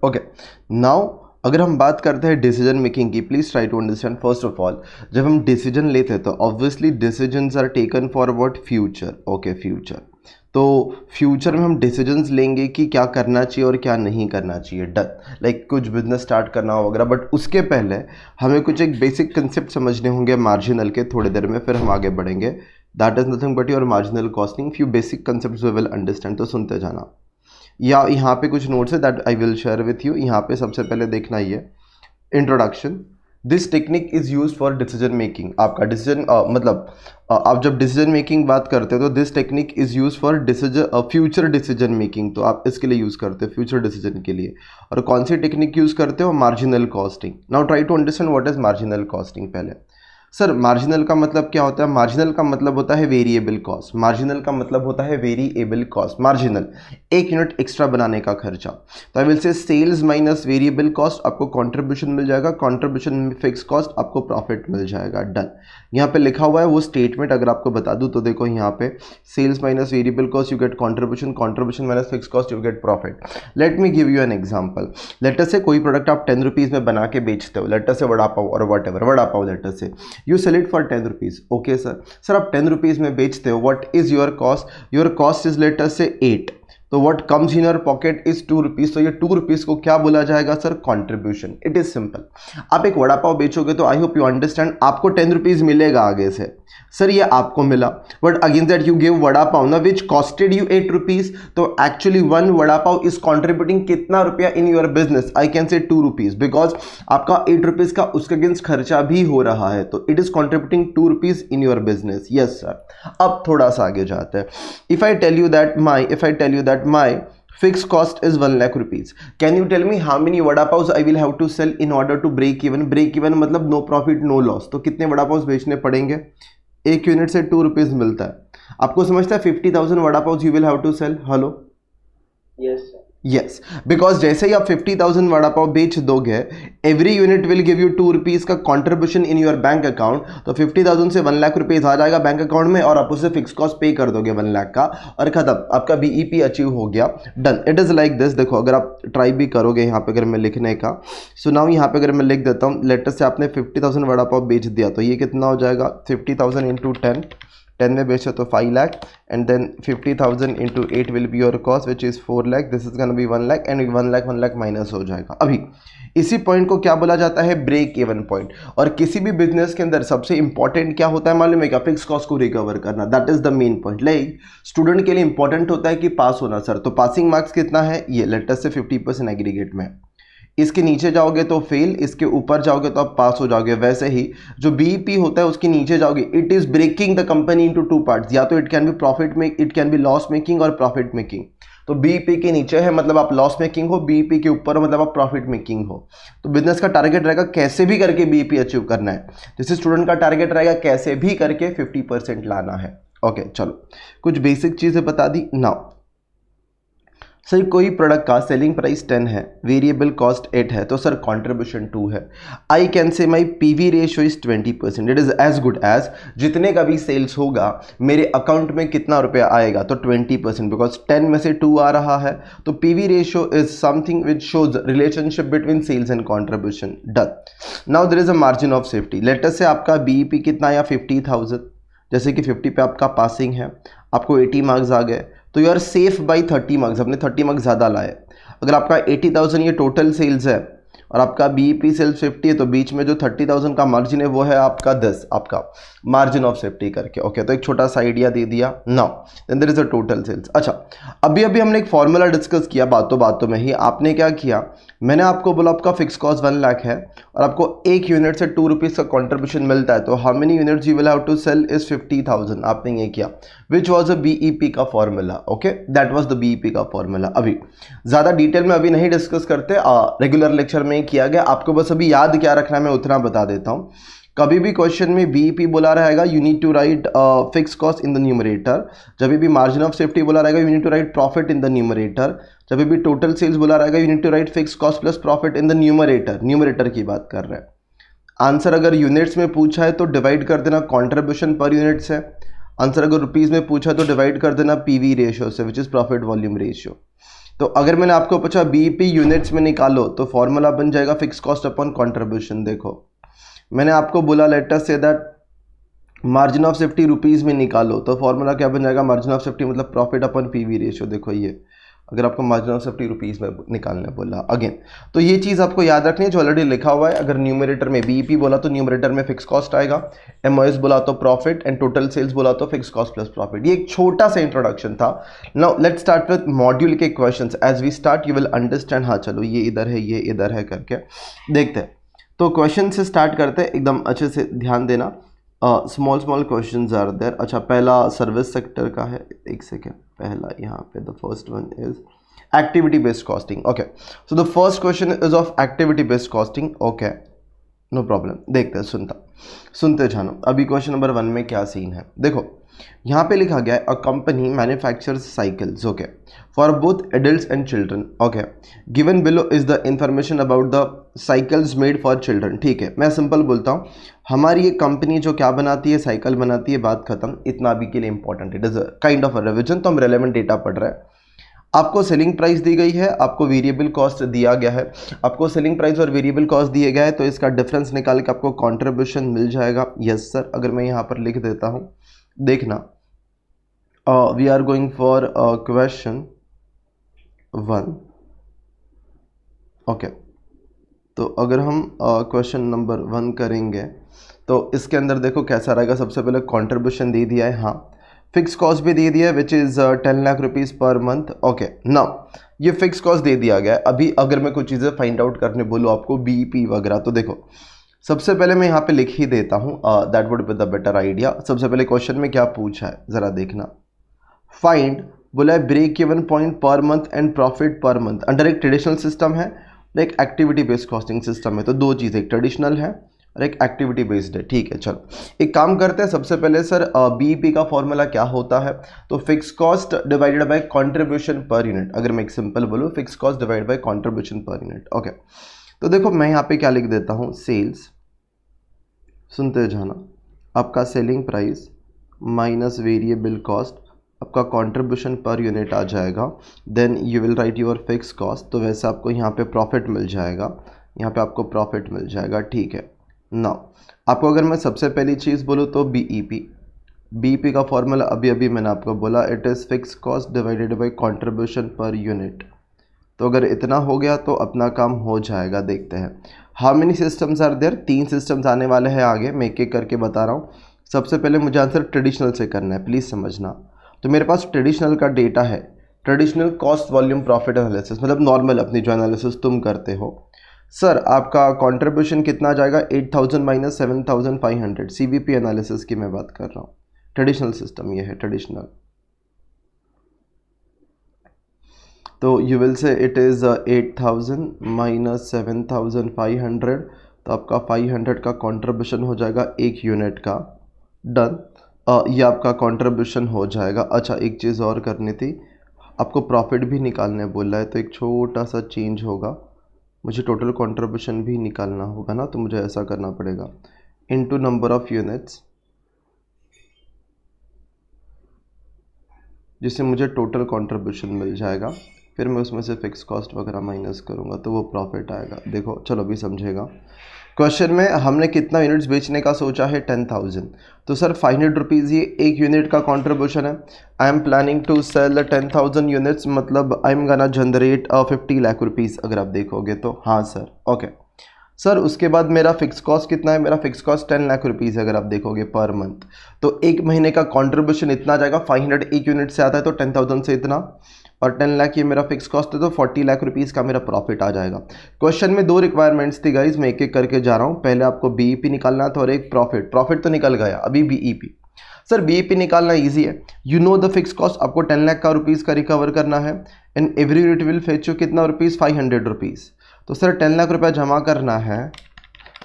Okay, now अगर हम बात करते हैं डिसीजन मेकिंग की, please try to understand first of all, जब हम डिसीजन लेते हैं तो obviously decisions are taken for what, future. Okay, future. तो फ्यूचर में हम डिसीजंस लेंगे कि क्या करना चाहिए और क्या नहीं करना चाहिए, डन। लाइक कुछ बिजनेस स्टार्ट करना हो वगैरह, बट उसके पहले हमें कुछ एक बेसिक कंसेप्ट समझने होंगे मार्जिनल के, थोड़ी देर में फिर हम आगे बढ़ेंगे। That is nothing but your marginal costing, few basic concept we will understand, तो सुनते जाना। या यहाँ पे कुछ नोट्स है that I will share with you. यहाँ पे सबसे पहले देखना ये introduction, this technique is use for decision making. आपका डिसीजन आप जब डिसीजन मेकिंग बात करते हो तो this technique is use for decision future decision making, तो आप इसके लिए यूज करते हो फ्यूचर डिसीजन के लिए। और कौन सी टेक्निक यूज करते हो, marginal costing. Now try to understand what is marginal costing. पहले सर मार्जिनल का मतलब क्या होता है? मार्जिनल का मतलब होता है वेरिएबल कॉस्ट। मार्जिनल का मतलब होता है वेरिएबल कॉस्ट। मार्जिनल एक यूनिट एक्स्ट्रा बनाने का खर्चा। तो I will say sales minus variable cost, आपको कंट्रीब्यूशन मिल जाएगा, कंट्रीब्यूशन में फिक्स कॉस्ट, आपको प्रॉफिट मिल जाएगा, डन। यहाँ पे लिखा हुआ है वो स्टेटमेंट, अगर आपको बता दूं तो देखो यहाँ पे sales minus variable cost you get contribution, contribution minus fix cost you get profit. Let me give you an example. Let us say कोई प्रोडक्ट आप 10 रुपीज़ में बना के बेचते हो, लेट अस से वड़ा पाव और whatever, vada pav let us say you sell it for 10 rupees. Okay sir आप 10 रुपीज़ में बेचते हो, what is your cost? Your cost is let us say 8, तो what comes in your pocket is 2 rupees. तो ये 2 rupees को क्या बोला जाएगा sir? Contribution. It is simple. आप एक वड़ा पाव बेचोगे तो आई होप यू अंडरस्टैंड, आपको 10 रुपीज़ मिलेगा आगे से, सर ये आपको मिला, but against that you give vada pav ना विच कॉस्टेड यू 8 रुपीज़, तो actually one vada pav is contributing कितना रुपया in your business? I can say 2 rupees, because आपका 8 रुपीज़ का उसके अगेंस्ट खर्चा भी हो रहा है, तो it is contributing 2 rupees in your business. Yes sir. अब थोड़ा सा आगे जाते हैं। If I tell you that my fixed cost is 1 lakh rupees, can you tell me how many vada paws I will have to sell in order to break even? break even मतलब no profit no loss, तो कितने वड़ा पाव बेचने पड़ेंगे? एक unit से 2 rupees मिलता है, आपको समझता है 50,000 vada pav you will have to sell. Hello, yes yes, because जैसे ही आप 50,000 वड़ा पाव बेच दोगे, every unit will give you 2 rupees का contribution in your bank account, तो 50,000 से 1 लाख रुपीज़ आ जाएगा बैंक अकाउंट में, और आप उसे फिक्स कॉस्ट पे कर दोगे 1 लाख का, और खत्म, आपका बीईपी अचीव हो गया, done. It is like this. देखो अगर आप ट्राई भी करोगे यहाँ पे अगर मैं लिखने का, सो नाउ यहाँ पे अगर मैं लिख देता हूँ, लेटेस्ट से आपने 50,000 वड़ा पाव बेच दिया, तो ये कितना हो जाएगा? 50,000 इंटू 10 में बेचा तो 5 lakh, and then 50,000 into 8 will be your cost which is 4 lakh, this is gonna be 1 lakh, and 1 lakh minus हो जाएगा। अभी इसी पॉइंट को क्या बोला जाता है? Break even point. और किसी भी बिजनेस के अंदर सबसे इंपॉर्टेंट क्या होता है मालूम है क्या? फिक्स कॉस्ट को रिकवर करना, that is the main point. Like student के लिए इंपॉर्टेंट होता है कि पास होना सर, तो पासिंग मार्क्स कितना है? ये लेटेस्ट से 50% एग्रीगेट में, इसके नीचे जाओगे तो फेल, इसके ऊपर जाओगे तो आप पास हो जाओगे। वैसे ही जो बीईपी होता है उसके नीचे जाओगे, it is breaking the company into 2 parts, या तो it can be profit make, it can be loss making और प्रॉफिट मेकिंग। तो बीईपी के नीचे है मतलब आप लॉस मेकिंग हो, बीईपी के ऊपर मतलब आप प्रॉफिट मेकिंग हो। तो बिजनेस का टारगेट रहेगा कैसे भी करके बीईपी अचीव करना है, जैसे स्टूडेंट का टारगेट रहेगा कैसे भी करके 50% लाना है। ओके चलो, कुछ बेसिक चीजें बता दी। नाउ सर कोई प्रोडक्ट का सेलिंग प्राइस 10 है, वेरिएबल कॉस्ट 8 है, तो सर कंट्रीब्यूशन 2 है। I can say my PV ratio is 20%, it is as good as जितने का भी सेल्स होगा मेरे अकाउंट में कितना रुपया आएगा, तो 20%, बिकॉज 10 में से 2 आ रहा है, तो PV ratio is something which shows relationship between sales and contribution, done. Now there is a margin of safety. Latest से आपका बीईपी कितना आया? 50,000, जैसे कि 50 पे आपका पासिंग है, आपको 80 मार्क्स आ गए, तो you are safe by 30 marks, अपने 30 मार्क्स ज़्यादा लाए। अगर आपका 80,000 ये टोटल सेल्स है और आपका बीईपी सेल्स 50 है, तो बीच में जो 30,000 का मार्जिन है वो है आपका 10, आपका मार्जिन ऑफ सेफ्टी करके। ओके, तो एक छोटा सा आइडिया दे दिया। Now then there is a total sales. अच्छा, अभी हमने एक फॉर्मूला डिस्कस किया बातों में ही। आपने क्या किया, मैंने आपको बोला आपका फिक्स कॉस्ट 1 लाख है और आपको एक यूनिट से 2 रुपीज़ का कॉन्ट्रीब्यूशन मिलता है, तो how many units you will have to sell is 50,000। आपने ये किया, विच वॉज अ बीईपी का formula. Okay, that was the BEP का फॉर्मूला। अभी ज़्यादा डिटेल में अभी नहीं डिस्कस करते, रेगुलर लेक्चर में किया गया, आपको बस अभी याद क्या रखना है मैं उतना बता देता हूँ। कभी भी क्वेश्चन में बीईपी बोला रहेगा, you need to write fix cost in the numerator. जब भी मार्जिन ऑफ सेफ्टी बोला रहेगा, you need to write profit in the numerator. जब भी टोटल सेल्स बोला रहेगा, you need to write fix cost plus profit in the numerator. Numerator की बात कर रहे हैं। आंसर अगर यूनिट्स में पूछा है तो डिवाइड कर देना कॉन्ट्रीब्यूशन पर यूनिट से। आंसर अगर रुपीज़ में पूछा है तो डिवाइड कर देना पीवी रेशियो से, which is profit volume ratio. तो अगर मैंने आपको पूछा बीईपी यूनिट्स में निकालो तो फॉर्मूला बन जाएगा फिक्स कॉस्ट अपॉन कंट्रीब्यूशन। देखो मैंने आपको बोला late us say that margin of safety rupees में निकालो तो फॉर्मूला क्या बन जाएगा, मार्जिन ऑफ सेफ्टी मतलब प्रॉफिट अपॉन पीवी रेशियो। देखो ये अगर आपको मार्जिन ऑफ सेफ्टी रुपीज़ में निकालने बोला अगेन, तो ये चीज़ आपको याद रखनी है जो ऑलरेडी लिखा हुआ है। अगर न्यूमरेटर में बीईपी बोला तो न्यूमरेटर में फिक्स कॉस्ट आएगा, एमओएस बोला तो प्रॉफिट, एंड टोटल सेल्स बोला तो फिक्स कॉस्ट प्लस प्रॉफिट। ये एक छोटा सा इंट्रोडक्शन था। Now let's start with module के questions. As we start you will understand. हाँ चलो ये इधर है, ये इधर है करके देखते हैं। तो क्वेश्चन से स्टार्ट करते हैं, एकदम अच्छे से ध्यान देना। Small small questions are there. अच्छा पहला सर्विस सेक्टर का है, एक सेकेंड, पहला यहाँ पे the first one is activity based costing. Okay, so the first question is of activity based costing. Okay, no problem. देखते हैं, सुनते जानो। अभी क्वेश्चन नंबर 1 में क्या सीन है देखो, यहाँ पे लिखा गया है a company manufactures cycles okay for both adults and children. Okay given below is the information about the cycles made for children. ठीक है, मैं सिंपल बोलता हूँ, हमारी ये कंपनी जो क्या बनाती है, साइकिल बनाती है, बात खत्म। इतना अभी के लिए important, it is kind of a revision, तो हम रेलेवेंट डेटा पढ़ रहे हैं। आपको सेलिंग प्राइस दी गई है, आपको वेरिएबल कॉस्ट दिया गया है, आपको सेलिंग प्राइस और वेरिएबल कॉस्ट दिए गया है, तो इसका डिफरेंस निकाल के आपको कंट्रीब्यूशन मिल जाएगा। यस सर, अगर मैं यहाँ पर लिख देता हूँ, देखना we are going for question 1। Okay, तो अगर हम क्वेश्चन नंबर 1 करेंगे तो इसके अंदर देखो कैसा रहेगा। सबसे पहले कंट्रीब्यूशन दे दिया है, हाँ, फिक्स कॉस्ट भी दे दिया है which is 10 lakh rupees per month. Okay now ये फिक्स कॉस्ट दे दिया गया है। अभी अगर मैं कुछ चीज़ें फाइंड आउट करने बोलूँ आपको बीईपी वगैरह, तो देखो सबसे पहले मैं यहाँ पे लिख ही देता हूँ, that would be the better idea. सबसे पहले क्वेश्चन में क्या पूछा है ज़रा देखना। फाइंड बोला है break even point per month and profit per month under एक ट्रेडिशनल सिस्टम है और एक एक्टिविटी बेस्ड कॉस्टिंग सिस्टम है। तो दो चीज़, एक ट्रेडिशनल है और एक एक्टिविटी बेस्ड है। ठीक है, चलो एक काम करते हैं। सबसे पहले सर बीईपी का फॉर्मूला क्या होता है, तो fix cost divided by contribution per unit. अगर मैं एक सिंपल बोलूँ, fix cost divided by contribution per unit. Okay, तो देखो मैं यहाँ पे क्या लिख देता हूँ, सेल्स, सुनते जाना, आपका selling price minus variable cost, आपका कंट्रीब्यूशन पर यूनिट आ जाएगा, then you will write your fix cost. तो वैसे आपको यहाँ पे प्रॉफिट मिल जाएगा, यहाँ पे आपको प्रॉफिट मिल जाएगा। ठीक है, नाउ आपको अगर मैं सबसे पहली चीज़ बोलूँ तो बीईपी का फॉर्मूला अभी अभी मैंने आपको बोला, it is fix cost divided by contribution per unit. तो अगर इतना हो गया तो अपना काम हो जाएगा। देखते हैं how many systems are there. 3 systems आने वाले हैं आगे, मैं एक एक करके बता रहा हूँ। सबसे पहले मुझे आंसर ट्रेडिशनल से करना है, प्लीज़ समझना। तो मेरे पास ट्रेडिशनल का डेटा है, traditional cost volume profit analysis, मतलब नॉर्मल अपनी जो एनालिसिस तुम करते हो। सर आपका कंट्रीब्यूशन कितना जाएगा, 8000 माइनस 7500। सीवीपी एनालिसिस की मैं बात कर रहा हूँ, ट्रेडिशनल सिस्टम ये है ट्रेडिशनल। तो you will say it is 8000 minus 7500, तो आपका 500 का कंट्रीब्यूशन हो जाएगा एक यूनिट का। डन, ये आपका कंट्रीब्यूशन हो जाएगा। अच्छा एक चीज़ और करनी थी, आपको प्रॉफिट भी निकालने बोला है, तो एक छोटा सा चेंज होगा, मुझे टोटल कंट्रीब्यूशन भी निकालना होगा ना, तो मुझे ऐसा करना पड़ेगा इनटू नंबर ऑफ यूनिट्स, जिससे मुझे टोटल कंट्रीब्यूशन मिल जाएगा। फिर मैं उसमें से फिक्स कॉस्ट वगैरह माइनस करूँगा तो वो प्रॉफिट आएगा। देखो चलो अभी समझेगा। क्वेश्चन में हमने कितना यूनिट्स बेचने का सोचा है, 10,000। तो सर 500 रुपीज़ ये एक यूनिट का कंट्रीब्यूशन है। I am planning to sell 10,000 units, मतलब I am gonna generate 50 lakh rupees अगर आप देखोगे तो। हाँ सर, ओके सर उसके बाद मेरा फिक्स कॉस्ट कितना है, मेरा फिक्स कॉस्ट 10 लाख रुपीज़ अगर आप देखोगे पर मंथ। तो एक महीने का कंट्रीब्यूशन इतना जाएगा, 500 एक यूनिट से आता है तो 10,000 से इतना, और 10 लाख ये मेरा फिक्स कॉस्ट है, तो 40 लाख रुपीज़ का मेरा प्रॉफिट आ जाएगा। क्वेश्चन में 2 रिक्वायरमेंट्स थी गाइज, मैं एक एक करके जा रहा हूँ। पहले आपको बीईपी निकालना था और एक प्रॉफिट तो निकल गया, अभी बीईपी। सर बीईपी निकालना इजी है, you know the fix cost, आपको 10 लाख का रुपीज़ का रिकवर करना है, and every unit will fetch you कितना रुपीज़, 500 रुपीज़। तो सर 10 लाख रुपया जमा करना है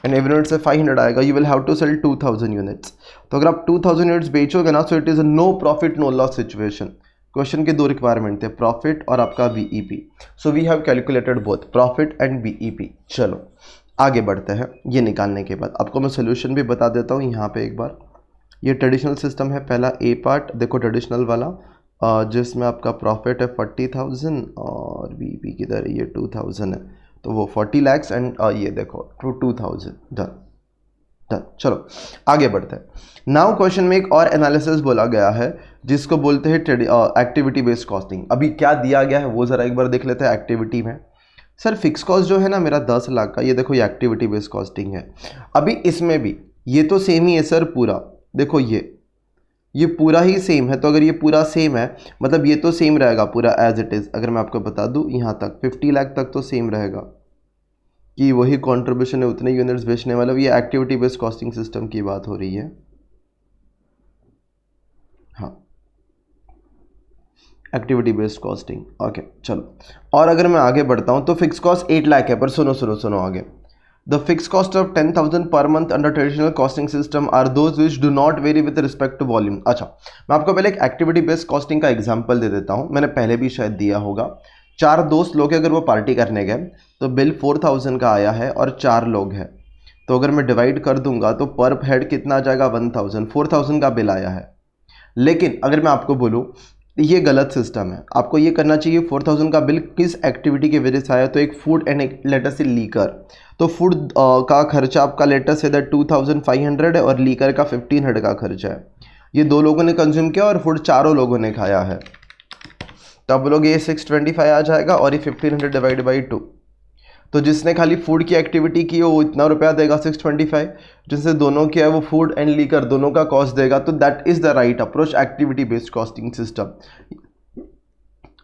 एंड एवरी यूनिट से 500 आएगा, you will have to sell 2000 units. तो अगर आप 2000 यूनिट्स बेचोगे ना, so it is a no profit no loss situation. Question के 2 रिक्वायरमेंट थे, प्रॉफिट और आपका BEP. So we have calculated both profit and BEP. चलो आगे बढ़ते हैं। ये निकालने के बाद आपको मैं सोल्यूशन भी बता देता हूँ यहाँ पे एक बार। ये ट्रेडिशनल सिस्टम है, पहला ए पार्ट देखो ट्रेडिशनल वाला, जिसमें आपका प्रॉफिट है 40,000 और वीपी किधर ये 2,000 है, तो वो 40 lakhs एंड ये देखो 2,000 डन डन। चलो आगे बढ़ते हैं। नाउ क्वेश्चन में एक और एनालिसिस बोला गया है जिसको बोलते हैं एक्टिविटी बेस्ड कॉस्टिंग। अभी क्या दिया गया है वो ज़रा एक बार देख लेते हैं। एक्टिविटी में सर फिक्स कॉस्ट जो है ना मेरा 10 लाख का, ये देखो ये एक्टिविटी बेस्ड कॉस्टिंग है। अभी इसमें भी ये तो सेम ही है सर पूरा, देखो ये पूरा ही सेम है। तो अगर ये पूरा सेम है मतलब ये तो सेम रहेगा पूरा एज इट इज़। अगर मैं आपको बता दूं यहाँ तक 50 लाख तक तो सेम रहेगा कि वही कंट्रीब्यूशन है, उतने यूनिट्स बेचने वाला। ये एक्टिविटी बेस्ड कॉस्टिंग सिस्टम की बात हो रही है। हाँ एक्टिविटी बेस्ड कॉस्टिंग ओके चलो। और अगर मैं आगे बढ़ता हूँ तो फिक्स कॉस्ट 8 लाख है, पर सुनो आगे। The fixed cost of 10,000 per month under traditional costing system are those which do not vary with respect to volume। अच्छा मैं आपको पहले एक एक्टिविटी बेस्ड कॉस्टिंग का एग्जांपल दे देता हूँ, मैंने पहले भी शायद दिया होगा। 4 दोस्त लोग हैं, अगर वो पार्टी करने गए तो बिल 4,000 का आया है और 4 लोग हैं, तो अगर मैं डिवाइड कर दूंगा तो पर हेड कितना आ जाएगा 1,000, 4,000 का बिल आया है। लेकिन अगर मैं आपको बोलूँ ये गलत सिस्टम है, आपको ये करना चाहिए 4,000 का बिल किस एक्टिविटी की वजह से आया, तो एक फूड एंड एक लेटर से लीकर। तो फूड का खर्चा आपका लेटर से 2,500 है और लीकर का 1,500 का खर्चा है। ये 2 लोगों ने कंज्यूम किया और फूड 4 लोगों ने खाया है, तो आप लोग ये 625 आ जाएगा और ये 1,500 डिवाइड बाई 2। तो जिसने खाली फूड की एक्टिविटी की वो इतना रुपया देगा 625, जिससे दोनों किया है वो फूड एंड लीकर दोनों का कॉस्ट देगा। तो that is the right approach activity based costing system.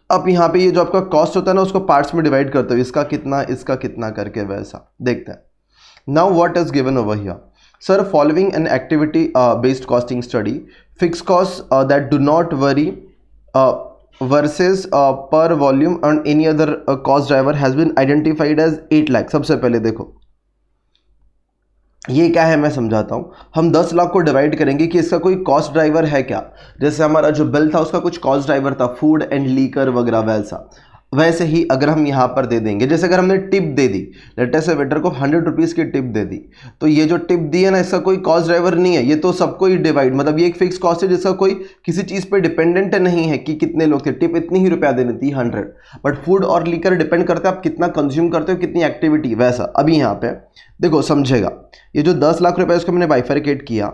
अब यहाँ पे ये जो आपका कॉस्ट होता है ना उसको पार्ट्स में डिवाइड करते हो, इसका कितना करके वैसा देखते हैं। Now what is given over here sir, following an activity based costing study fix cost that do not worry versus per volume and any other cost driver has been identified as 8 lakh. सबसे पहले देखो ये क्या है मैं समझाता हूँ। हम 10 लाख को डिवाइड करेंगे कि इसका कोई कॉस्ट ड्राइवर है क्या। जैसे हमारा जो बिल था उसका कुछ कॉस्ट ड्राइवर था, फूड एंड लीकर वगैरह वैसे ही अगर हम यहाँ पर दे देंगे, जैसे अगर हमने टिप दे दी, लेटर से वेटर को 100 रुपीज़ की टिप दे दी, तो ये जो टिप दी है ना इसका कोई कॉस्ट ड्राइवर नहीं है, ये तो सबको ही डिवाइड, मतलब ये एक फिक्स कॉस्ट है जिसका कोई किसी चीज़ पे डिपेंडेंट नहीं है कि कितने लोग थे, टिप इतनी ही रुपया देनी थी 100। बट फूड और लीकर डिपेंड करता है आप कितना कंज्यूम करते हो, कितनी एक्टिविटी वैसा। अभी यहाँ पे देखो समझेगा, ये जो 10 लाख रुपये उसको मैंने बाइफरकेट किया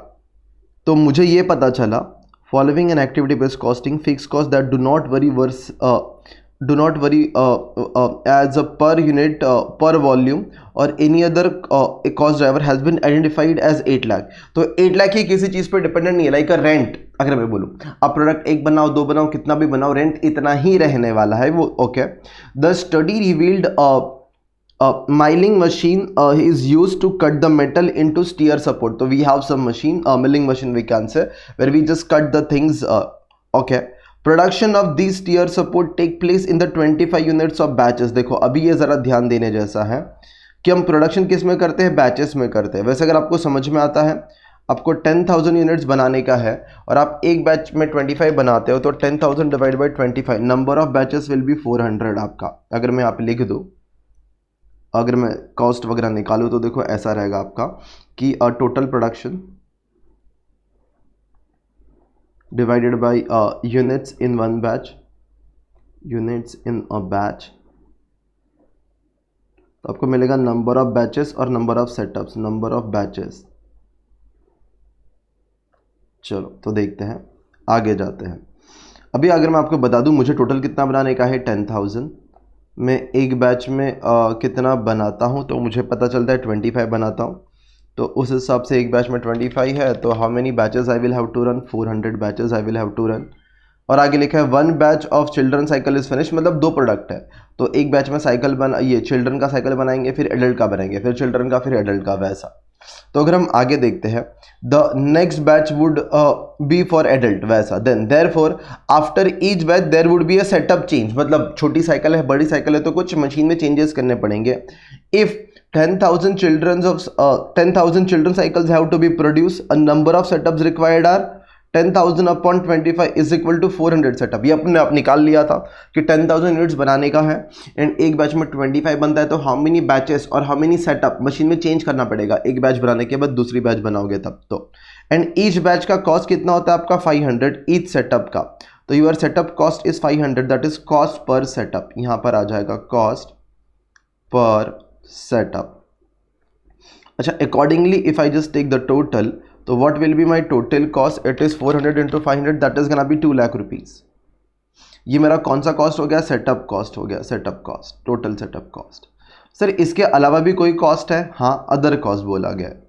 तो मुझे ये पता चला following an activity based costing fix cost that do not worry as a per unit per volume or any other cost driver has been identified as 8 lakh. तो 8 लाख ही किसी चीज़ पर डिपेंडेंट नहीं है। लाइक रेंट अगर मैं बोलूँ, आप प्रोडक्ट 1 बनाओ 2 बनाओ कितना भी बनाओ, रेंट इतना ही रहने वाला है वो। Okay, the study revealed milling machine is used to cut the metal into steer support। तो we have some machine, milling machine we can say, where we just cut the things। okay, production of this tier support take place in the 25 units of batches. देखो अभी ये ज़रा ध्यान देने जैसा है कि हम प्रोडक्शन किस में करते हैं, बैचेस में करते हैं। वैसे अगर आपको समझ में आता है, आपको 10,000 यूनिट्स बनाने का है और आप एक बैच में 25 बनाते हो, तो 10,000 divide by 25, number of batches will be 400 आपका। अगर मैं आप लिख दूँ, अगर मैं कॉस्ट वगैरह निकालूँ तो देखो ऐसा रहेगा आपका कि total production divided by units in one batch, units in a batch, तो आपको मिलेगा नंबर ऑफ बैचेस और number of setups, number of batches. चलो तो देखते हैं, आगे जाते हैं। अभी अगर मैं आपको बता दूं मुझे टोटल कितना बनाने का है 10,000, मैं एक बैच में कितना बनाता हूं तो मुझे पता चलता है 25 बनाता हूं, तो उस हिसाब से एक बैच में 25 है, तो how many batches I will have to run, 400 batches I will have to run. और आगे लिखा है 1 batch of children cycle is finish, मतलब 2 प्रोडक्ट है, तो एक बैच में साइकिल ये चिल्ड्रन का साइकिल बनाएंगे, फिर एडल्ट का बनाएंगे, फिर चिल्ड्रन का, फिर एडल्ट का वैसा। तो अगर हम आगे देखते हैं, the next batch would be for adult वैसा, then therefore after each batch there would be a setup change, मतलब छोटी साइकिल है बड़ी साइकिल है तो कुछ मशीन में चेंजेस करने पड़ेंगे। If 10,000 children cycles have to be produced, a number of setups required are 10,000 upon 25 is equal to 400 setup. ये अपने आप निकाल लिया था कि 10,000 यूनिट्स बनाने का है एंड एक बैच में 25 बनता है, तो हाउ मेनी बैचेस और हाउ मेनी सेटअप मशीन में चेंज करना पड़ेगा एक बैच बनाने के बाद दूसरी बैच बनाओगे तब। तो एंड ईच बैच का कॉस्ट कितना होता है आपका 500 ईच सेटअप का। तो your setup cost is 500, that is cost per setup, यहाँ पर आ जाएगा कॉस्ट पर सेटअप। अच्छा, accordingly if I just take the total, तो what will be my total cost, it is 400 into 500, that is gonna be 2 lakh rupees. ये मेरा कौन सा कॉस्ट हो गया, सेटअप कॉस्ट हो गया, setup cost, total setup cost. Sir इसके अलावा भी कोई कॉस्ट है, हाँ अदर कॉस्ट बोला गया है,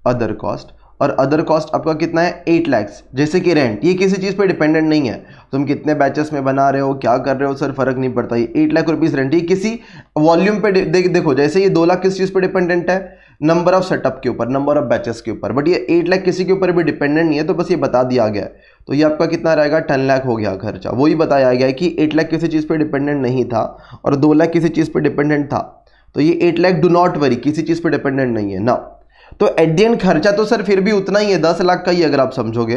अदर कॉस्ट, और अदर कॉस्ट आपका कितना है 8 लाख। जैसे कि रेंट, ये किसी चीज़ पे डिपेंडेंट नहीं है, तुम कितने बैचेस में बना रहे हो, क्या कर रहे हो, सर फर्क नहीं पड़ता। ये 8 लाख रुपीज़ रेंट, ये किसी वॉल्यूम पे देखो, जैसे ये 2 लाख किस चीज़ पे डिपेंडेंट है, नंबर ऑफ सेटअप के ऊपर, नंबर ऑफ बैचेस के ऊपर, बट ये 8 लाख किसी के ऊपर भी डिपेंडेंट नहीं है, तो बस ये बता दिया गया है। तो ये आपका कितना रहेगा, 10 लाख हो गया खर्चा। वही बताया गया है कि 8 लाख किसी चीज़ पे डिपेंडेंट नहीं था और 2 लाख किसी चीज़ पे डिपेंडेंट था, तो ये 8 लाख डू नॉट वरी, किसी चीज़ पे डिपेंडेंट नहीं है ना। तो एट द एंड खर्चा तो सर फिर भी उतना ही है, 10 लाख का ही, अगर आप समझोगे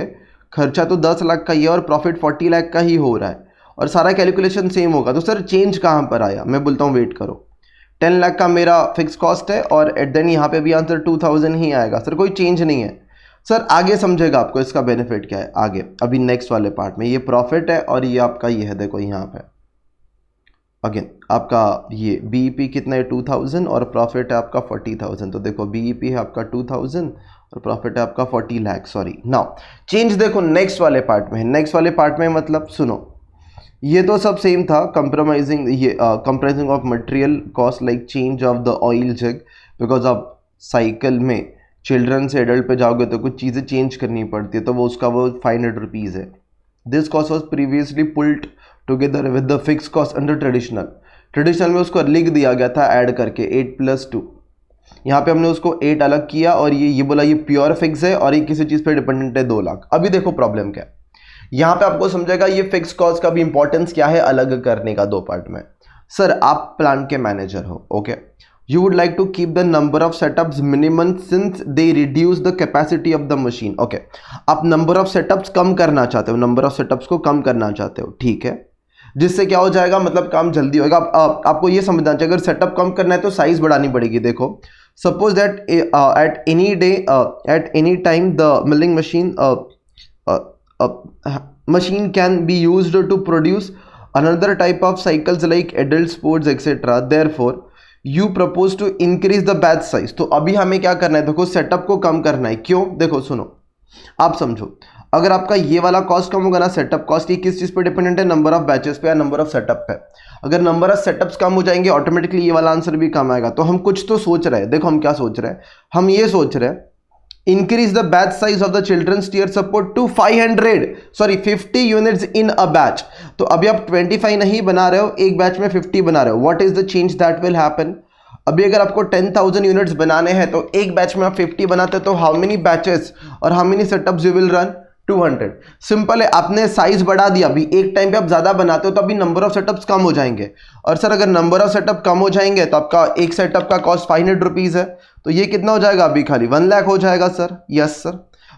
खर्चा तो 10 लाख का ही है और प्रॉफिट 40 लाख का ही हो रहा है, और सारा कैलकुलेशन सेम होगा। तो सर चेंज कहाँ पर आया, मैं बोलता हूँ वेट करो, 10 लाख का मेरा फिक्स कॉस्ट है और एट द एंड यहाँ पे भी आंसर 2000 ही आएगा, सर कोई चेंज नहीं है। सर आगे समझेगा आपको इसका बेनिफिट क्या है आगे, अभी नेक्स्ट वाले पार्ट में। ये प्रॉफिट है और ये आपका ये है, देखो यहाँ पे अगेन आपका ये बीईपी कितना है 2000 और प्रॉफिट है आपका 40,000। तो देखो बीईपी है आपका 2000 और प्रॉफिट है आपका 40 लाख, सॉरी। नाउ चेंज देखो नेक्स्ट वाले पार्ट में है, नेक्स्ट वाले पार्ट में मतलब सुनो, ये तो सब सेम था, कंप्रोमाइजिंग, ये comprising of material cost like change of the oil jug, because आप साइकिल में चिल्ड्रन से एडल्ट पे जाओगे तो कुछ चीज़ें चेंज करनी पड़ती है, तो वो उसका वो 500 रुपीज़ है। This cost was previously pulled together with the fix cost under traditional में उसको लिख दिया गया था ऐड करके 8+2, यहाँ पे हमने उसको 8 अलग किया और ये बोला ये प्योर फिक्स है और ये किसी चीज़ पे डिपेंडेंट है 2 लाख। अभी देखो प्रॉब्लम क्या है, यहाँ पे आपको समझेगा ये फिक्स कॉस्ट का भी इंपॉर्टेंस क्या है अलग करने का 2 पार्ट में। सर आप प्लांट के मैनेजर हो, okay, you would like to keep the number of setups minimum since they reduce the capacity of the machine. Okay, आप नंबर ऑफ सेटअप्स कम करना चाहते हो, नंबर ऑफ सेटअप्स को कम करना चाहते हो, ठीक है, जिससे क्या हो जाएगा, मतलब काम जल्दी होगा। आपको ये समझना चाहिए अगर सेटअप कम करना है तो साइज बढ़ानी पड़ेगी। देखो suppose that at any day at any time the milling machine can be used to produce another type of cycles like adult sports etc. Therefore you propose to increase the batch size। तो अभी हमें क्या करना है, देखो setup को कम करना है। क्यों, देखो सुनो, आप समझो, अगर आपका ये वाला कॉस्ट कम होगा ना, सेटअप कॉस्ट, ये किस चीज़ पे डिपेंडेंट है, नंबर ऑफ बैचेस पे या नंबर ऑफ सेटअप पे। अगर नंबर ऑफ सेटअप्स कम हो जाएंगे ऑटोमेटिकली ये वाला आंसर भी कम आएगा। तो हम कुछ तो सोच रहे हैं, देखो हम क्या सोच रहे हैं, हम ये सोच रहे हैं increase the batch size of the children's tier support to 50 units in a batch। तो अभी आप 25 नहीं बना रहे हो, एक बैच में 50 बना रहे हो। what is the change that will happen? अभी अगर आपको 10,000 यूनिट्स बनाने हैं तो एक बैच में आप 50 बनाते हो, तो हाउ मेनी बैचेस और how many setups you will run, 200। Simple है, आपने साइज बढ़ा दिया, अभी एक टाइम पे आप ज्यादा बनाते हो तो अभी नंबर ऑफ सेटअप्स कम हो जाएंगे। और सर अगर नंबर ऑफ सेटअप कम हो जाएंगे तो आपका एक सेटअप का कॉस्ट 500 रुपीज है, तो ये कितना हो जाएगा, अभी खाली 1 लाख हो जाएगा सर। यस सर,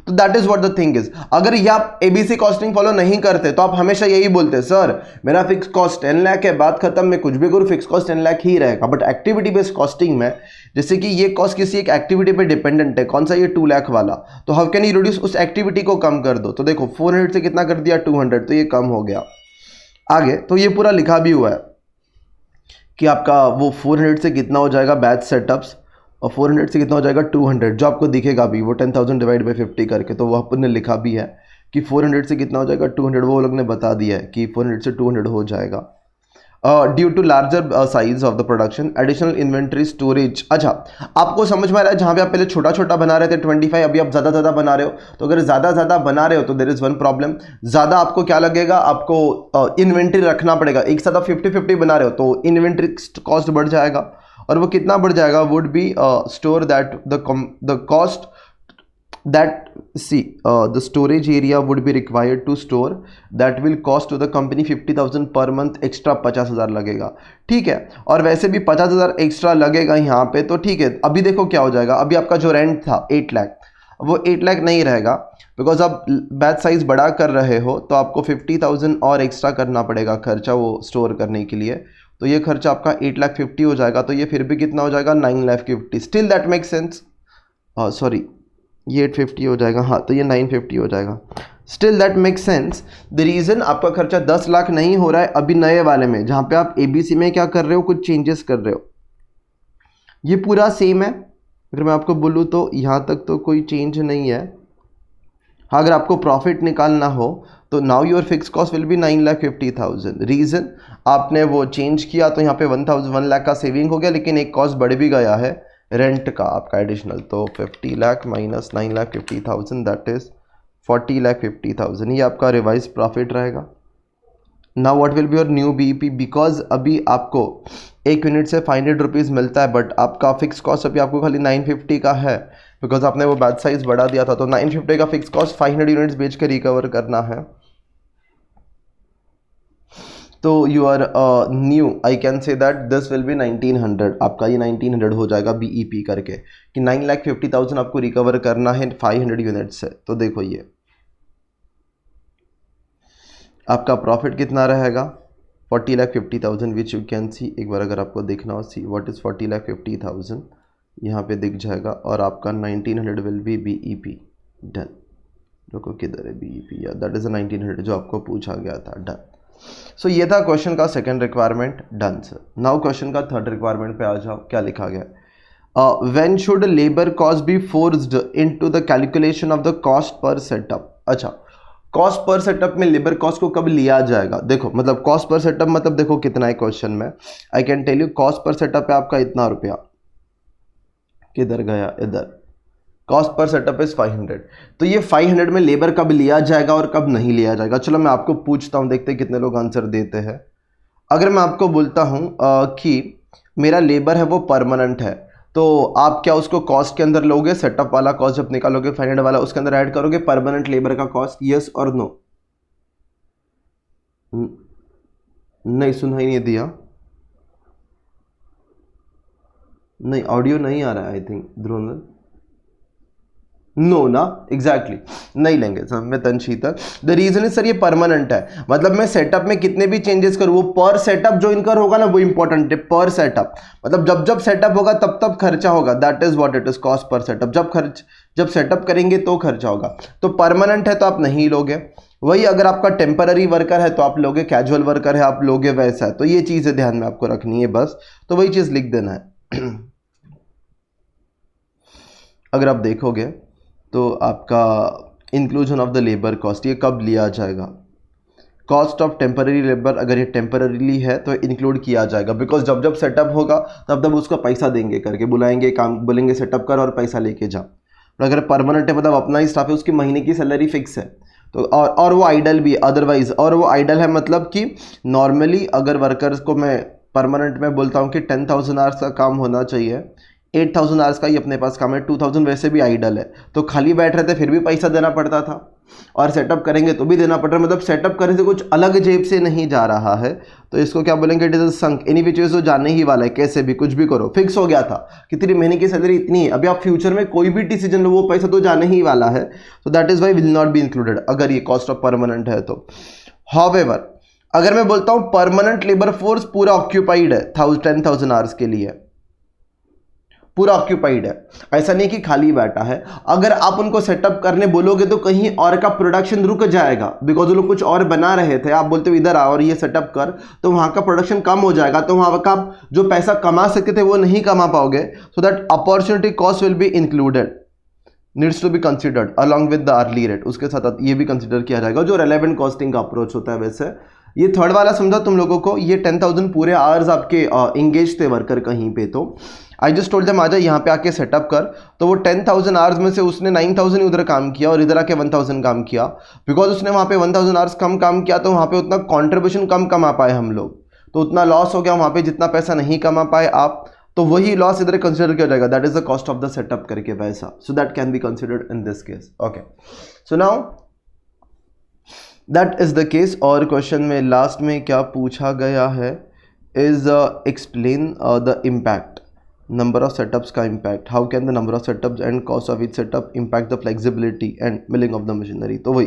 तो that is what the thing is. अगर ये आप एबीसी कॉस्टिंग फॉलो नहीं करते तो आप हमेशा यही बोलते सर मेरा फिक्स कॉस्ट 10 लाख है, बात खत्म, मैं कुछ भी करूँ फिक्स कॉस्ट 10 लाख ही रहेगा। बट एक्टिविटी बेस्ड कॉस्टिंग में जैसे कि ये कॉस्ट किसी एक एक्टिविटी पे डिपेंडेंट है, कौन सा, ये 2 लाख वाला, तो हाउ कैन यू रिड्यूस, उस एक्टिविटी को कम कर दो। तो देखो 400 से कितना कर दिया, 200, तो ये कम हो गया। आगे तो ये पूरा लिखा भी हुआ है कि आपका वो 400 से कितना हो जाएगा बैच सेटअप्स और 400 से कितना हो जाएगा 200, जो आपको दिखेगा भी वो 10,000 डिवाइड बाई 50 करके, तो वो आपने लिखा भी है कि 400 से कितना हो जाएगा 200, वो लोग ने बता दिया है कि 400 से 200 हो जाएगा। Due to larger size of the production additional inventory storage. अच्छा आपको समझ में आ रहा है, जहाँ पे आप पहले छोटा छोटा बना रहे थे 25, अभी आप ज़्यादा बना रहे हो, तो अगर ज़्यादा बना रहे हो तो देयर इज़ वन प्रॉब्लम, ज़्यादा आपको क्या लगेगा, आपको इन्वेंट्री रखना पड़ेगा। एक साथ आप 50-50 बना रहे हो तो इन्वेंट्री कॉस्ट बढ़ जाएगा, और वो कितना बढ़ जाएगा, would be store that the cost that the storage area would be required to store that will cost to the company 50,000 per month extra, 50,000 लगेगा, ठीक है। और वैसे भी 50,000 एक्स्ट्रा लगेगा यहाँ पे, तो ठीक है। अभी देखो क्या हो जाएगा, अभी आपका जो रेंट था 8 लाख, वो 8 लाख नहीं रहेगा, बिकॉज आप बैच साइज बड़ा कर रहे हो तो आपको 50,000 और एक्स्ट्रा करना पड़ेगा खर्चा वो स्टोर करने के लिए, तो ये खर्चा आपका 8,50,000 हो जाएगा। तो ये फिर भी कितना हो जाएगा, 9,50,000। Still that make sense, sorry ये 850 हो जाएगा, हाँ, तो ये 950 हो जाएगा। Still that makes sense. The reason आपका खर्चा 10 लाख नहीं हो रहा है अभी नए वाले में, जहाँ पे आप ABC में क्या कर रहे हो, कुछ चेंजेस कर रहे हो, ये पूरा सेम है। अगर मैं आपको बोलूँ तो यहाँ तक तो कोई चेंज नहीं है। हाँ, अगर आपको प्रॉफिट निकालना हो तो now your fix cost will B 9,50,000। Reason आपने वो चेंज किया तो यहाँ पे 1 लाख का सेविंग हो गया, लेकिन एक कॉस्ट बढ़ भी गया है रेंट का आपका एडिशनल। तो 50 लाख माइनस 9,50,000 दैट इज़ 40,50,000। ये आपका रिवाइज प्रॉफिट रहेगा। Now what will be your new BEP, because अभी आपको एक यूनिट से 500 रुपीज़ मिलता है, बट आपका फिक्स कॉस्ट अभी आपको खाली 950 का है, बिकॉज आपने वो बैच साइज बढ़ा दिया था। तो 950 का फिक्स कॉस्ट 500 यूनिट्स बेच के रिकवर करना है। तो your new I can say that this will be 1900। आपका ये 1900 हो जाएगा BEP करके, कि 9,50,000 आपको रिकवर करना है 500 यूनिट से। तो देखो ये आपका प्रॉफिट कितना रहेगा, 40,50,000 विच यू कैन सी। एक बार अगर आपको देखना हो, सी व्हाट इज़ 40,50,000, यहाँ पे दिख जाएगा। और आपका 1900 विल बी BEP डन। देखो किधर है BEP, या दैट इज़ 1900 जो आपको पूछा गया था, डन। सो ये था क्वेश्चन का second requirement, done sir. Now question का थर्ड रिक्वायरमेंट पे आ जाओ, क्या लिखा गया। When should labour cost be forced into the calculation of the cost per setup. अच्छा, कॉस्ट पर सेटअप में लेबर कॉस्ट को कब लिया जाएगा। देखो मतलब कॉस्ट पर सेटअप मतलब देखो कितना है क्वेश्चन में, I can tell you. Cost per setup है आपका इतना रुपया, किधर गया, इधर। Cost per setup is 500। तो ये 500 में लेबर कब लिया जाएगा और कब नहीं लिया जाएगा। चलो मैं आपको पूछता हूँ, देखते हैं कितने लोग आंसर देते हैं। अगर मैं आपको बोलता हूँ कि मेरा लेबर है वो परमानेंट है, तो आप क्या उसको कॉस्ट के अंदर लोगे, सेटअप वाला कॉस्ट जब निकालोगे 500 वाला उसके अंदर ऐड करोगे परमानेंट लेबर का कॉस्ट, यस और नो। नहीं, सुनाई नहीं दिया, नहीं ऑडियो नहीं आ रहा है आई थिंक ध्रुवंदर। नो ना, एग्जैक्टली नहीं लेंगे सर में तनशीतल। द रीजन इज सर ये परमानेंट है, मतलब मैं सेटअप में कितने भी चेंजेस करूँ वो पर सेटअप जो इनकर होगा ना वो इंपॉर्टेंट है। पर सेटअप मतलब जब जब सेटअप होगा तब तब खर्चा होगा, that is what it is cost per setup. जब सेटअप करेंगे तो खर्चा होगा। तो परमानेंट है तो आप नहीं लोगे, वही अगर आपका टेम्पररी वर्कर है तो आप लोगे, कैजुअल वर्कर है आप लोगे, वैसा है। तो ये चीज़ें ध्यान में आपको रखनी है बस, तो वही चीज़ लिख देना है। अगर आप देखोगे तो आपका inclusion of the labour cost ये कब लिया जाएगा। कॉस्ट ऑफ टेम्पररी लेबर अगर ये टेम्पररीली है तो इंक्लूड किया जाएगा, बिकॉज जब जब सेटअप होगा तब तब उसका पैसा देंगे करके, बुलाएंगे, काम बोलेंगे सेटअप कर और पैसा लेके जा। और अगर परमानेंट है मतलब अपना ही स्टाफ है, उसकी महीने की सैलरी फिक्स है तो और वो आइडल भी अदरवाइज, और वो आइडल है मतलब कि नॉर्मली अगर वर्कर्स को मैं परमानेंट में बोलता हूँ कि 10,000 आवर्स का काम होना चाहिए, 8,000 आवर्स का ही अपने पास काम है, 2,000 वैसे भी आइडल है, तो खाली बैठ रहे थे फिर भी पैसा देना पड़ता था, और सेटअप करेंगे तो भी देना पड़ रहा है। मतलब सेटअप करने से कुछ अलग जेब से नहीं जा रहा है, तो इसको क्या बोलेंगे, it is a sunk any which ways, जाने ही वाला है, कैसे भी कुछ भी करो। फिक्स हो गया था कि तेरी महीने की सैलरी इतनी है, अभी आप फ्यूचर में कोई भी डिसीजन लो वो पैसा तो जाने ही वाला है, तो that is why will not be included अगर ये कॉस्ट ऑफ परमानेंट है तो। हाउएवर अगर मैं बोलता हूँ परमानेंट लेबर फोर्स पूरा ऑक्यूपाइड है 10,000 आवर्स के लिए, पूरा ऑक्यूपाइड है, ऐसा नहीं कि खाली बैठा है। अगर आप उनको सेटअप करने बोलोगे तो कहीं और का प्रोडक्शन रुक जाएगा, बिकॉज वो लोग कुछ और बना रहे थे, आप बोलते हो इधर आओ और ये सेटअप कर, तो वहां का प्रोडक्शन कम हो जाएगा, तो वहां का आप जो पैसा कमा सकते थे वो नहीं कमा पाओगे। So that opportunity cost will be included, needs to be considered along with the early rate, उसके साथ ये भी कंसिडर किया जाएगा जो रेलेवेंट कॉस्टिंग का अप्रोच होता है। वैसे ये थर्ड वाला समझा तुम लोगों को, ये 10,000 पूरे आवर्स आपके इंगेज थे वर्कर कहीं पे, तो आई जस्ट टोल्ड देम आजा यहाँ पे आके सेटअप कर, तो वो 10,000 आवर्स में से उसने 9,000 उधर काम किया और इधर आके 1,000 काम किया, बिकॉज उसने वहाँ पे 1,000 आवर्स कम काम किया, तो वहाँ पे उतना कॉन्ट्रीब्यूशन कम कमा पाए हम लोग, तो उतना लॉस हो गया वहाँ पे, जितना पैसा नहीं कमा पाए आप, तो वही लॉस इधर कंसिडर किया जाएगा, that is the cost of the setup करके वैसा। So that can be considered in this case. Okay, so now that is the case. और क्वेश्चन में लास्ट में क्या पूछा गया है is explain the impact, number of setups का impact, how can the number of setups and cost of each setup impact the flexibility and milling of the machinery. तो वही,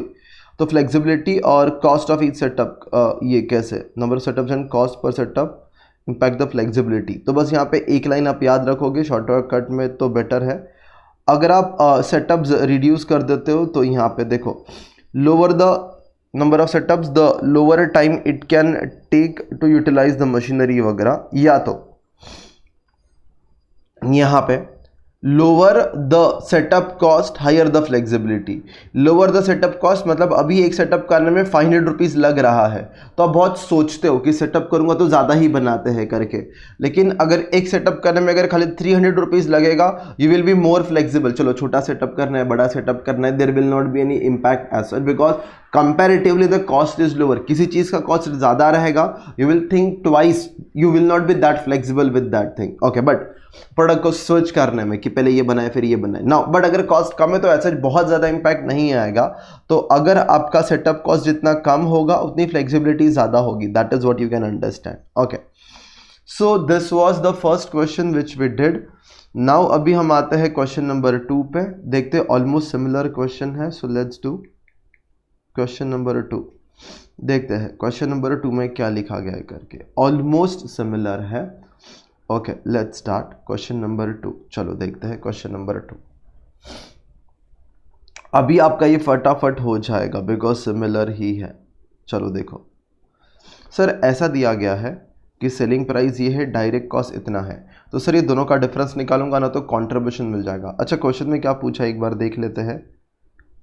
तो फ्लेक्सिबिलिटी और कॉस्ट ऑफ ईच सेटअप ये कैसे, number of setups and cost per setup impact the flexibility. तो बस यहाँ पे एक लाइन आप याद रखोगे शॉर्टकट में तो बेटर है। अगर आप सेटअप्स रिड्यूस कर देते हो तो यहाँ पे देखो lower the number of setups the lower time it can take to utilize the machinery वगैरह, या तो यहाँ पे lower the setup cost higher the flexibility. Lower the setup cost मतलब अभी एक सेटअप करने में 500 रुपीज़ लग रहा है, तो आप बहुत सोचते हो कि सेटअप करूंगा तो ज़्यादा ही बनाते हैं करके, लेकिन अगर एक सेटअप करने में अगर खाली 300 रुपीज़ लगेगा, you will be more flexible. चलो छोटा सेटअप करना है, बड़ा सेटअप करना है, there will not be any impact as such because comparatively the cost is lower. किसी चीज़ का कॉस्ट ज़्यादा रहेगा, you will think twice, you will not be that flexible with that thing. Okay, but product को switch करने में कि पहले ये बनाए फिर ये बनाए ना, बट अगर कॉस्ट कम है तो ऐसा बहुत ज़्यादा इंपैक्ट नहीं आएगा। तो अगर आपका सेटअप कॉस्ट जितना कम होगा उतनी फ्लेक्सिबिलिटी ज़्यादा होगी, that is what you can understand. Okay, so this was the first question which we did. Now अभी हम आते हैं क्वेश्चन नंबर 2 पे, देखते हैं ऑलमोस्ट सिमिलर क्वेश्चन है, so let's do question number 2। देखते हैं क्वेश्चन नंबर 2 में क्या लिखा गया है करके, ऑलमोस्ट सिमिलर है। Okay, let's start question number 2। चलो देखते हैं क्वेश्चन नंबर 2। अभी आपका ये फटाफट हो जाएगा बिकॉज सिमिलर ही है। चलो देखो सर, ऐसा दिया गया है कि सेलिंग प्राइस ये है, डायरेक्ट कॉस्ट इतना है, तो सर ये दोनों का डिफरेंस निकालूंगा ना तो कंट्रीब्यूशन मिल जाएगा। अच्छा, क्वेश्चन में क्या पूछा है एक बार देख लेते हैं।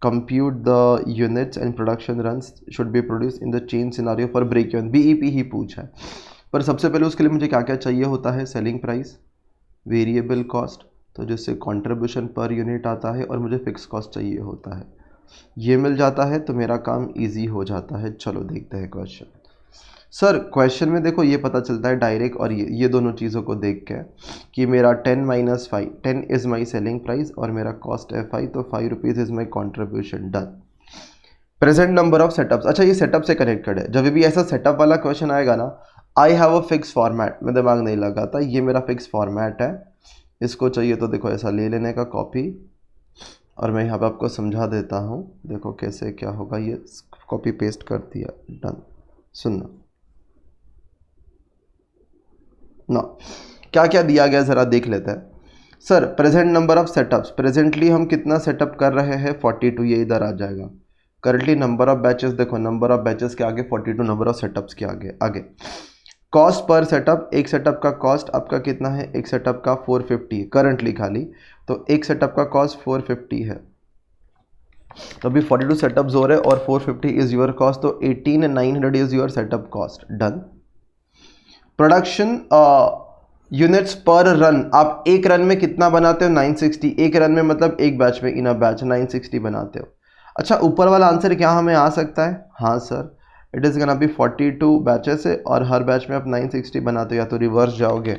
Compute the units and production runs should be produce in the change scenario for break even, BEP ही पूछा है। पर सबसे पहले उसके लिए मुझे क्या क्या चाहिए होता है, सेलिंग प्राइस, वेरिएबल कॉस्ट, तो जिससे कंट्रीब्यूशन पर यूनिट आता है, और मुझे फिक्स कॉस्ट चाहिए होता है। ये मिल जाता है तो मेरा काम इजी हो जाता है। चलो देखते हैं क्वेश्चन। सर क्वेश्चन में देखो ये पता चलता है डायरेक्ट और ये दोनों चीज़ों को देख के कि मेरा 10 minus 5, 10 is my selling price और मेरा कॉस्ट है 5, तो 5 rupees is my contribution, done. Present number of setups, अच्छा ये सेटअप से कनेक्टेड है। जब भी ऐसा सेटअप वाला क्वेश्चन आएगा ना, I have a fix format, मैं दिमाग नहीं लगाता, ये मेरा फिक्स फॉर्मेट है। इसको चाहिए तो देखो ऐसा ले लेने का कॉपी, और मैं यहाँ पे आपको समझा देता हूँ, देखो कैसे क्या होगा। ये कॉपी पेस्ट कर दिया, डन। सुनना ना क्या क्या दिया गया ज़रा देख लेते हैं। Sir present number of setups, presently हम कितना सेटअप कर रहे हैं, 42, ये इधर आ जाएगा। करंटली नंबर ऑफ बैचेस, देखो नंबर ऑफ बैचेस के आगे 42, नंबर ऑफ सेटअप्स के आगे आगे। कॉस्ट पर सेटअप, एक सेटअप का कॉस्ट आपका कितना है, एक सेटअप का 450 करंटली खाली, तो एक सेटअप का कॉस्ट 450 है। तो अभी 42 सेटअप्स हो रहे हैं और 450 इज योर कॉस्ट, तो 18,900 is your setup cost, done. Production units पर रन, आप एक रन में कितना बनाते हो, 960। एक रन में मतलब एक बैच में, इन अ बैच 960 बनाते हो। अच्छा, ऊपर वाला आंसर क्या हमें आ सकता है, हाँ sir, it is gonna be 42 batches है और हर बैच में आप 960 बनाते हो, या तो रिवर्स जाओगे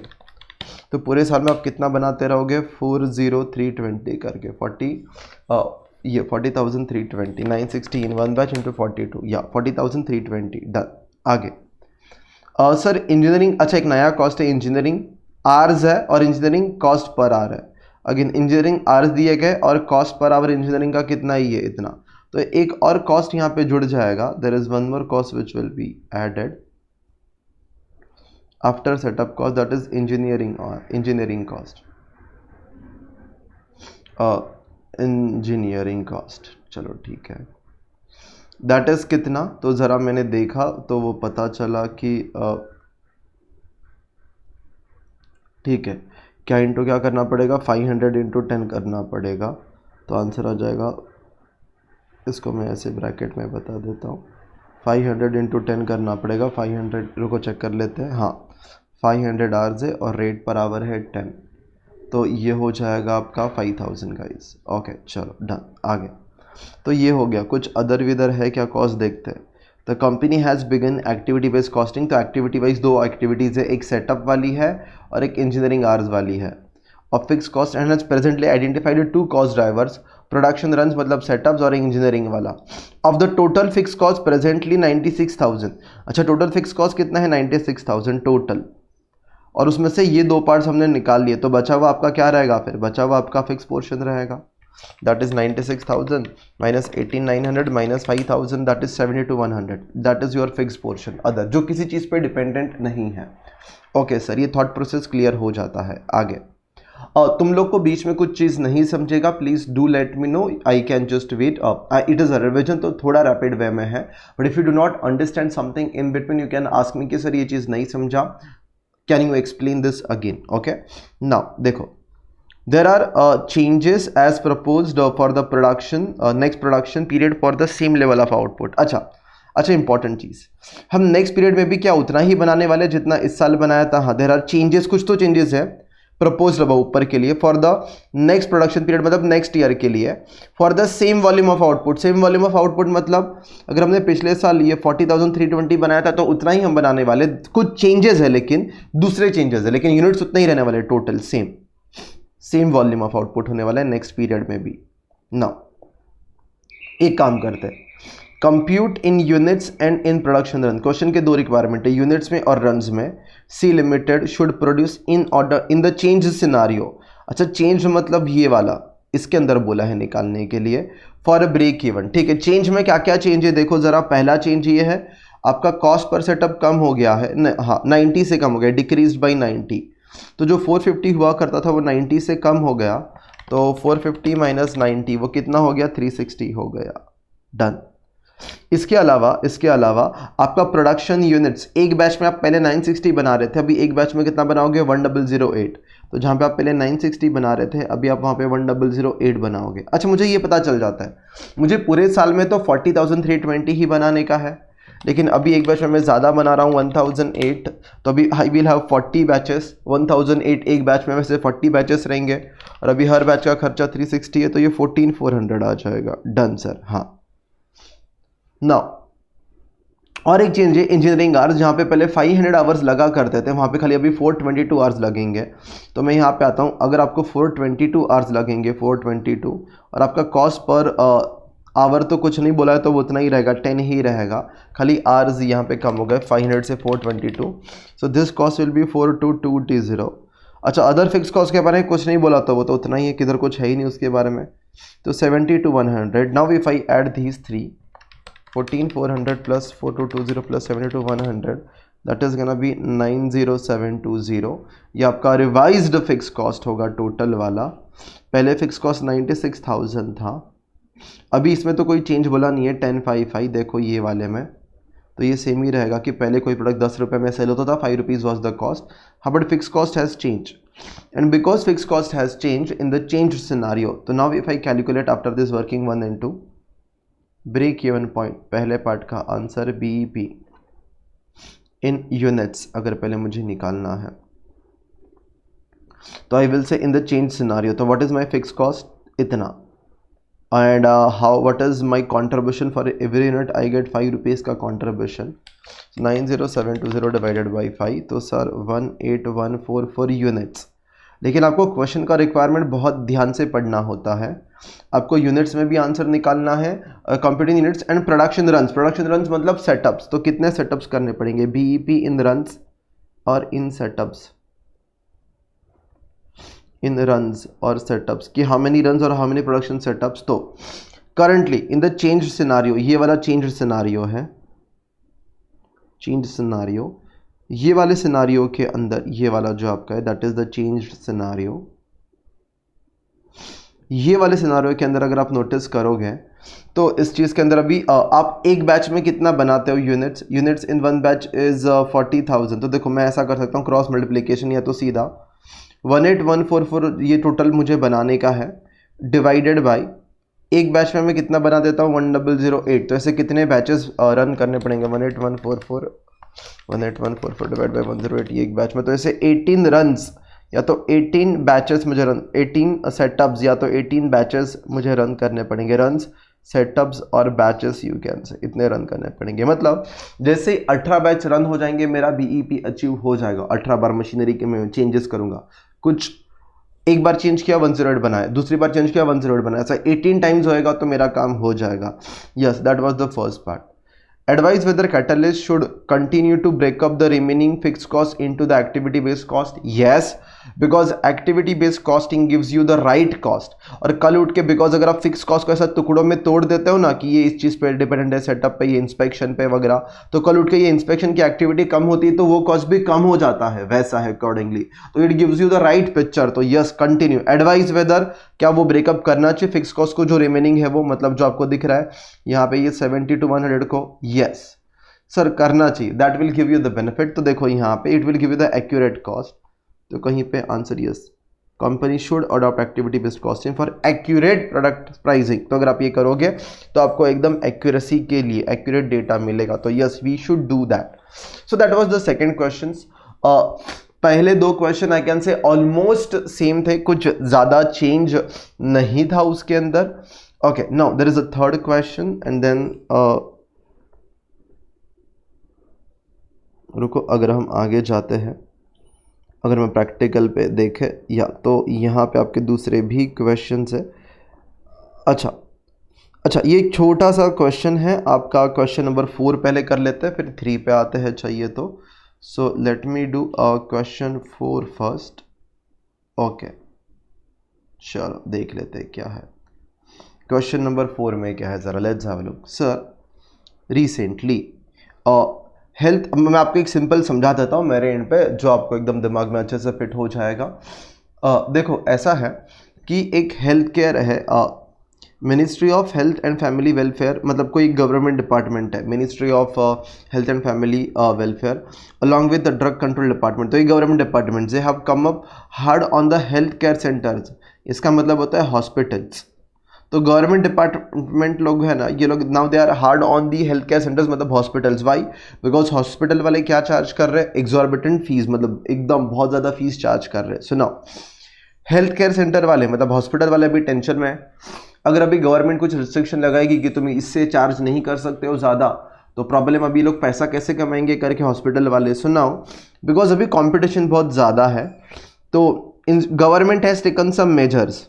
तो पूरे साल में आप कितना बनाते रहोगे, 40320 करके 40 40,320, 960 इन वन बैच इंटू 42, या 40,320, डन। आगे सर इंजीनियरिंग, अच्छा एक नया कॉस्ट है, इंजीनियरिंग आवर्स है और इंजीनियरिंग कॉस्ट पर आवर है। अगेन इंजीनियरिंग आवर्स दिए गए और कॉस्ट पर आवर इंजीनियरिंग का कितना ही है, इतना, तो एक और कॉस्ट यहाँ पे जुड़ जाएगा। There is one more cost which will be added after setup cost, that is engineering cost, engineering cost. चलो ठीक है, दैट इज कितना, तो ज़रा मैंने देखा तो वो पता चला कि ठीक है, क्या इंटू क्या करना पड़ेगा, 500 इंटू 10 करना पड़ेगा, तो आंसर आ जाएगा, इसको मैं ऐसे ब्रैकेट में बता देता हूँ, 500 इंटू 10 करना पड़ेगा। 500, रुको चेक कर लेते हैं, हाँ 500 आवर्स है और रेट पर आवर है 10, तो ये हो जाएगा आपका 5000 गाइस। ओके चलो डन, आगे। तो ये हो गया, कुछ अदर विदर है क्या कॉस्ट देखते हैं। The company has begun activity wise costing, तो एक्टिविटी वाइज दो एक्टिविटीज़ है, एक सेटअप वाली है और एक इंजीनियरिंग आवर्स वाली है। और fix cost and has presently identified 2 cost drivers, production runs मतलब सेटअप्स और इंजीनियरिंग वाला। Of the total fix cost presently 96,000, अच्छा टोटल फिक्स कॉस्ट कितना है, 96,000 टोटल, और उसमें से ये 2 पार्ट्स हमने निकाल लिए, तो बचा हुआ आपका क्या रहेगा, फिर बचा हुआ आपका फिक्स पोर्शन रहेगा, that is 96,000 minus 18,900 minus 5,000, that is 72,100, that is your fixed portion other, जो किसी चीज़ पे डिपेंडेंट नहीं है। ओके सर, ये थॉट प्रोसेस क्लियर हो जाता है। आगे तुम लोग को बीच में कुछ चीज़ नहीं समझेगा, please do let me know, I can just wait. It is a revision, तो थोड़ा रैपिड वे में है, but if you do not understand something in between you can ask me कि सर ये चीज़ नहीं समझा, can you explain this again? Okay, now देखो, there are changes as proposed for the production next production period for the same level of output। अच्छा important चीज़, हम next period में भी क्या उतना ही बनाने वाले जितना इस साल बनाया था? हाँ, देयर आर चेंजेस, कुछ तो चेंजेस है प्रपोज्ड अब ऊपर के लिए for the next production period, मतलब नेक्स्ट ईयर के लिए, for the same volume of output. Same volume of output मतलब अगर हमने पिछले साल ये 40,320 बनाया था तो उतना ही हम बनाने वाले, कुछ चेंजेस है लेकिन दूसरे चेंजेस है, लेकिन यूनिट्स उतना ही रहने वाले, total same volume of output होने वाला है नेक्स्ट पीरियड में भी। नाउ एक काम करते हैं, compute in units and in production run. Question के दो रिक्वायरमेंट है, यूनिट्स में और रन्स में। C limited should produce in order in the change scenario. अच्छा, चेंज मतलब ये वाला इसके अंदर बोला है निकालने के लिए, फॉर अ ब्रेक इवन। ठीक है, चेंज में क्या क्या चेंज है देखो जरा। पहला चेंज ये है, आपका कॉस्ट पर सेटअप कम हो गया है, हाँ 90 से कम हो गया, डिक्रीज बाई 90। तो जो 450 हुआ करता था वो 90 से कम हो गया, तो 450 माइनस 90 वो कितना हो गया? 360 हो गया। डन। इसके अलावा आपका प्रोडक्शन यूनिट्स, एक बैच में आप पहले 960 बना रहे थे, अभी एक बैच में कितना बनाओगे? 1008। तो जहाँ पे आप पहले 960 बना रहे थे अभी आप वहाँ पे 1008 बनाओगे। अच्छा, मुझे ये पता चल जाता है, मुझे पूरे साल में तो 40,320 ही बनाने का है, लेकिन अभी एक बैच में मैं ज़्यादा बना रहा हूँ 1008, तो अभी आई विल हैव 40 बैचेस। 1008 एक बैच में वैसे 40 बैचेस रहेंगे, और अभी हर बैच का खर्चा 360 है, तो ये 14,400 आ जाएगा। Done sir. हाँ, नाउ और एक चेंज है, इंजीनियरिंग आवर्स, जहाँ पे पहले 500 आवर्स लगा करते थे वहाँ पे खाली अभी 422 आवर्स लगेंगे। तो मैं यहाँ पे आता हूँ, अगर आपको 422 आवर्स लगेंगे, 422, और आपका कॉस्ट पर आवर तो कुछ नहीं बोला है तो वो उतना ही रहेगा, 10 ही रहेगा, खाली आवर्स यहाँ पे कम हो गए 500 से 422। So this cost will B 4220। अच्छा, अदर फिक्स कॉस्ट के बारे में कुछ नहीं बोला तो वो तो उतना ही है, किधर कुछ है ही नहीं उसके बारे में। तो 70,100। Now if I add these three, 14,400 plus 4220 plus 70,100, that is gonna B 90720। ये आपका रिवाइज्ड फिक्स कॉस्ट होगा टोटल वाला। पहले फिक्स कॉस्ट 96,000 था, अभी इसमें तो कोई चेंज बोला नहीं है 1055। देखो ये वाले में तो ये सेम ही रहेगा कि पहले कोई प्रोडक्ट 10 रुपये में सेल होता था, 5 रुपीज़ वॉज द कॉस्ट। हाँ, but fix cost has change, and because fix cost has change in the change scenario, तो now if I calculate after this working 1 and 2, break even point, पहले part का answer BEP in units अगर पहले मुझे निकालना है तो I will say in the change scenario, तो what is my fix cost? इतना, and how what is my contribution for every unit? I get 5 rupees का कंट्रीब्यूशन, 90720 डिवाइडेड बाई 5, तो सर 18,144 फॉर यूनिट्स। लेकिन आपको क्वेश्चन का requirement बहुत ध्यान से पढ़ना होता है, आपको यूनिट्स में भी आंसर निकालना है, computing units and production runs. Production runs मतलब सेटअप्स, तो कितने सेटअप्स करने पड़ेंगे? BEP इन रन्स और इन सेटअप्स, इन रन्स और सेटअप्स, कि हाउ मेनी रन्स और हाउ मेनी प्रोडक्शन सेटअप्स। तो currently in the change scenario, ये वाला चेंज सिनारियो है, चेंज सिनारियो, ये वाले सिनारियो के अंदर ये वाला जो आपका है that is the change scenario. ये वाले सिनारियो के अंदर अगर आप नोटिस करोगे तो इस चीज़ के अंदर अभी आप एक बैच में कितना बनाते हो units in one batch is 40,000। तो देखो मैं ऐसा कर सकता हूँ क्रॉस मल्टीप्लिकेशन, या तो सीधा 18,144 ये टोटल मुझे बनाने का है, डिवाइडेड बाई एक बैच में मैं कितना बना देता हूँ 1008। तो ऐसे कितने बैचेस रन करने पड़ेंगे? 18,144 डिवाइड बाई 108 ये एक बैच में, तो ऐसे 18 रन्स या तो 18 बैचेस मुझे 18 सेटअप्स या तो 18 बैचेस मुझे रन करने पड़ेंगे। रन्स, सेटअप्स और बैचेस यू कैन से इतने रन करने पड़ेंगे। मतलब जैसे 18 बैच रन हो जाएंगे मेरा BEP अचीव हो जाएगा। 18 बार मशीनरी के मैं चेंजेस करूँगा, कुछ एक बार चेंज किया 108 बनाया, दूसरी बार चेंज किया 108 बनाया, ऐसा 18 टाइम्स होएगा तो मेरा काम हो जाएगा। Yes, that was the first part. Advise whether catalyst should continue to break up the remaining fixed cost into the activity based cost. Yes, because activity based costing gives you the right cost. और कल उठ के because अगर आप fix cost को ऐसा टुकड़ों में तोड़ देते हो ना कि ये इस चीज़ पे डिपेंडेंट है, सेटअप पे, ये इंस्पेक्शन पे वगैरह, तो कल उठ के ये इंस्पेक्शन की एक्टिविटी कम होती है तो वो कॉस्ट भी कम हो जाता है, वैसा है अकॉर्डिंगली। तो it gives you the right picture. तो यस, कंटिन्यू एडवाइस वेदर क्या वो ब्रेकअप करना चाहिए फिक्स कॉस्ट को, जो रिमेनिंग है वो, मतलब जो आपको दिख रहा है यहाँ पे ये 70 to 100 को, यस सर करना चाहिए, that will give you the benefit. तो देखो यहाँ पे it will give you the accurate cost, तो कहीं पे answer yes, company should adopt activity based costing for accurate product pricing. तो अगर आप ये करोगे तो आपको एकदम एक्यूरेसी के लिए एक्यूरेट डेटा मिलेगा। तो yes, we should do that. So that was the second question. पहले दो question I can say almost same थे, कुछ ज़्यादा चेंज नहीं था उसके अंदर। Okay, now there is a third question and then रुको, अगर हम आगे जाते हैं, अगर मैं प्रैक्टिकल पे देखे या तो यहाँ पे आपके दूसरे भी क्वेश्चंस है। अच्छा, ये एक छोटा सा क्वेश्चन है आपका, क्वेश्चन नंबर 4 पहले कर लेते हैं, फिर 3 पे आते हैं चाहिए तो। So let me do question 4 first. Okay, चलो देख लेते हैं क्या है क्वेश्चन नंबर 4 में, क्या है ज़रा let's have a look. Sir recently health, मैं आपको एक सिंपल समझा देता हूँ मेरे एंड पे, जो आपको एकदम दिमाग में अच्छे से फिट हो जाएगा। देखो ऐसा है कि एक हेल्थ केयर है, ministry of health and family welfare, मतलब कोई गवर्नमेंट डिपार्टमेंट है, ministry of health and family welfare along with the drug control department. तो ये government department they have come up hard on the health care centres. इसका मतलब होता है hospitals. तो गवर्नमेंट डिपार्टमेंट लोग है ना, ये लोग now they are hard on the health care centers, मतलब हॉस्पिटल्स। वाई? बिकॉज हॉस्पिटल वाले क्या चार्ज कर रहे हैं, एग्जॉर्बिटेंट फीस, मतलब एकदम बहुत ज़्यादा फीस चार्ज कर रहे हैं। So now health care centre वाले, मतलब हॉस्पिटल वाले भी टेंशन में है। अगर अभी गवर्नमेंट कुछ रिस्ट्रिक्शन लगाएगी कि तुम इससे चार्ज नहीं कर सकते हो ज़्यादा, तो प्रॉब्लम अभी लोग पैसा कैसे कमाएंगे करके हॉस्पिटल वाले। सो नाउ बिकॉज अभी कॉम्पिटिशन बहुत ज़्यादा है, तो government has taken some measures,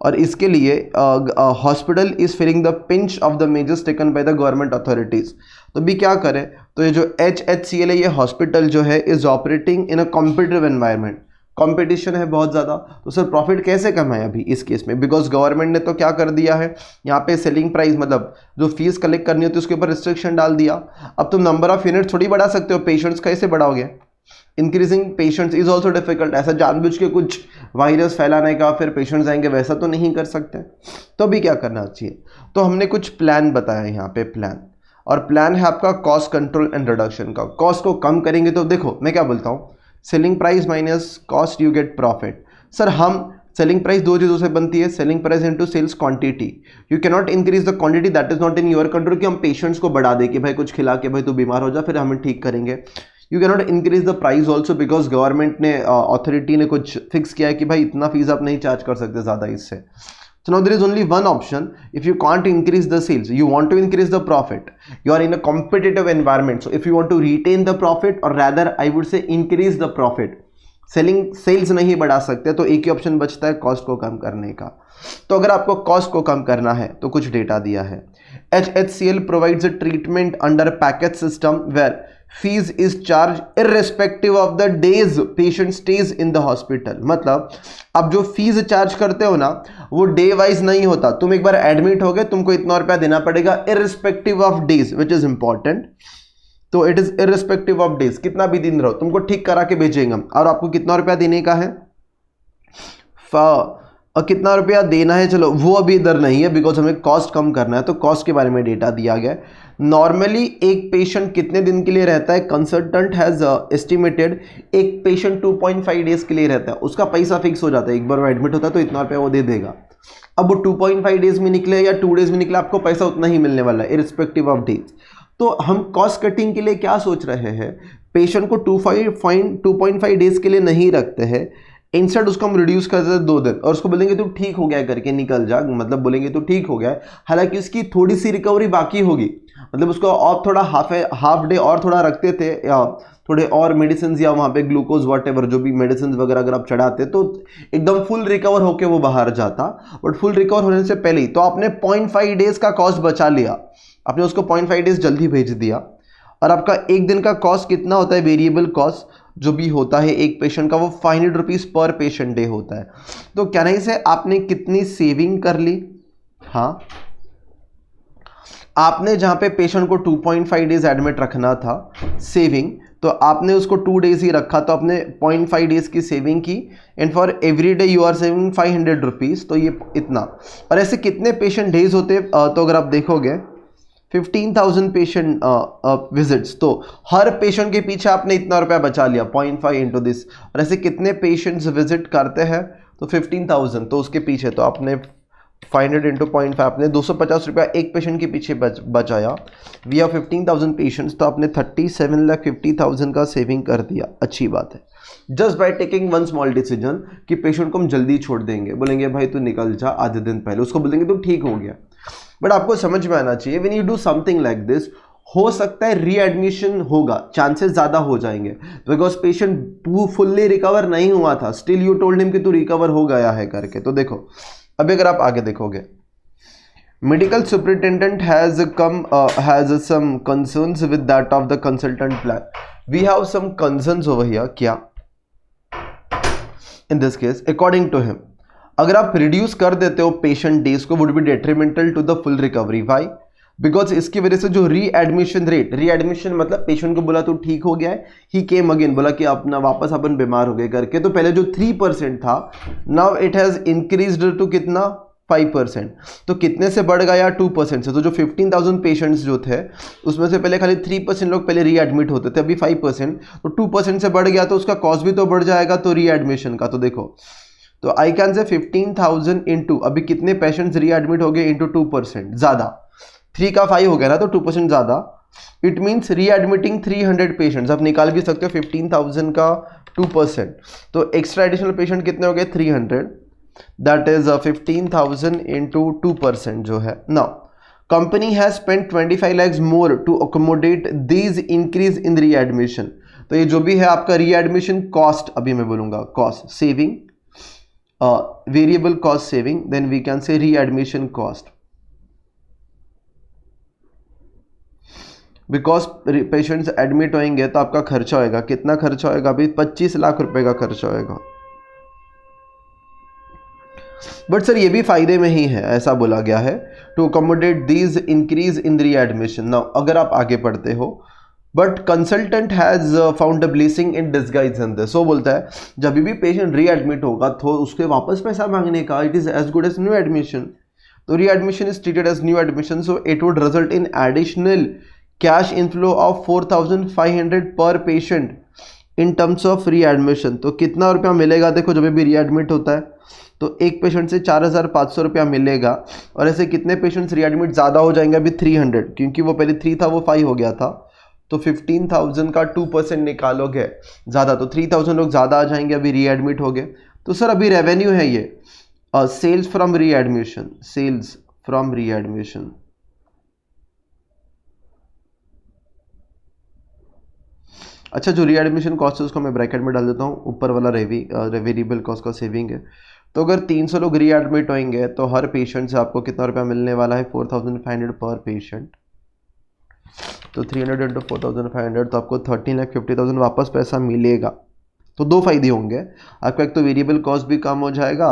और इसके लिए hospital is feeling the pinch of the measures taken by the government authorities. तो भी क्या करें, तो ये जो HHCL है, ये हॉस्पिटल जो है is operating in a competitive environment, competition है बहुत ज़्यादा। तो सर प्रॉफिट कैसे कमाए अभी इस केस में, बिकॉज गवर्नमेंट ने तो क्या कर दिया है यहाँ पे, सेलिंग प्राइस, मतलब जो फीस कलेक्ट करनी होती है उसके ऊपर रिस्ट्रिक्शन डाल दिया। अब तुम नंबर ऑफ यूनिट थोड़ी बढ़ा सकते हो, पेशेंट्स कैसे बढ़ाओगे, increasing patients is also difficult. ऐसा जानबूझ के कुछ वायरस फैलाने का फिर पेशेंट्स आएंगे, वैसा तो नहीं कर सकते। तो अभी क्या करना चाहिए, तो हमने कुछ प्लान बताया यहाँ पे, प्लान, और प्लान है आपका कॉस्ट कंट्रोल एंड रिडक्शन का। कॉस्ट को कम करेंगे तो देखो मैं क्या बोलता हूँ, selling price minus cost you get profit. Sir हम सेलिंग प्राइस दो चीज़ों से बनती है, selling price into sales quantity. You can not increase the quantity, that is not in your control, कि हम पेशेंट्स को बढ़ा दे कि भाई कुछ खिला के भाई तू बीमार हो जा फिर हम ठीक करेंगे। You can not increase the price also, because government ने अथॉरिटी ने कुछ फिक्स किया है कि भाई इतना फीस आप नहीं चार्ज कर सकते ज़्यादा इससे। So now there is only one option. If you can't increase the sales, you want to increase the profit. You are in a competitive environment. So if you want to retain the profit, or rather I would say increase the profit, sales नहीं बढ़ा सकते, तो एक ही option बचता है cost को कम करने का। तो अगर आपको कॉस्ट को कम करना है तो कुछ डेटा दिया है। HHCL provides a treatment under package system where fees is charged irrespective of the days patient stays in the hospital। मतलब अब जो फीस चार्ज करते हो ना वो डे वाइज नहीं होता, तुम एक बार एडमिट हो गए तुमको इतना रुपया देना पड़ेगा irrespective of days, which is important. तो it is irrespective of days, कितना भी दिन रहो तुमको ठीक करा के भेजेंगे हम। और आपको कितना रुपया देने का है, कितना रुपया देना है, चलो वो अभी इधर नहीं है बिकॉज हमें कॉस्ट कम करना है, तो कॉस्ट के बारे में डेटा दिया गया है। नॉर्मली एक पेशेंट कितने दिन के लिए रहता है, कंसल्टेंट हैज़ एस्टिमेटेड एक पेशेंट 2.5 डेज के लिए रहता है, उसका पैसा फिक्स हो जाता है, एक बार वो एडमिट होता है तो इतना रुपया वो दे देगा। अब वो 2.5 डेज में निकले या 2 डेज में निकले, आपको पैसा उतना ही मिलने वाला है इररिस्पेक्टिव ऑफ डेज। तो हम कॉस्ट कटिंग के लिए क्या सोच रहे हैं, पेशेंट को 2.5 डेज के लिए नहीं रखते हैं, इंस्टेंट उसको हम रिड्यूस कर देते हैं 2 दिन, और उसको बोलेंगे तू ठीक हो गया करके निकल जा, मतलब बोलेंगे तू ठीक हो गया। हालांकि उसकी थोड़ी सी रिकवरी बाकी होगी, मतलब उसको और थोड़ा हाफ डे और थोड़ा रखते थे, या थोड़े और मेडिसिन या वहाँ पे ग्लूकोज वॉटेवर जो भी मेडिसिन वगैरह अगर आप चढ़ाते तो एकदम फुल रिकवर होके वो बाहर जाता। बट फुल रिकवर होने से पहले ही तो आपने 0.5 डेज का कॉस्ट बचा लिया, आपने उसको 0.5 डेज जल्दी भेज दिया, और आपका एक दिन का कॉस्ट कितना होता है वेरिएबल कॉस्ट, जो भी होता है एक पेशेंट का वो 500 रुपीज़ पर पेशेंट डे होता है। तो कहने से आपने कितनी सेविंग कर ली, हाँ आपने जहां पे पेशेंट को 2.5 डेज एडमिट रखना था सेविंग, तो आपने उसको 2 डेज ही रखा, तो आपने 0.5 डेज की सेविंग की, and for every day you are saving 500 rupees, तो ये इतना। और ऐसे कितने पेशेंट डेज होते, तो अगर आप देखोगे 15,000 पेशेंट विजिट्स, तो हर पेशेंट के पीछे आपने इतना रुपया बचा लिया 0.5 इंटू दिस। और ऐसे कितने पेशेंट्स विजिट करते हैं, तो 15,000, तो उसके पीछे तो आपने 500 इंटू 0.5, आपने 250 रुपया एक पेशेंट के पीछे बचाया। वी हैव 15,000 पेशेंट्स, तो आपने 37,50,000 का सेविंग कर दिया। अच्छी बात है, just by taking one small decision कि पेशेंट को हम जल्दी छोड़ देंगे, बोलेंगे भाई तू निकल जा, आधे दिन पहले उसको बोलेंगे तू ठीक हो गया। बट आपको समझ में आना चाहिए when you do something like this, हो सकता है रीएडमिशन होगा, चांसेस ज्यादा हो जाएंगे, बिकॉज पेशेंट फुल्ली रिकवर नहीं हुआ था, स्टिल यू टोल्ड हिम कि तू रिकवर हो गया है करके। तो देखो अभी अगर आप आगे देखोगे, medical superintendent has some concerns with that of the consultant plan. We have some concerns over here, क्या in this case according to him अगर आप रिड्यूस कर देते हो पेशेंट डेज को, would be detrimental to the full recovery. Why? Because इसकी वजह से जो रीएडमिशन रेट, रीएडमिशन मतलब पेशेंट को बोला तो ठीक हो गया है, ही केम अगेन, बोला कि अपना वापस अपन बीमार हो गए करके, तो पहले जो 3% था, now it has increased to कितना 5%। तो कितने से बढ़ गया 2% से। तो जो 15,000 पेशेंट्स जो थे उसमें से पहले खाली 3% लोग पहले रीएडमिट होते थे, अभी 5%, तो 2% से बढ़ गया, तो उसका कॉस्ट भी तो बढ़ जाएगा तो रीएडमिशन का। तो देखो, तो आई कैन से 15,000 इंटू अभी कितने पेशेंट्स रीएडमिट हो गए इंटू 2%, ज्यादा 3 का 5 हो गया ना, तो 2% ज्यादा, इट मीन्स रीएडमिटिंग 300 पेशेंट्स। आप निकाल भी सकते हो 15,000 का 2%, तो एक्स्ट्रा एडिशनल पेशेंट कितने हो गए 300, दैट इज 15,000 इंटू 2% जो है। Now company has spent 25 lakhs more to accommodate these increase in readmission. तो ये जो भी है आपका रीएडमिशन कॉस्ट, अभी मैं बोलूंगा cost saving, variable cost saving, then we can say readmission cost, because patients admit होंगे तो आपका खर्चा होएगा, कितना खर्चा होएगा, अभी 25 लाख रुपए का खर्चा होएगा। बट सर ये भी फायदे में ही है, ऐसा बोला गया है, to accommodate these increase in readmission. Now अगर आप आगे पढ़ते हो, but consultant has found a blessing in disguise in this. वो बोलता है जब भी पेशेंट रीएडमिट होगा तो उसके वापस पैसा मांगने का, it is as good as new admission. तो readmission is treated as new admission, so it would result in additional cash inflow of 4,500 per patient in terms of readmission. तो कितना रुपया मिलेगा, देखो जब भी रीएडमिट होता है तो एक पेशेंट से 4,500 रुपया मिलेगा, और ऐसे कितने पेशेंट्स रीएडमिट ज़्यादा हो जाएंगे, अभी 300, क्योंकि वो पहले 3 था वो 5 हो गया था, तो 15,000 का 2% निकालोगे ज़्यादा, तो 3,000 लोग ज़्यादा आ जाएंगे, अभी रीएडमिट हो गए। तो सर अभी रेवेन्यू है ये sales from readmission, sales from readmission. अच्छा, जो रीएडमिशन कॉस्ट है उसको मैं ब्रैकेट में डाल देता हूँ, ऊपर वाला वेरिएबल कॉस्ट का सेविंग है। तो अगर 300 लोग रीएडमिट होंगे तो हर पेशेंट से आपको कितना रुपया मिलने वाला है, 4,500 पर पेशेंट। तो 300 इंटू 4,500, तो आपको 13,50,000 वापस पैसा मिलेगा। तो दो फायदे होंगे आपका, एक तो वेरिएबल कॉस्ट भी कम हो जाएगा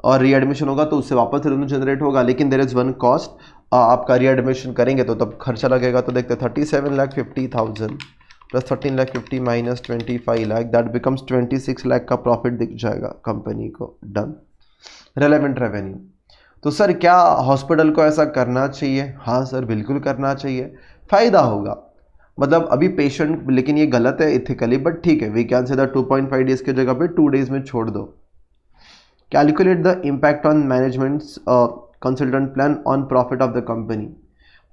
और रीएडमिशन होगा तो उससे वापस रेवेन्यू जनरेट होगा, लेकिन देयर इज वन कॉस्ट, आपका रीएडमिशन करेंगे तो तब खर्चा लगेगा। तो देखते 37,50,000 plus 13,50,000 minus 25 lakh, that becomes 26 lakh का प्रॉफिट दिख जाएगा कंपनी को। डन। Relevant revenue. तो सर क्या हॉस्पिटल को ऐसा करना चाहिए? हाँ सर बिल्कुल करना चाहिए, फ़ायदा होगा। मतलब अभी पेशेंट, लेकिन ये गलत है इथिकली, बट ठीक है, we can say the 2.5 days की जगह पे 2 डेज में छोड़ दो। Calculate the impact on management's consultant plan on profit of the company.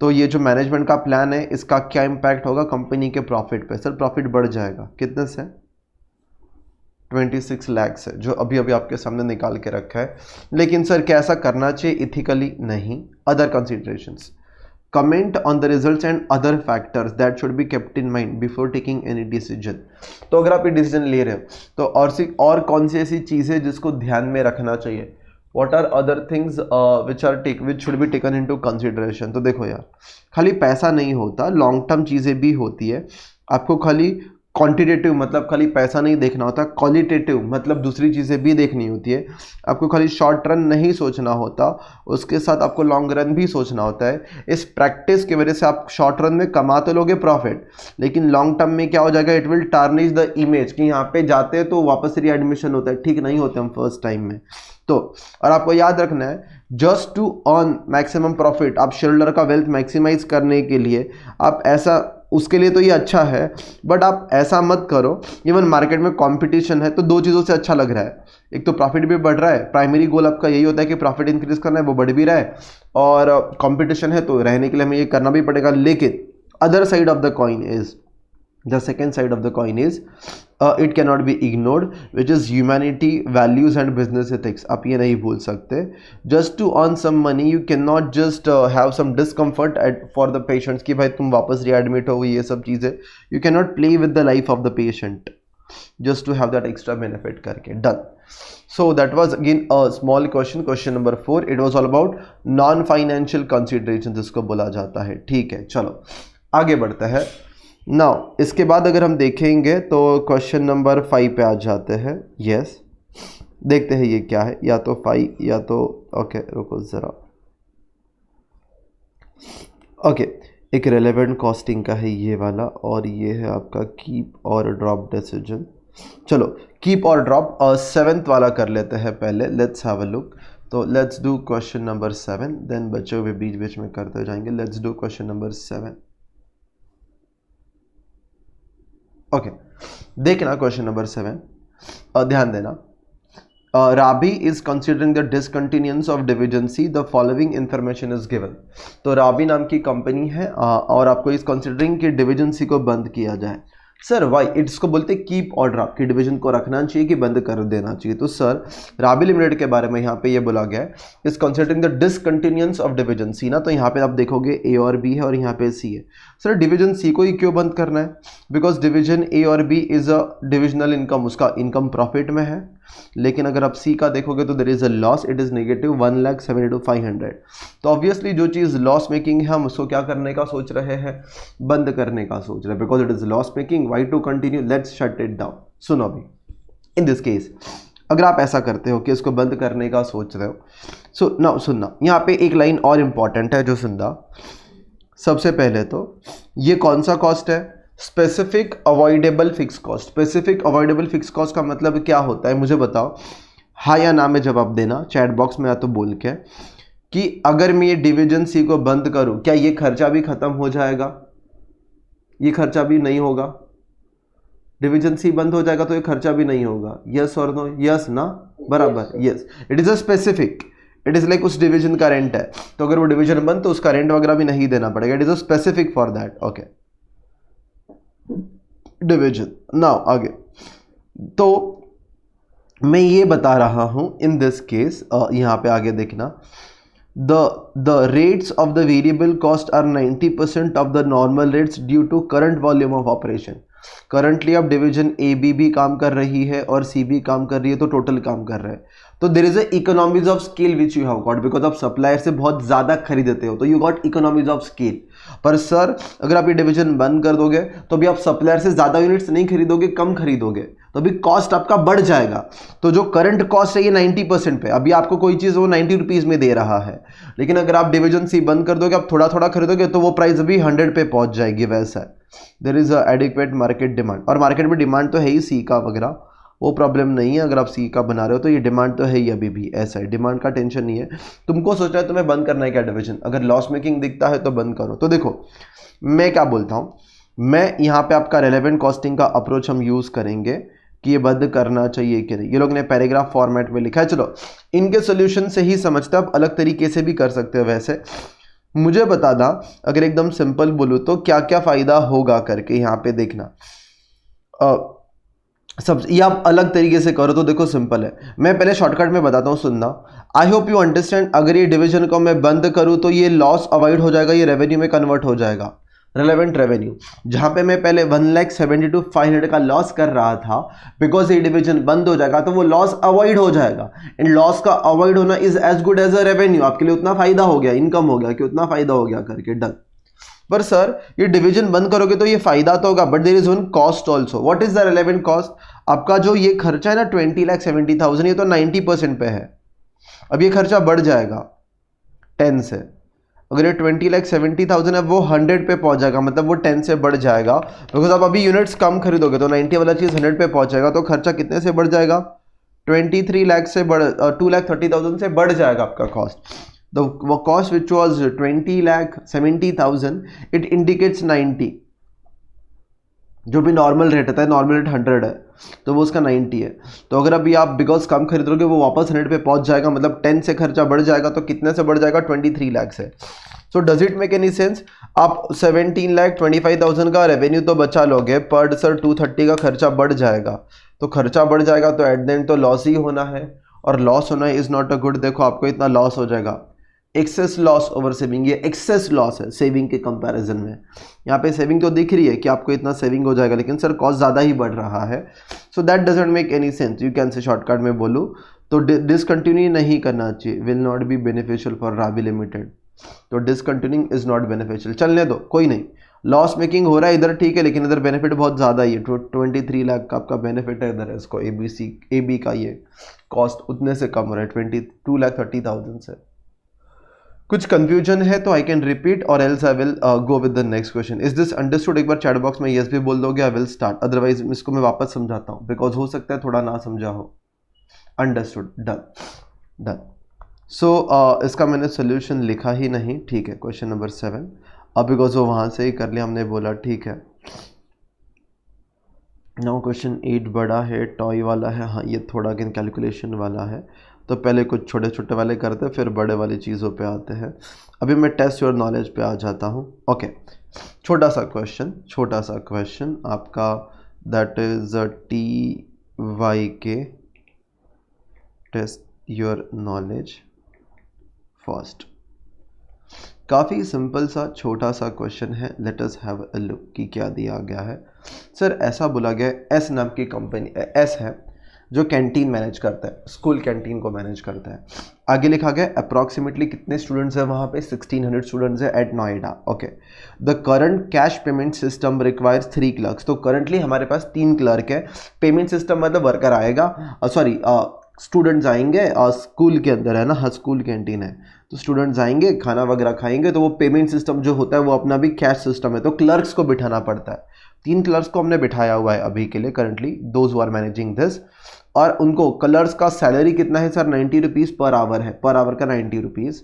तो ये जो मैनेजमेंट का प्लान है इसका क्या इम्पैक्ट होगा कंपनी के प्रॉफिट पे? सर प्रॉफिट बढ़ जाएगा, कितने से? 26 लाख से, जो अभी अभी आपके सामने निकाल के रखा है। लेकिन सर क्या ऐसा करना चाहिए इथिकली? नहीं। Other considerations, comment on the results and other factors that should be kept in mind before taking any decision. तो अगर आप ये डिसीजन ले रहे हो तो और कौन सी ऐसी चीज़ें जिसको ध्यान में रखना चाहिए? What are other things which should be taken into consideration? तो देखो यार, खाली पैसा नहीं होता, लॉन्ग टर्म चीज़ें भी होती है। आपको खाली क्वांटिटेटिव मतलब खाली पैसा नहीं देखना होता, क्वालिटेटिव मतलब दूसरी चीज़ें भी देखनी होती है। आपको खाली शॉर्ट रन नहीं सोचना होता, उसके साथ आपको लॉन्ग रन भी सोचना होता है। इस प्रैक्टिस की वजह से आप शॉर्ट रन में कमा तो लोगे प्रॉफिट, लेकिन लॉन्ग टर्म में क्या हो जाएगा, it will tarnish the image कि यहाँ पे जाते हैं तो वापस रीएडमिशन होता है, ठीक नहीं होते हम फर्स्ट टाइम में। तो और आपको याद रखना है, just to earn maximum profit, आप शेयर होल्डर का वेल्थ मैक्सिमाइज करने के लिए आप ऐसा, उसके लिए तो ये अच्छा है, बट आप ऐसा मत करो। इवन मार्केट में कंपटीशन है तो दो चीज़ों से अच्छा लग रहा है, एक तो प्रॉफिट भी बढ़ रहा है, प्राइमरी गोल आपका यही होता है कि प्रॉफिट इंक्रीज करना है, वो बढ़ भी रहा है, और कंपटीशन है तो रहने के लिए हमें ये करना भी पड़ेगा। लेकिन other side of the coin is, the second side of the coin is it cannot be ignored, which is humanity, values and business ethics। आप ये नहीं भूल सकते, just to earn some money you cannot just have some discomfort for the patients कि भाई तुम वापस readmit हो, ये सब चीज़ें you cannot play with the life of the patient just to have that extra benefit करके done। So that was again a small question, question number 4। it was all about non financial considerations जिसको बोला जाता है। ठीक है, चलो आगे बढ़ते हैं। नाउ इसके बाद अगर हम देखेंगे तो क्वेश्चन नंबर 5 पे आ जाते हैं। यस, देखते हैं ये क्या है, या तो 5 या तो ओके रुको ज़रा, ओके एक रेलेवेंट कॉस्टिंग का है ये वाला, और ये है आपका कीप और ड्रॉप डिसीजन। चलो कीप और ड्रॉप 7th वाला कर लेते हैं पहले, लेट्स हैव अ लुक। तो लेट्स डू क्वेश्चन नंबर 7, देन बच्चों भी बीच बीच में करते जाएंगे। Let's do question number 7। Okay, देखना क्वेश्चन नंबर 7, ध्यान देना। Rabi is considering the discontinuance of division C, the following information is given. तो राबी नाम की कंपनी है और आपको इस कंसिडरिंग कि डिविजन सी को बंद किया जाए। सर वाई, इसको बोलते हैं कीप और ड्रॉप, की डिवीजन को रखना चाहिए कि बंद कर देना चाहिए। तो सर राबी लिमिटेड के बारे में यहाँ पे ये बोला गया है, is considering the discontinuance of division C ना, तो यहाँ पे आप देखोगे ए और बी है और यहाँ पे सी है। सर डिवीजन सी को ही क्यों बंद करना है, बिकॉज डिवीजन ए और B is a divisional income, उसका इनकम प्रॉफिट में है। लेकिन अगर आप सी का देखोगे तो there is a loss, it is negative 1,72,500। तो ऑब्वियसली जो चीज़ लॉस मेकिंग है हम उसको क्या करने का सोच रहे हैं, बंद करने का सोच रहे हैं, because it is loss making. Why to continue, let's shut it down. सुनो अभी, इन दिस केस अगर आप ऐसा करते हो कि इसको बंद करने का सोच रहे हो, सो नाउ सुनना, यहाँ पे एक लाइन और इंपॉर्टेंट है जो सुनना। सबसे पहले तो ये कौन सा कॉस्ट है, specific avoidable fix cost. Specific avoidable fix cost का मतलब क्या होता है मुझे बताओ, हाँ या ना में जवाब देना चैट बॉक्स में, या तो बोल के कि अगर मैं ये डिवीजन सी को बंद करूं क्या ये खर्चा भी खत्म हो जाएगा, ये खर्चा भी नहीं होगा। डिवीजन सी बंद हो जाएगा तो ये खर्चा भी नहीं होगा, यस और नो, यस ना, बराबर, yes. It is a specific, it is like उस डिवीजन का रेंट है, तो अगर वो डिवीजन बंद तो उसका रेंट वगैरह भी नहीं देना पड़ेगा। It is a specific for that, okay division. Now आगे, तो मैं ये बता रहा हूं इन दिस केस, यहां पे आगे देखना, the rates of the variable cost are 90% of the normal rates due to current volume of operation। Currently अब डिवीजन ए बी भी काम कर रही है और सी भी काम कर रही है, तो टोटल काम कर रहे हैं। तो there is a economies of scale which you have got, because आप सप्लायर से बहुत ज़्यादा खरीदते हो तो you got economies of scale. पर सर अगर आप ये डिवीजन बंद कर दोगे तो भी आप सप्लायर से ज़्यादा यूनिट्स नहीं खरीदोगे, कम खरीदोगे, तो अभी कॉस्ट आपका बढ़ जाएगा। तो जो करंट कॉस्ट है ये 90% पे, अभी आपको कोई चीज़ वो 90 रुपीज़ में दे रहा है, लेकिन अगर आप डिवीजन सी बंद कर दोगे, आप थोड़ा थोड़ा खरीदोगे तो वो प्राइस अभी 100 पे पहुंच जाएगी। वैसा है, there is a adequate market demand, और मार्केट में डिमांड तो है ही सी का वगैरह, वो प्रॉब्लम नहीं है। अगर आप सी का बना रहे हो तो ये डिमांड तो है ही अभी भी, ऐसा है, डिमांड का टेंशन नहीं है। तुमको सोचना है तुम्हें बंद करना है क्या डिवीजन, अगर लॉस मेकिंग दिखता है तो बंद करो। तो देखो मैं क्या बोलता हूँ, मैं यहाँ पे आपका रेलेवेंट कॉस्टिंग का अप्रोच हम यूज़ करेंगे कि ये बंद करना चाहिए कि नहीं। ये लोग ने पैराग्राफ फॉर्मेट में लिखा है, चलो इनके सोल्यूशन से ही समझते, आप अलग तरीके से भी कर सकते हो। वैसे मुझे बता दा, अगर एकदम सिंपल बोलूँ तो क्या क्या फ़ायदा होगा करके, यहाँ पे देखना सब, ये आप अलग तरीके से करो तो देखो सिंपल है। मैं पहले शॉर्टकट में बताता हूँ, सुनना। आई होप यू अंडरस्टैंड, अगर ये डिवीजन को मैं बंद करूँ तो ये लॉस अवॉइड हो जाएगा, ये रेवेन्यू में कन्वर्ट हो जाएगा, रेलेवेंट रेवेन्यू। जहाँ पे मैं पहले 1,72,500 का लॉस कर रहा था, बिकॉज ये डिवीजन बंद हो जाएगा तो वो लॉस अवॉइड हो जाएगा। एंड लॉस का अवॉइड होना is as good as a revenue, आपके लिए उतना फायदा हो गया, इनकम हो गया कि उतना फायदा हो गया करके, डन। पर सर ये डिवीजन बंद करोगे तो ये फायदा तो होगा, but there is one cost also. What is the relevant cost? आपका जो ये खर्चा है ना 20,70,000, ये तो 90% पे है. अब ये खर्चा बढ़ जाएगा 10 से. अगर ये 20,70,000 है वो 100 पे पहुंच जाएगा, मतलब वो 10 से बढ़ जाएगा. बिकॉज आप अभी यूनिट्स कम खरीदोगे तो 90 वाला चीज़ 100 पे पहुंच जाएगा, तो खर्चा कितने से बढ़ जाएगा? 23 लाख से 2,30,000 से बढ़ जाएगा आपका cost. The cost which was 20,70,000, it indicates 90. जो भी नॉर्मल रेट रहता है, नॉर्मल रेट 100 है तो वो उसका 90 है. तो अगर अभी आप बिकॉज कम खरीदोगे वो वापस 100 पे पहुंच जाएगा, मतलब 10 से खर्चा बढ़ जाएगा. तो कितने से बढ़ जाएगा? 23 लाख से. So does it make any sense? आप 17,25,000 का रेवेन्यू तो बचा लोगे, पर सर 230 का खर्चा बढ़ जाएगा. तो खर्चा बढ़ जाएगा तो एट द एंड तो लॉस ही होना है, और लॉस होना इज नॉट अ गुड. देखो आपको इतना लॉस हो जाएगा. एक्सेस लॉस ओवर सेविंग, ये एक्सेस लॉस है सेविंग के कंपैरिजन में. यहाँ पे सेविंग तो दिख रही है कि आपको इतना सेविंग हो जाएगा, लेकिन सर कॉस्ट ज़्यादा ही बढ़ रहा है. So that doesn't make any sense. You can say shortcut में बोलूँ तो डिसकंटिन्यू नहीं करना चाहिए. Will not be beneficial for Ravi limited. तो डिसकंटिन्यूइंग इज नॉट बेनिफिशियल. चलने दो, कोई नहीं. लॉस मेकिंग हो रहा है इधर, ठीक है, लेकिन इधर बेनिफिट बहुत ज़्यादा ही है. 23 लाख का आपका बेनिफिट है इधर. इसको ए बी का ये कॉस्ट उतने से कम हो रहा है 22,30,000 से. कुछ कंफ्यूजन है तो आई कैन रिपीट और else I will go with the next question. Is this understood? एक बार चैट बॉक्स में यस भी बोल दोगे, आई विल स्टार्ट. अदरवाइज इसको मैं वापस समझाता हूँ, बिकॉज हो सकता है थोड़ा ना समझा हो. अंडरस्टूड. Done done. सो इसका मैंने सोल्यूशन लिखा ही नहीं, ठीक है. Question number 7. अब बिकॉज वो वहाँ से ही कर लिया हमने, बोला ठीक है. नाउ क्वेश्चन 8 बड़ा है, टॉय वाला है. हाँ ये थोड़ा अगेन कैलकुलेशन वाला है, तो पहले कुछ छोटे छोटे वाले करते हैं फिर बड़े वाली चीज़ों पे आते हैं. अभी मैं टेस्ट योर नॉलेज पे आ जाता हूँ. ओके, छोटा सा क्वेश्चन आपका, that is TYK, test your knowledge first. काफ़ी सिंपल सा छोटा सा क्वेश्चन है. Let us have a look कि क्या दिया गया है. सर ऐसा बोला गया है, एस नाम की कंपनी, एस है जो कैंटीन मैनेज करता है, स्कूल कैंटीन को मैनेज करता है. आगे लिखा गया अप्रॉक्सीमेटली कितने स्टूडेंट्स हैं वहाँ पे? 1600 स्टूडेंट्स है at Noida. Okay. The current cash payment system requires 3 clerks. तो करंटली हमारे पास 3 क्लर्क है. पेमेंट सिस्टम मतलब वर्कर आएगा, सॉरी स्टूडेंट्स आएंगे, स्कूल के अंदर है ना, हाँ स्कूल कैंटीन है, तो स्टूडेंट्स आएंगे खाना वगैरह खाएंगे. तो वो पेमेंट सिस्टम जो होता है वो अपना भी कैश सिस्टम है, तो क्लर्क्स को बिठाना पड़ता है. 3 क्लर्क्स को हमने बिठाया हुआ है अभी के लिए, currently those who are managing this. और उनको कलर्स का सैलरी कितना है सर? 90 रुपीज़ पर आवर है, पर आवर का 90 rupees.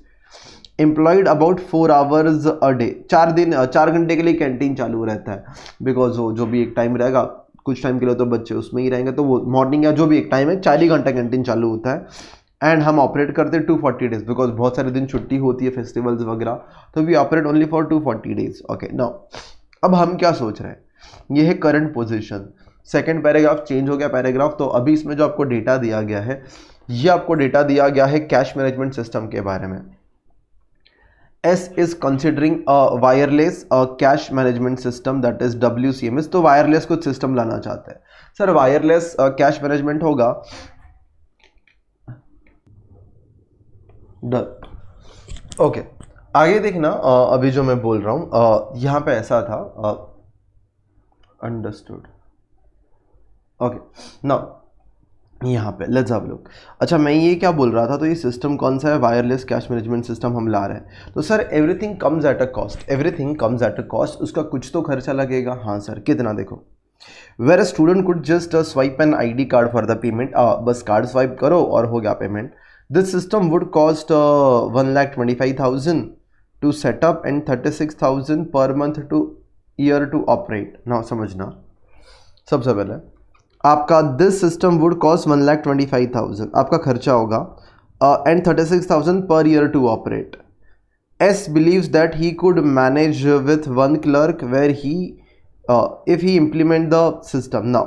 Employed about 4 hours a day. 4 घंटे के लिए कैंटीन चालू रहता है, बिकॉज वो जो भी एक टाइम रहेगा, कुछ टाइम के लिए तो बच्चे उसमें ही रहेंगे, तो वो मॉर्निंग या जो भी एक टाइम है 4 ही घंटा कैंटीन चालू होता है. एंड हम ऑपरेट करते हैं 240 डेज, बिकॉज बहुत सारे दिन छुट्टी होती है, फेस्टिवल्स वगैरह, तो we operate only for 240 days. Okay. Now अब हम क्या सोच रहे हैं, ये है current position. Second paragraph change हो गया पैराग्राफ, तो अभी इसमें जो आपको डेटा दिया गया है, ये आपको डेटा दिया गया है कैश मैनेजमेंट सिस्टम के बारे में. S is considering a wireless cash management system, that is WCMS. तो वायरलेस कुछ सिस्टम लाना चाहते हैं. सर वायरलेस कैश मैनेजमेंट होगा. डन. ओके, आगे देखना. अभी जो मैं बोल रहा हूँ यहाँ पे ऐसा था. अंडरस्टूड. ओके. नाउ यहाँ पे लेट्स हैव अ लुक. अच्छा मैं ये क्या बोल रहा था, तो ये सिस्टम कौन सा है? वायरलेस कैश मैनेजमेंट सिस्टम हम ला रहे हैं. तो sir everything comes at a cost. Everything comes at a cost. उसका कुछ तो खर्चा लगेगा. हाँ सर, कितना? देखो, where a student could just swipe an ID card for the payment. बस कार्ड स्वाइप करो और हो गया payment. This system would cost 1,25,000 to set up and 36,000 per month to year to operate. ना समझना, सबसे पहले आपका दिस सिस्टम वुड कॉस्ट 1,25,000 आपका खर्चा होगा, and 36,000 per year to operate. S believes that he could manage with 1 clerk where he if he implement the system. Now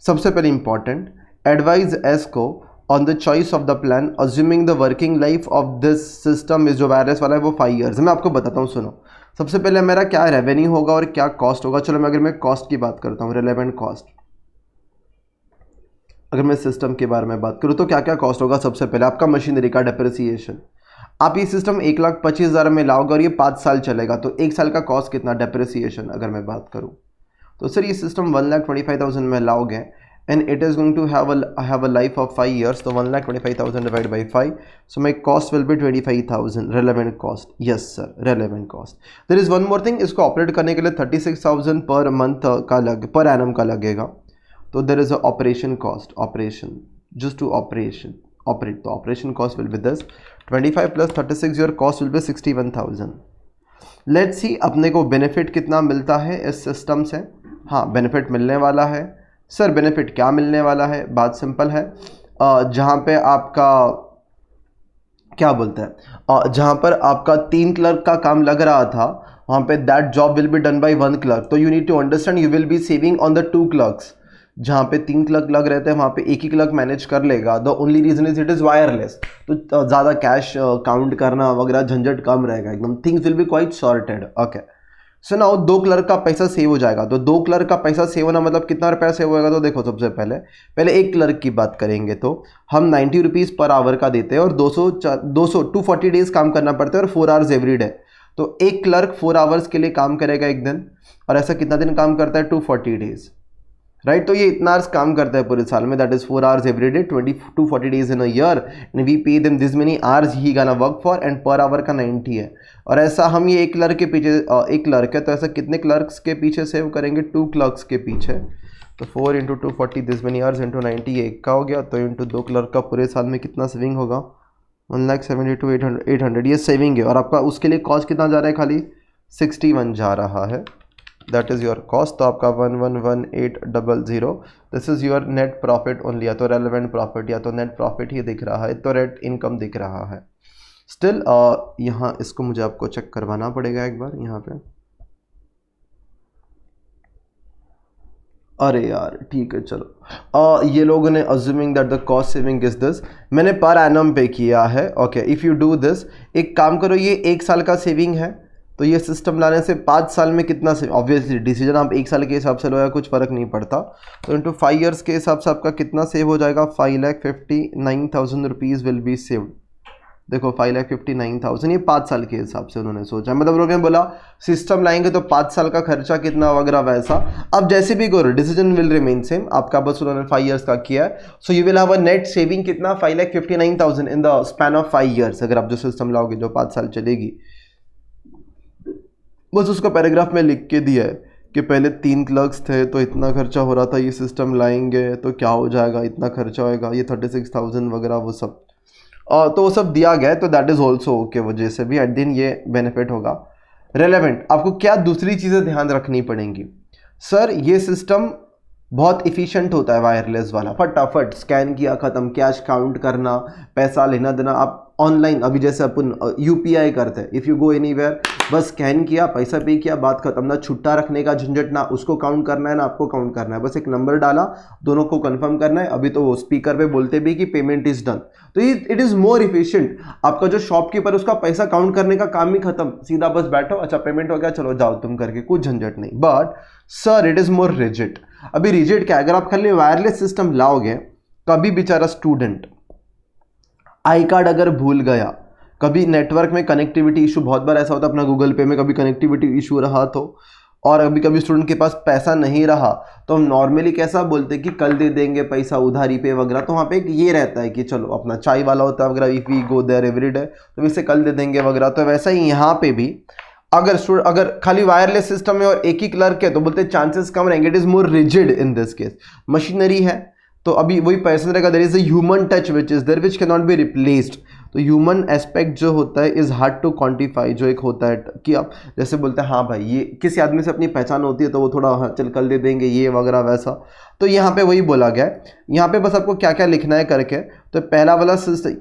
सबसे पहले इंपॉर्टेंट, एडवाइज एस को on the choice of the plan assuming the working life of this system is जो wireless वाला है वो 5 years. मैं आपको बताता हूँ, सुनो. सबसे पहले मेरा क्या रेवेन्यू होगा और क्या कॉस्ट होगा. चलो अगर मैं कॉस्ट की बात करता हूँ, रिलेवेंट कॉस्ट, अगर मैं सिस्टम के बारे में बात करूँ तो क्या क्या कॉस्ट होगा. सबसे पहले आपका मशीनरी का डेप्रिसिएशन, आप ये सिस्टम 1,25,000 में लाओगे और ये 5 साल चलेगा, तो 1 साल का कॉस्ट कितना, डेप्रिसिएशन अगर मैं बात करूँ तो सर ये सिस्टम 1,25,000 में लाओगे and it is going to have a life of 5 years, so 1,25,000 divided by 5, so my cost will be 25,000 relevant cost. Yes sir, relevant cost. There is one more thing, इसको operate करने के लिए 36,000 per month का per annum का लगेगा, तो there is a operation cost, operation just to operate, तो operation cost will be this 25 plus 36, your cost will be 61,000. Let's see अपने को बेनिफिट कितना मिलता है इस सिस्टम से. हाँ, बेनिफिट मिलने वाला है सर. बेनिफिट क्या मिलने वाला है, बात सिंपल है. जहाँ पे आपका क्या बोलते हैं, जहाँ पर आपका 3 क्लर्क का काम लग रहा था, वहाँ पे that job will be done by 1 clerk. तो you need to understand you will be saving on the 2 clerks. जहाँ पे 3 क्लर्क लग रहे थे वहाँ पे एक ही क्लर्क मैनेज कर लेगा. The only reason is it is wireless, तो ज़्यादा कैश काउंट करना वगैरह झंझट कम रहेगा एकदम. Things will be quite sorted. Okay, so now 2 clerk का पैसा सेव हो जाएगा. तो 2 क्लर्क का पैसा सेव होना मतलब कितना रुपया सेव होगा, तो देखो सबसे पहले एक क्लर्क की बात करेंगे तो हम 90 रुपीज़ पर आवर का देते हैं और 240 डेज काम करना पड़ता है और 4 आवर्स एवरी डे. तो एक क्लर्क 4 आवर्स के लिए काम करेगा एक दिन, और ऐसा कितना दिन काम करता है, 240 डेज, राइट. तो ये इतना आवर्स काम करता है पूरे साल में, that is 4 hours every day, 240 days in a year, and we pay them this many hours he gonna work for, and per hour का 90 है. और ऐसा हम ये एक क्लर्क के पीछे, एक क्लर्क है तो ऐसा कितने क्लर्क्स के पीछे सेव करेंगे, 2 क्लर्क्स के पीछे. तो 4 into 240 this many hours into 90 ये एक का हो गया, तो इंटू 2 क्लर्क का पूरे साल में कितना सेविंग होगा, 1,72,800 ये सेविंग है. और आपका उसके लिए कॉस्ट कितना जा रहा है, खाली 61 जा रहा है. That is your cost. तो आपका 111800, this is your net profit only. या तो रेलेवेंट प्रॉफिट या तो नेट प्रॉफिट ही दिख रहा है, तो नेट इनकम दिख रहा है. स्टिल यहाँ इसको मुझे आपको चेक करवाना पड़ेगा एक बार यहाँ पे. अरे यार ठीक है चलो, ये लोगों ने assuming that the cost saving is this, मैंने पर एनम पे किया है. Okay, if you do this, एक काम करो, ये 1 साल का सेविंग है, तो ये सिस्टम लाने से 5 साल में कितना सेव, ऑब्वियसली डिसीजन आप 1 साल के हिसाब से लो या कुछ फ़र्क नहीं पड़ता. तो इंटू 5 ईयर्स के हिसाब से आपका कितना सेव हो जाएगा, 5,59,000 रुपीज़ विल बी सेव्ड. देखो 5,59,000 ये 5 साल के हिसाब से उन्होंने सोचा, मतलब लोगों ने बोला सिस्टम लाएंगे तो 5 साल का खर्चा कितना वगैरह वैसा. अब जैसे भी करो डिसीजन विल रिमेन सेम, आपका बस उन्होंने 5 ईयर्स का किया है. So you will have a net saving कितना, 5,59,000 in the span of 5 years. अगर आप जो सिस्टम लाओगे जो 5 साल चलेगी, बस उसको पैराग्राफ में लिख के दिया है कि पहले 3 क्लर्क्स थे तो इतना खर्चा हो रहा था, ये सिस्टम लाएंगे तो क्या हो जाएगा, इतना खर्चा होएगा, ये 36,000 वगैरह वो सब, तो वो सब दिया गया है. तो दैट इज़ ऑल्सो ओके, वजह से भी एट दिन ये बेनिफिट होगा. रेलेवेंट आपको क्या दूसरी चीज़ें ध्यान रखनी पड़ेंगी, सर ये सिस्टम बहुत इफ़िशियंट होता है वायरलेस वाला, फटाफट स्कैन किया ख़त्म, कैश काउंट करना, पैसा लेना देना आप ऑनलाइन, अभी जैसे अपन यूपीआई करते हैं, इफ़ यू गो एनीवेयर बस स्कैन किया, पैसा पे किया, बात खत्म. ना छुट्टा रखने का झंझट, ना उसको काउंट करना है ना आपको काउंट करना है, बस एक नंबर डाला, दोनों को कंफर्म करना है. अभी तो वो स्पीकर पे बोलते भी कि पेमेंट इज डन, तो इट इज़ मोर इफिशिएंट. आपका जो शॉपकीपर उसका पैसा काउंट करने का काम ही खत्म, सीधा बस बैठो, अच्छा पेमेंट हो गया, चलो जाओ तुम करके, कुछ झंझट नहीं. But sir it is more rigid. अभी रिजिड क्या है, अगर आप खाली वायरलेस सिस्टम लाओगे, कभी बेचारा स्टूडेंट आई कार्ड अगर भूल गया, कभी नेटवर्क में कनेक्टिविटी इशू, बहुत बार ऐसा होता है अपना गूगल पे में कभी कनेक्टिविटी इशू रहा तो, और अभी कभी स्टूडेंट के पास पैसा नहीं रहा, तो हम नॉर्मली कैसा बोलते हैं कि कल दे देंगे पैसा उधारी पे वगैरह. तो वहाँ पे एक ये रहता है कि चलो अपना चाय वाला होता है वगैरह, if we go there every day तो इसे कल दे देंगे वगैरह. तो वैसा ही यहाँ पे भी अगर खाली वायरलेस सिस्टम है और एक ही क्लर्क है तो बोलते हैं चांसेस कम रहेंगे. It is more rigid in this case. Machinery है तो अभी वही पर्सन रहेगा, there is a human touch which is there which can not be replaced. तो ह्यूमन एस्पेक्ट जो होता है इज़ हार्ड टू क्वांटिफाई, जो एक होता है कि आप जैसे बोलते हैं हाँ भाई ये किसी आदमी से अपनी पहचान होती है तो वो थोड़ा हाँ चल कल दे देंगे ये वगैरह वैसा. तो यहाँ पे वही बोला गया है. यहाँ पे बस आपको क्या क्या लिखना है करके, तो पहला वाला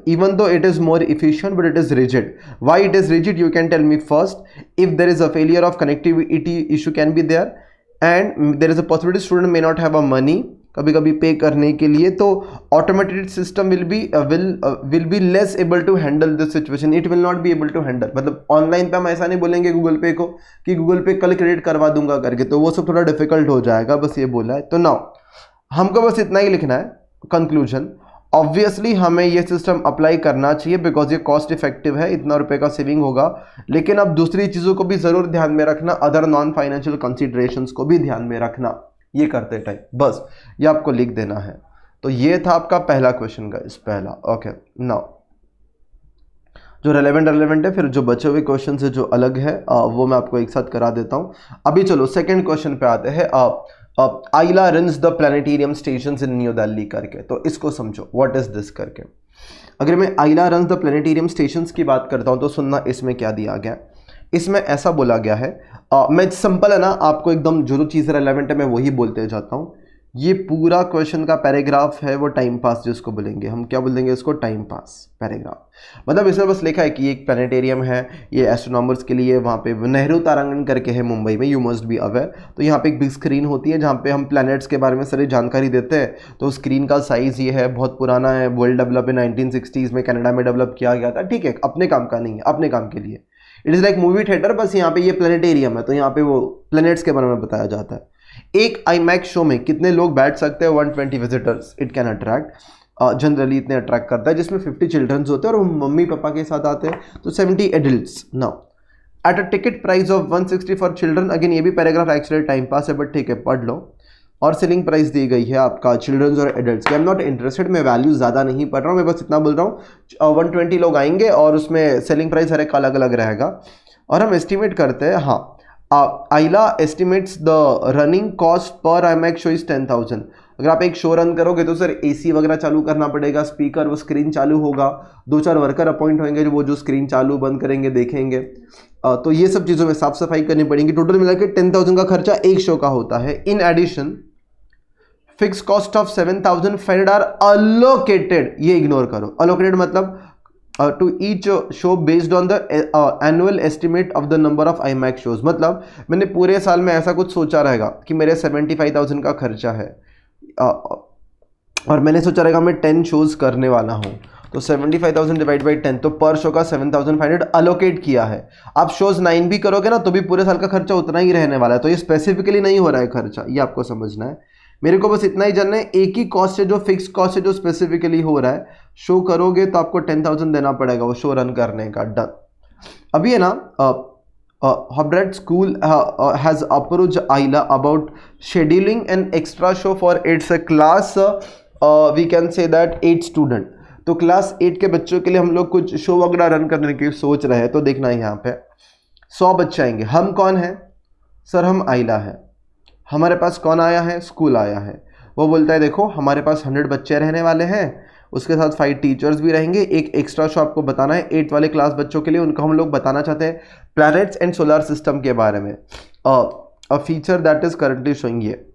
even though it is more efficient but it is rigid. Why it is rigid you can tell me first. If there is a failure of connectivity issue can be there and there is a possibility student may not have a money कभी कभी pay करने के लिए, तो automated system will be less able to handle this situation. It will not be able to handle, मतलब online पे हम ऐसा नहीं बोलेंगे गूगल पे को कि गूगल पे कल क्रेडिट करवा दूंगा करके, तो वो सब थोड़ा डिफिकल्ट हो जाएगा, बस ये बोला है. तो नाउ हमको बस इतना ही लिखना है कंक्लूजन. ऑब्वियसली हमें ये सिस्टम अप्लाई करना चाहिए बिकॉज ये कॉस्ट इफेक्टिव है, इतना रुपए का सेविंग होगा। लेकिन अब दूसरी चीज़ों को भी ज़रूर ध्यान में रखना, अदर नॉन फाइनेंशियल कंसिडरेशंस को भी ध्यान में रखना ये करते टाइम, बस ये आपको लिख देना है। तो ये था आपका पहला क्वेश्चन गाइस, पहला। ओके, नाउ जो रेलेवेंट है, फिर जो बचे हुए क्वेश्चन है जो अलग है वो मैं आपको एक साथ करा देता हूँ। अभी चलो सेकेंड क्वेश्चन पे आते हैं। Ayla runs the planetarium stations in New Delhi करके, तो इसको समझो व्हाट इज दिस करके। अगर मैं आइला रन्स द प्लानिटेरियम स्टेशंस की बात करता हूं तो सुनना इसमें क्या दिया गया। इसमें ऐसा बोला गया है, मैं सिंपल है ना, आपको एकदम जो चीज़ रेलेवेंट है मैं वही बोलते जाता हूँ। ये पूरा क्वेश्चन का पैराग्राफ है वो टाइम पास जिसको बोलेंगे हम, क्या बोलेंगे इसको, टाइम पास पैराग्राफ। मतलब इसमें बस लिखा है कि एक प्लानिटेरियम है, ये एस्ट्रोनॉमर्स के लिए, वहाँ पे नेहरू तारांगण करके है मुंबई में, यू मस्ट बी अवेयर। तो यहाँ पे एक बिग स्क्रीन होती है जहाँ पे हम प्लैनेट्स के बारे में सारी जानकारी देते हैं। तो स्क्रीन का साइज़ ये है, बहुत पुराना है, वर्ल्ड डेवलप इन 1960s में कनाडा में डेवलप किया गया था। ठीक है, अपने काम का नहीं है, अपने काम के लिए। It is like movie theatre, बस यहाँ पे ये प्लानिटेरियम है, तो यहाँ पे वो प्लैनेट्स के बारे में बताया जाता है। एक आईमैक्स शो में कितने लोग बैठ सकते हैं, 120 visitors it can attract. Generally इतने अट्रैक्ट करता है, जिसमें 50 चिल्ड्रंस होते हैं और वो मम्मी पापा के साथ आते हैं, तो 70 adults. Now at a ticket price of 160 for children, again ये भी पैराग्राफ एक्चुअली टाइम पास है बट ठीक है पढ़ लो। और सेलिंग प्राइस दी गई है आपका चिल्ड्रंस और एडल्ट्स की। आई एम नॉट इंटरेस्टेड, मैं वैल्यू ज़्यादा नहीं पढ़ रहा हूँ, मैं बस इतना बोल रहा हूँ 120 लोग आएंगे और उसमें सेलिंग प्राइस हर एक अलग अलग रहेगा। और हम एस्टिमेट करते हैं, हाँ, Ayla estimates the running cost per IMAX show is 10,000। अगर आप एक शो रन करोगे तो सर एसी वगैरह चालू करना पड़ेगा, स्पीकर, वो स्क्रीन चालू होगा, 2-4 वर्कर अपॉइंट होंगे जो वो जो स्क्रीन चालू बंद करेंगे देखेंगे, तो ये सब चीज़ों में साफ सफाई करनी पड़ेगी। टोटल मिला के 10,000 का खर्चा एक शो का होता है। In addition fix cost of 7,500 are allocated, ये इग्नोर करो। अलोकेटेड मतलब to each show based on the annual estimate of the number of IMAX shows। मतलब मैंने पूरे साल में ऐसा कुछ सोचा रहेगा कि मेरे 75,000 का खर्चा है और मैंने सोचा रहेगा मैं 10 शोज़ करने वाला हूँ, तो 75,000 डिवाइड बाई 10, तो पर शो का 7,500 अलोकेट किया है। आप शोज़ 9 भी करोगे ना तो भी पूरे साल का खर्चा उतना ही रहने वाला है, तो ये स्पेसिफिकली नहीं हो रहा है खर्चा, ये आपको समझना है। मेरे को बस इतना ही जानना है, एक ही कॉस्ट है जो फिक्स कॉस्ट है जो स्पेसिफिकली हो रहा है। शो करोगे तो आपको 10,000 देना पड़ेगा वो शो रन करने का, डन। अभी है ना, Hobart School has approached Ayla about scheduling an extra show for its class, we can say that 8 student। तो क्लास 8 के बच्चों के लिए हम लोग कुछ शो वगैरह रन करने की सोच रहे हैं। तो देखना है यहाँ पे 100 बच्चे आएंगे। हम कौन है सर, हम आइला है। हमारे पास कौन आया है, स्कूल आया है। वो बोलता है देखो हमारे पास 100 बच्चे रहने वाले हैं, उसके साथ 5 टीचर्स भी रहेंगे, एक एक्स्ट्रा शो आपको बताना है 8 वाले क्लास बच्चों के लिए। उनको हम लोग बताना चाहते हैं प्लैनेट्स एंड सोलर सिस्टम के बारे में, a feature that is currently showing ये।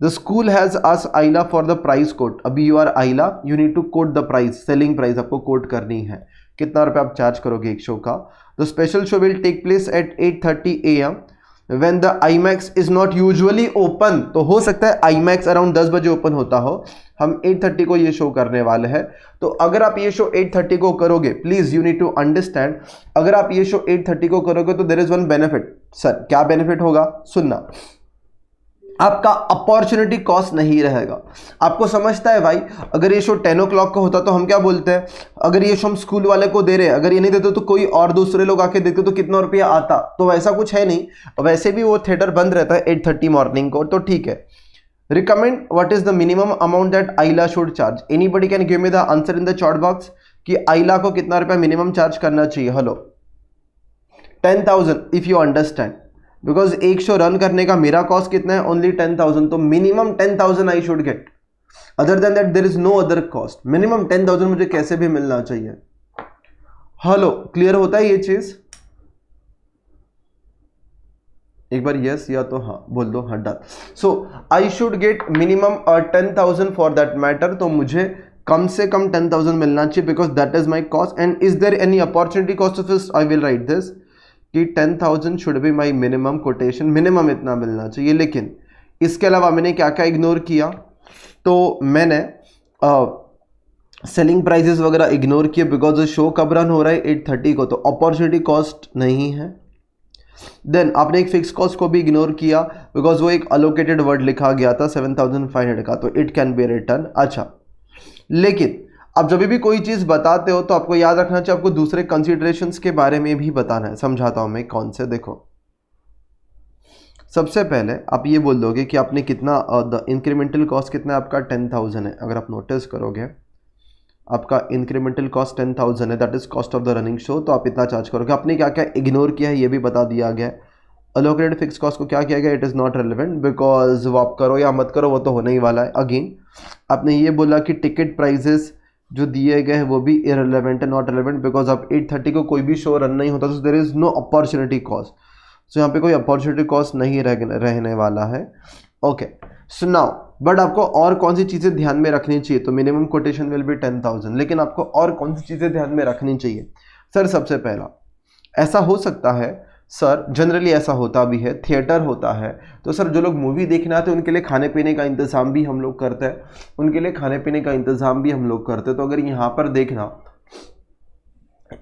The school has asked Ayla for the price code. अभी you are Ayla, you need to quote the price, selling price आपको कोट करनी है, कितना रुपये आप चार्ज करोगे एक शो का। The special show will take place at 8:30 AM when the IMAX is not usually open। तो हो सकता है IMAX अराउंड 10 बजे ओपन होता हो, हम 8:30 को ये शो करने वाले हैं। तो अगर आप ये शो 8:30 को करोगे, please you need to understand, अगर आप ये शो 8:30 को करोगे तो there is one benefit. Sir क्या बेनिफिट होगा, सुनना, आपका अपॉर्चुनिटी कॉस्ट नहीं रहेगा। आपको समझता है भाई, अगर ये शो 10 o'clock का होता तो हम क्या बोलते हैं, अगर ये शो हम स्कूल वाले को दे रहे हैं, अगर ये नहीं देते तो कोई और दूसरे लोग आके देखते तो कितना रुपया आता। तो वैसा कुछ है नहीं, वैसे भी वो थिएटर बंद रहता है 8:30 मॉर्निंग को, तो ठीक है। Recommend what is the minimum amount that Aila should charge. Anybody can give me the answer in the chat box कि आइला को कितना रुपया मिनिमम चार्ज करना चाहिए। Hello 10,000 if you understand, because एक शो रन करने का मेरा कॉस्ट कितना है, ओनली 10,000, तो minimum 10,000 I should get, other than that there is no other cost. Minimum 10,000 मुझे कैसे भी मिलना चाहिए। हेलो क्लियर होता है ये चीज, एक बार यस या तो हाँ बोल दो, हाँ done. So I should get minimum 10,000 for that matter, तो मुझे कम से कम 10,000 मिलना चाहिए because that is my cost. And is there any opportunity cost of this, I will write this कि 10,000 should be my minimum quotation, minimum इतना मिलना चाहिए। लेकिन इसके अलावा मैंने क्या क्या इग्नोर किया, तो मैंने सेलिंग प्राइजेस वगैरह इग्नोर किए बिकॉज शो कब रन हो रहा है 8:30 को, तो अपॉर्चुनिटी कॉस्ट नहीं है। देन आपने एक फिक्स कॉस्ट को भी इग्नोर किया बिकॉज वो एक अलोकेटेड वर्ड लिखा गया था 7,500 का, तो इट कैन बी रिटर्न। अच्छा, लेकिन आप जब भी कोई चीज़ बताते हो तो आपको याद रखना चाहिए आपको दूसरे कंसिडरेशंस के बारे में भी बताना है। समझाता हूँ मैं कौन से। देखो, सबसे पहले आप ये बोल दोगे कि आपने कितना द इंक्रीमेंटल कॉस्ट कितना है आपका 10,000 है। अगर आप नोटिस करोगे आपका इंक्रीमेंटल कॉस्ट 10,000 है, that is cost of the running show, तो आप इतना चार्ज करोगे। आपने क्या क्या इग्नोर किया है ये भी बता दिया गया है। अलोकेटेड फिक्स कॉस्ट को क्या किया गया, it is not relevant because वो आप करो या मत करो वो तो होने ही वाला है। अगेन आपने ये बोला कि टिकट प्राइजेस जो दिए गए हैं वो भी इररिलेवेंट है, नॉट रेलिवेंट बिकॉज अब 8:30 को कोई भी शो रन नहीं होता तो there is no opportunity cost. So यहाँ पे कोई अपॉर्चुनिटी कॉस्ट नहीं रहने वाला है। ओके, सो नाउ बट आपको और कौन सी चीज़ें ध्यान में रखनी चाहिए, तो मिनिमम कोटेशन विल बी 10,000, लेकिन आपको और कौन सी चीज़ें ध्यान में रखनी चाहिए। सर सबसे पहला ऐसा हो सकता है, सर जनरली ऐसा होता भी है, थिएटर होता है तो सर जो लोग मूवी देखने आते हैं उनके लिए खाने पीने का इंतज़ाम भी हम लोग करते हैं, उनके लिए खाने पीने का इंतज़ाम भी हम लोग करते हैं। तो अगर यहाँ पर देखना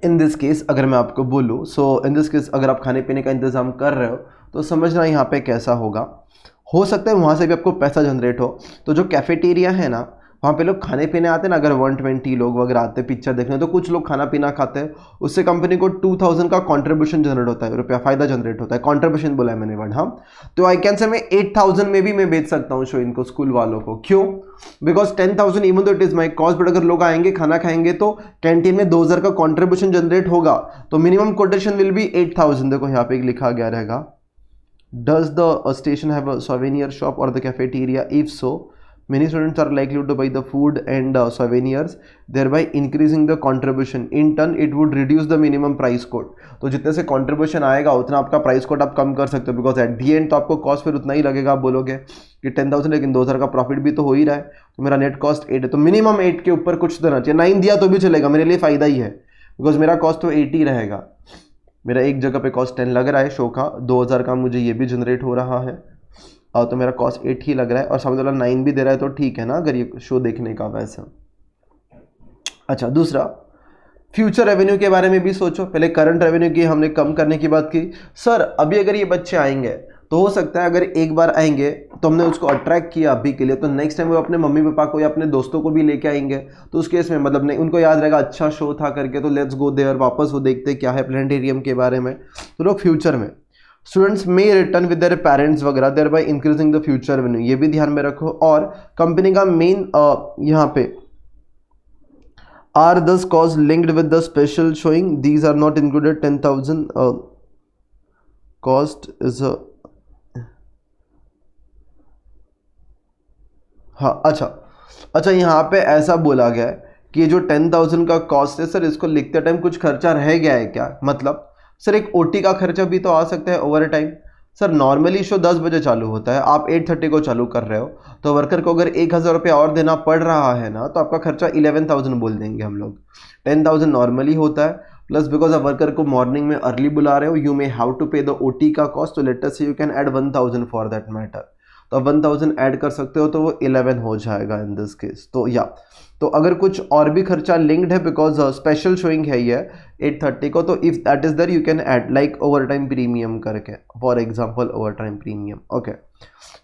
इन दिस केस अगर मैं आपको बोलूँ, सो इन दिस केस अगर आप खाने पीने का इंतज़ाम कर रहे हो तो समझना यहाँ पे कैसा होगा। हो सकता है वहाँ से भी आपको पैसा जनरेट हो। तो जो कैफेटेरिया है ना वहाँ पे लोग खाने पीने आते हैं ना, अगर 120 लोग वगैरह आते हैं पिक्चर देखने, तो कुछ लोग खाना पीना खाते हैं, उससे कंपनी को 2,000 का कंट्रीब्यूशन जनरेट होता है, रुपया फायदा जनरेट होता है। कंट्रीब्यूशन बोला है मैंने वर्ड, हाँ। तो आई कैन से मैं 8,000 में भी मैं बेच सकता हूँ शो इनको, स्कूल वालों को। क्यों? बिकॉज 10,000 इवन तो it is my cost, but अगर लोग आएंगे खाना खाएंगे तो कैंटीन में 2,000 का कॉन्ट्रीब्यूशन जनरेट होगा, तो मिनिमम कोटेशन विल बी 8,000। देखो यहाँ पे लिखा गया रहेगा, does the station have a souvenir shop or the cafeteria? If so, many students are likely to buy the food and souvenirs, thereby increasing the contribution. In turn, it would reduce the minimum price quote. तो जितने से contribution आएगा उतना आपका price code आप कम कर सकते हो, बिकॉज एट दी एंड तो आपको कॉस्ट फिर उतना ही लगेगा। आप बोलोगे कि 10,000 लेकिन 2,000 का प्रॉफिट भी तो हो ही रहा है, तो मेरा नेट कॉस्ट 8 है, तो मिनिमम 8 के ऊपर कुछ देना चाहिए। 9 दिया तो भी चलेगा, मेरे लिए फ़ायदा ही है, बिकॉज मेरा कॉस्ट तो 8 ही रहेगा। मेरा एक जगह पे कॉस्ट 10 लग रहा है शो का, 2,000 का मुझे ये भी जनरेट हो रहा है, और तो मेरा कॉस्ट 8 ही लग रहा है, और सामने वाला 9 भी दे रहा है, तो ठीक है ना अगर ये शो देखने का वैसा। अच्छा, दूसरा फ्यूचर रेवेन्यू के बारे में भी सोचो। पहले करंट रेवेन्यू की हमने कम करने की बात की। सर अभी अगर ये बच्चे आएंगे तो हो सकता है अगर एक बार आएंगे तो हमने उसको अट्रैक्ट किया अभी के लिए, तो नेक्स्ट टाइम वो अपने मम्मी पापा को या अपने दोस्तों को भी लेके आएंगे, तो उस केस में मतलब नहीं उनको याद रहेगा अच्छा शो था करके, तो लेट्स गो देयर, वापस वो देखते क्या है प्लेनेटेरियम के बारे में। तो लोग फ्यूचर में स्टूडेंट्स में रिटर्न विद देयर पेरेंट्स वगैरह, thereby increasing the future revenue, ये भी ध्यान में रखो। और कंपनी का मेन यहाँ पे are thus costs linked with the special showing, these are not included 10,000 cost is a हाँ। अच्छा यहाँ पे ऐसा बोला गया है कि जो 10,000 का कॉस्ट है सर, इसको लिखते टाइम कुछ खर्चा रह गया है क्या? मतलब सर एक ओटी का खर्चा भी तो आ सकता है over time. Sir normally show 10 बजे चालू होता है, आप 8:30 को चालू कर रहे हो, तो वर्कर को अगर 1,000 रुपया और देना पड़ रहा है ना, तो आपका खर्चा 11,000 बोल देंगे हम लोग। 10,000 नॉर्मली होता है, प्लस बिकॉज आप वर्कर को मॉर्निंग में अर्ली बुला रहे हो, यू मे हैव टू पे द ओटी का कॉस्ट, तो late us say you can add 1,000 for that matter, तो आप 1,000 ऐड कर सकते हो, तो वो 11 हो जाएगा इन दिस केस। तो या तो अगर कुछ और भी खर्चा लिंक्ड है बिकॉज स्पेशल शोइंग है ये 8:30 को, तो if that is there you can add like over time premium करके, for example over time premium. Okay,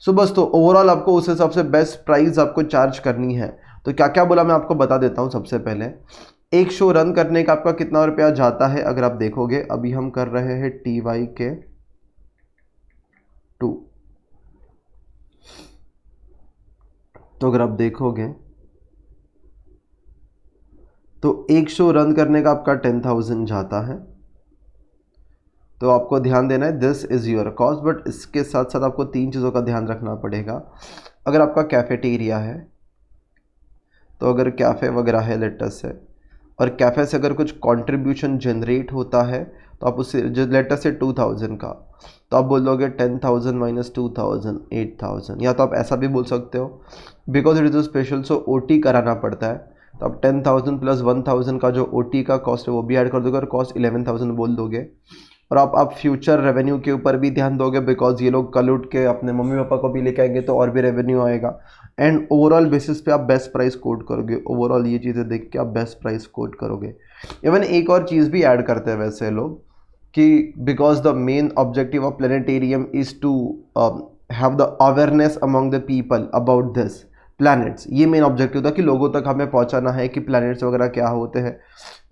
so बस तो ओवरऑल आपको उस हिसाब से बेस्ट प्राइस आपको चार्ज करनी है। तो क्या क्या बोला मैं आपको बता देता हूँ। सबसे पहले एक शो रन करने का आपका कितना रुपया जाता है, अगर आप देखोगे अभी हम कर रहे हैं TYK 2, तो अगर आप देखोगे तो एक शो रन करने का आपका 10,000 जाता है। तो आपको ध्यान देना है this is your cost, but इसके साथ साथ आपको 3 चीज़ों का ध्यान रखना पड़ेगा। अगर आपका कैफेटेरिया है तो अगर कैफ़े वगैरह है लेटस से, और कैफ़े से अगर कुछ कंट्रीब्यूशन जनरेट होता है तो आप उससे जो लेटस से 2,000 का, तो आप बोलोगे 10,000 माइनस 2,000 8,000, या तो आप ऐसा भी बोल सकते हो because it is a special, so OT कराना पड़ता है, तो आप 10,000 प्लस 1,000 का जो OT का कॉस्ट है वो भी ऐड कर दोगे और कॉस्ट 11,000 बोल दोगे। और आप फ्यूचर रेवेन्यू के ऊपर भी ध्यान दोगे बिकॉज ये लोग कल उठ के अपने मम्मी पापा को भी लेके आएंगे तो और भी रेवेन्यू आएगा, एंड ओवरऑल बेसिस पे आप बेस्ट प्राइस कोट करोगे। ओवरऑल ये चीज़ें देख के आप बेस्ट प्राइस कोट करोगे। इवन एक और चीज़ भी ऐड करते हैं वैसे लोग कि because the main objective of planetarium is to have the awareness among the people about this, planets, ये मेन ऑब्जेक्टिव था कि लोगों तक हमें पहुंचाना है कि प्लैनेट्स वगैरह क्या होते हैं।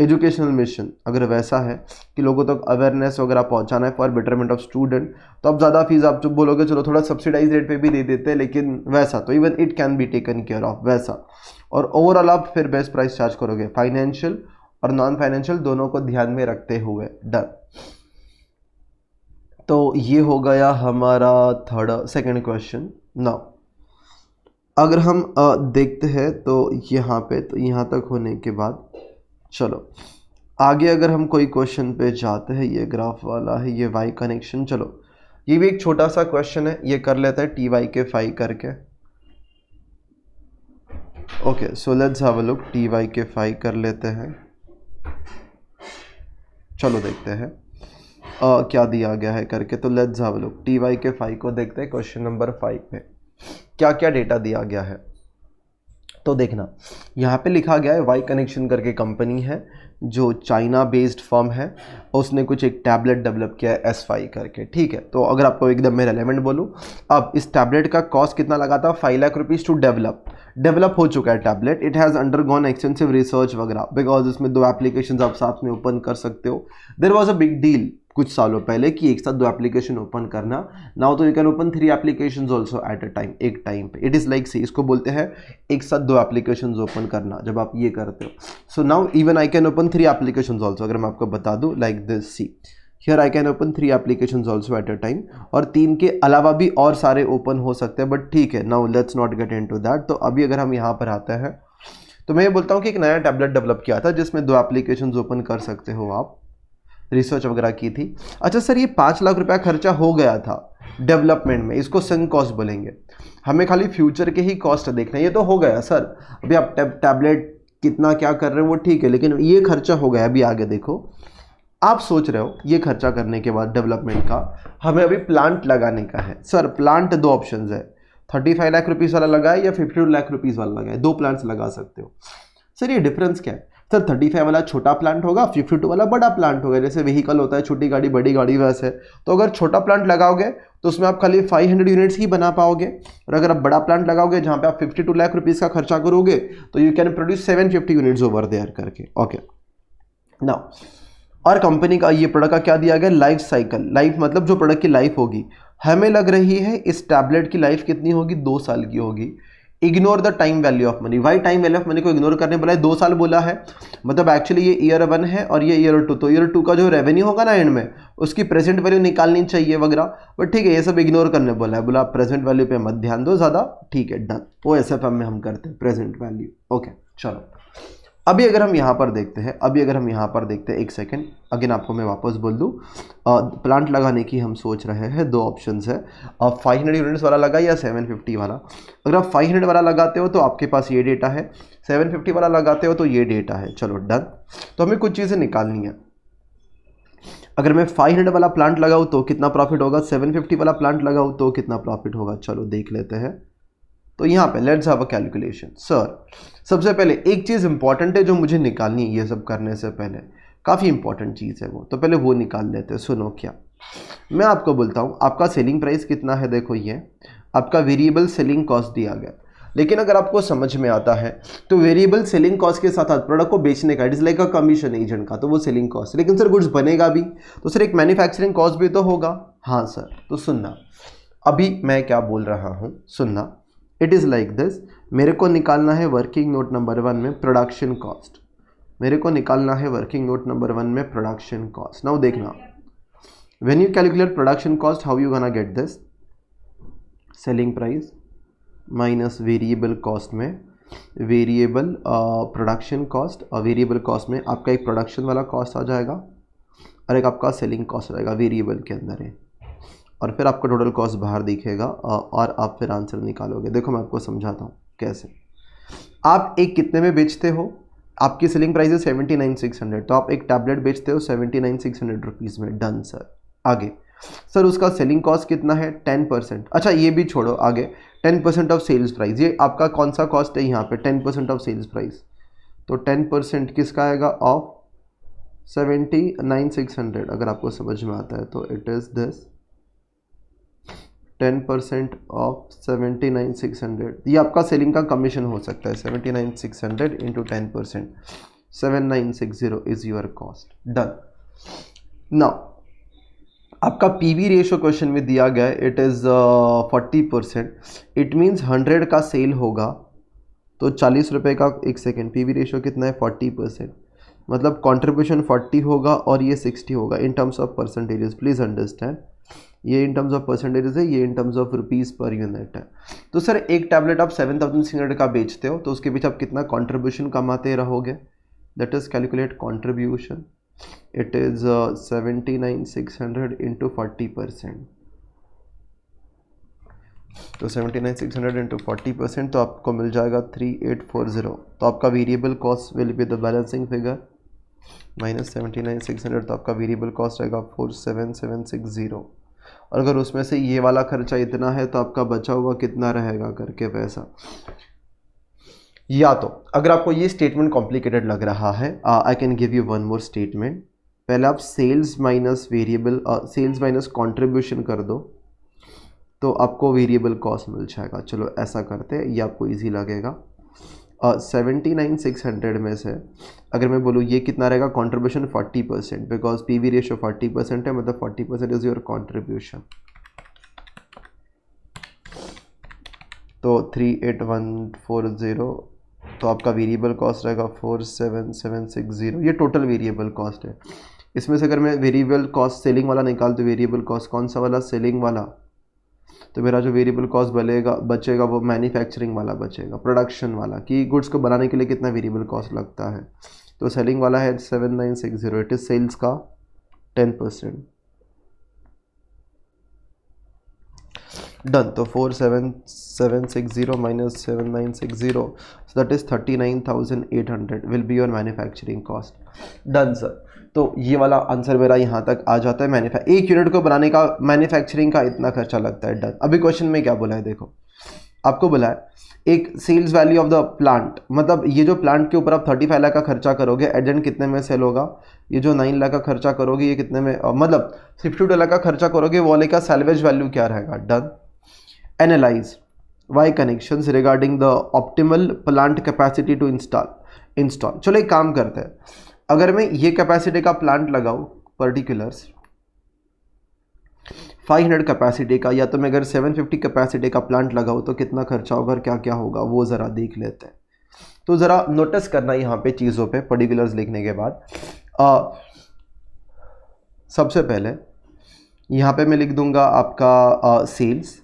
एजुकेशनल मिशन अगर वैसा है कि लोगों तक अवेयरनेस वगैरह पहुंचाना है फॉर बेटरमेंट ऑफ स्टूडेंट, तो अब ज़्यादा फीस आप जो बोलोगे चलो थोड़ा सब्सिडाइज रेट पे भी दे देते हैं, लेकिन वैसा तो even it can be taken care of वैसा। और ओवरऑल आप फिर बेस्ट प्राइस चार्ज करोगे, फाइनेंशियल और नॉन फाइनेंशियल दोनों को ध्यान में रखते हुए। डन। तो ये हो गया हमारा सेकंड क्वेश्चन। नाउ अगर हम देखते हैं तो यहाँ पे, तो यहाँ तक होने के बाद चलो आगे अगर हम कोई क्वेश्चन पे जाते हैं, ये ग्राफ वाला है, ये वाई कनेक्शन, चलो ये भी एक छोटा सा क्वेश्चन है, ये कर लेते हैं टी वाई के फाई करके। Okay so let's have a look, T Y K फाई कर लेते हैं। चलो देखते हैं क्या दिया गया है करके। तो let's have a look, T Y K फाई को देखते हैं। क्वेश्चन नंबर 5 पे क्या क्या डेटा दिया गया है। तो देखना यहाँ पे लिखा गया है वाई कनेक्शन करके कंपनी है जो चाइना बेस्ड फर्म है, उसने कुछ एक टैबलेट डेवलप किया है S5 करके, ठीक है। तो अगर आपको एकदम मैं रेलेवेंट बोलूँ, अब इस टैबलेट का कॉस्ट कितना लगा था, 5 लाख रुपीज़ टू डेवलप हो चुका है tablet. It has undergone extensive research वगैरह, बिकॉज इसमें 2 एप्लीकेशंस आप साथ में ओपन कर सकते हो। There was a big deal कुछ सालों पहले कि एक साथ 2 एप्लीकेशन ओपन करना। नाउ तो you can open 3 applications also at a time, एक टाइम पे। इट इज़ लाइक सी, इसको बोलते हैं एक साथ 2 एप्लीकेशंस ओपन करना जब आप ये करते हो। So now even I can open 3 applications also, अगर मैं आपको बता दूं like this, see here I can open 3 applications also at a time, और 3 के अलावा भी और सारे ओपन हो सकते हैं, बट ठीक है now let's not get into that. तो अभी अगर हम यहाँ पर आते हैं तो मैं ये बोलता हूँ कि एक नया टैबलेट डेवलप किया था जिसमें 2 एप्लीकेशंस ओपन कर सकते हो आप, रिसर्च वगैरह की थी। अच्छा सर ये 5 लाख रुपया खर्चा हो गया था डेवलपमेंट में, इसको संक कॉस्ट बोलेंगे। हमें खाली फ्यूचर के ही कॉस्ट देखना है, ये तो हो गया सर, अभी आप टैबलेट कितना क्या कर रहे हो वो ठीक है, लेकिन ये खर्चा हो गया। अभी आगे देखो, आप सोच रहे हो ये खर्चा करने के बाद डेवलपमेंट का हमें अभी प्लांट लगाने का है। सर प्लांट 2 ऑप्शन है, 35 लाख रुपीज़ वाला लगाए या 52 लाख रुपीज़ वाला लगाए, 2 प्लांट्स लगा सकते हो। सर ये डिफरेंस क्या है, सर 35 वाला छोटा प्लांट होगा, 52 वाला बड़ा प्लांट होगा। जैसे व्हीकल होता है, छोटी गाड़ी बड़ी गाड़ी वैसे। तो अगर छोटा प्लांट लगाओगे तो उसमें आप खाली 500 यूनिट्स ही बना पाओगे, और अगर आप बड़ा प्लांट लगाओगे जहाँ पे आप 52 लाख रुपीज़ का खर्चा करोगे तो you can produce 750 units over there करके। ओके नाउ, और कंपनी का ये प्रोडक्ट का क्या दिया गया, लाइफ साइकिल। लाइफ मतलब जो प्रोडक्ट की लाइफ होगी, हमें लग रही है इस टैबलेट की लाइफ कितनी होगी, 2 साल की होगी। Ignore the time value of money. Why time value of money को इग्नोर करने बोला है, 2 साल बोला है, मतलब एक्चुअली ये ईयर 1 है और ये ईयर 2, तो ईयर 2 का जो रेवेन्यू होगा ना एंड में, उसकी प्रेजेंट वैल्यू निकालनी चाहिए वगैरह, बट ठीक है ये सब इग्नोर करने बोला है। बोला प्रेजेंट वैल्यू पे मत ध्यान दो ज़्यादा, ठीक है डन। OSFM में हम करते हैं प्रेजेंट वैल्यू। ओके चलो अभी अगर हम यहाँ पर देखते हैं, एक सेकेंड अगेन आपको मैं वापस बोल दूँ, प्लांट लगाने की हम सोच रहे हैं, 2 ऑप्शंस है, 500 यूनिट्स वाला लगा या 750 वाला। अगर आप 500 वाला लगाते हो तो आपके पास ये डेटा है, 750 वाला लगाते हो तो ये डेटा है। चलो डन। तो हमें कुछ चीज़ें निकालनी है। अगर मैं 500 वाला प्लांट लगाऊँ तो कितना प्रॉफिट होगा, 750 वाला प्लांट लगाऊँ तो कितना प्रॉफिट होगा, चलो देख लेते हैं। तो यहाँ पे let's have a calculation. Sir सबसे पहले एक चीज़ इंपॉर्टेंट है जो मुझे निकालनी है, ये सब करने से पहले काफ़ी इंपॉर्टेंट चीज़ है वो, तो पहले वो निकाल लेते हैं। सुनो क्या मैं आपको बोलता हूँ, आपका सेलिंग प्राइस कितना है, देखो ये आपका वेरिएबल सेलिंग कॉस्ट दिया गया। लेकिन अगर आपको समझ में आता है तो वेरिएबल सेलिंग कॉस्ट के साथ साथ प्रोडक्ट को बेचने का it is like a commission agent का, तो वो सेलिंग कॉस्ट। लेकिन सर गुड्स बनेगा भी तो सर एक मैन्युफैक्चरिंग कॉस्ट भी तो होगा। हाँ सर, तो सुनना अभी मैं क्या बोल रहा हूँ, सुनना। इट इज़ लाइक दिस, मेरे को निकालना है वर्किंग नोट नंबर 1 में प्रोडक्शन कॉस्ट, मेरे को निकालना है वर्किंग नोट नंबर 1 में प्रोडक्शन कॉस्ट। नाउ देखना, when you calculate production cost how you gonna get this, selling price minus variable cost में वेरिएबल प्रोडक्शन कॉस्ट, और वेरिएबल कॉस्ट में आपका एक प्रोडक्शन वाला कॉस्ट आ जाएगा और एक आपका सेलिंग कॉस्ट रहेगा वेरिएबल के अंदर है, और फिर आपका टोटल कॉस्ट बाहर दिखेगा और आप फिर आंसर निकालोगे। देखो मैं आपको समझाता हूँ कैसे। आप एक कितने में बेचते हो, आपकी सेलिंग प्राइस है 79,600, तो आप एक टैबलेट बेचते हो 79,600 रुपीज़ में। Done sir. आगे सर उसका सेलिंग कॉस्ट कितना है, 10%। अच्छा ये भी छोड़ो, आगे 10% ऑफ सेल्स प्राइस, ये आपका कौन सा कॉस्ट है यहाँ पे, 10% ऑफ सेल्स प्राइस। तो 10% किसका आएगा, ऑफ 79,600। अगर आपको समझ में आता है तो इट इज़ दिस 10% ऑफ 79,600, ये आपका सेलिंग का कमीशन हो सकता है. 79,600 into 10%, 7960 is your cost. Done. Now आपका पीवी रेशियो क्वेश्चन में दिया गया है, इट इज़ 40%. इट मीन्स 100 का सेल होगा तो 40 रुपये का, एक सेकेंड, पीवी रेशियो कितना है 40%, मतलब कंट्रीब्यूशन 40 होगा और ये 60 होगा इन terms of percentages. Please understand, ये इन टर्म्स ऑफ परसेंटेजेस है, ये इन terms of rupees per unit है. तो सर एक टैबलेट आप 7,600 का बेचते हो तो उसके बीच आप कितना कंट्रीब्यूशन कमाते रहोगे? That is calculate contribution. It is 79,600 into 40%. तो 79,600 इंटू 40%, तो आपको मिल जाएगा 3840. तो आपका variable cost will be the balancing figure minus 79,600, तो आपका वेरिएबल कॉस्ट रहेगा 47,760. और अगर उसमें से ये वाला खर्चा इतना है तो आपका बचा हुआ कितना रहेगा करके पैसा. या तो अगर आपको ये स्टेटमेंट कॉम्प्लिकेटेड लग रहा है, I can give you one more statement. पहले आप sales minus variable, sales minus contribution कर दो तो आपको वेरिएबल कॉस्ट मिल जाएगा. चलो ऐसा करते हैं, ये आपको इजी लगेगा. 79,600 में से अगर मैं बोलूँ ये कितना रहेगा कंट्रीब्यूशन 40%, बिकॉज पीवी रेशियो 40% है, मतलब 40% इज योर कंट्रीब्यूशन. तो 38,140, तो आपका वेरिएबल कॉस्ट रहेगा 47,760. ये टोटल वेरिएबल कॉस्ट है. इसमें से अगर मैं वेरिएबल कॉस्ट सेलिंग वाला निकाल तो वेरिएबल कॉस्ट कौन सा वाला, सेलिंग वाला, तो मेरा जो वेरिएबल कॉस्ट बचेगा वो मैन्युफैक्चरिंग वाला बचेगा, प्रोडक्शन वाला, कि गुड्स को बनाने के लिए कितना वेरिएबल कॉस्ट लगता है. तो सेलिंग वाला है 7,960, इट इज सेल्स का 10%. डन. तो 47,760 minus 7,960, so that is 39,800 will be your manufacturing cost. Done sir. तो ये वाला आंसर मेरा यहाँ तक आ जाता है. एक यूनिट को बनाने का मैन्युफैक्चरिंग का इतना खर्चा लगता है. डन. अभी क्वेश्चन में क्या बोला है देखो, आपको बोला है एक sales value of the plant, मतलब ये जो प्लांट के ऊपर आप 35 लाख का खर्चा करोगे, एजेंट कितने में सेल होगा. ये जो 9 लाख का खर्चा करोगे ये कितने में, मतलब 52 लाख का खर्चा करोगे, वो वाले का सैल्वेज वैल्यू क्या रहेगा. Done. Analyse why connections regarding the optimal plant capacity to install. चलो एक काम करते हैं, अगर मैं ये कैपेसिटी का प्लांट लगाऊं पर्टिकुलर्स 500 कैपेसिटी का, या तो मैं अगर 750 कैपेसिटी का प्लांट लगाऊं तो कितना खर्चा होगा, क्या क्या होगा वो ज़रा देख लेते हैं. तो ज़रा नोटिस करना यहाँ पे चीज़ों पे पर्टिकुलर्स लिखने के बाद. सबसे पहले यहाँ पे मैं लिख दूंगा आपका सेल्स.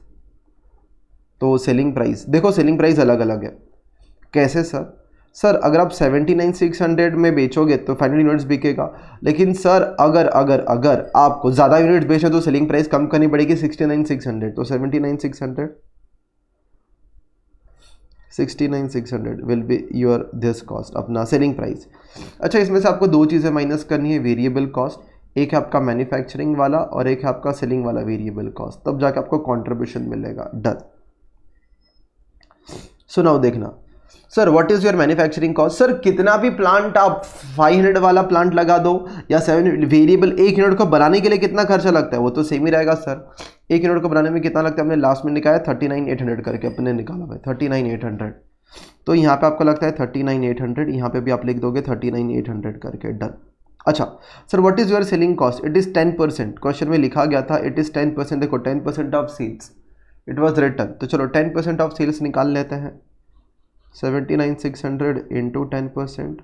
तो सेलिंग प्राइस, देखो सेलिंग प्राइस अलग अलग है. कैसे सर अगर आप 79,600 में बेचोगे तो 500 यूनिट्स बिकेगा, लेकिन सर अगर आपको ज़्यादा यूनिट्स बेचो तो सेलिंग प्राइस कम करनी पड़ेगी 69,600. तो 69,600 will be your this cost, अपना सेलिंग प्राइस. अच्छा, इसमें से आपको दो चीज़ें माइनस करनी है, वेरिएबल कॉस्ट, एक है आपका मैन्युफैक्चरिंग वाला और एक है आपका सेलिंग वाला वेरिएबल कॉस्ट, तब जाके आपको कॉन्ट्रीब्यूशन मिलेगा. डन. सो नाउ देखना, sir what is your manufacturing cost. Sir कितना भी प्लांट आप 500 वाला प्लांट लगा दो या 7 वेरिएबल, एक यूनिट को बनाने के लिए कितना खर्चा लगता है वो तो सेम ही रहेगा. सर एक यूनिट को बनाने में कितना लगता है, हमने लास्ट में निकाला 39,800 करके अपने निकाला है 39,800. तो यहाँ पे आपको लगता है 39,800, यहाँ पे भी आप लिख दोगे 39,800 करके. डन. अच्छा sir what is your selling cost. It is 10%. Question में लिखा गया था इट इज़ 10%. देखो 10% of sales it was written, तो चलो 10% ऑफ सेल्स निकाल लेते हैं. 79,600 इंटू 10%,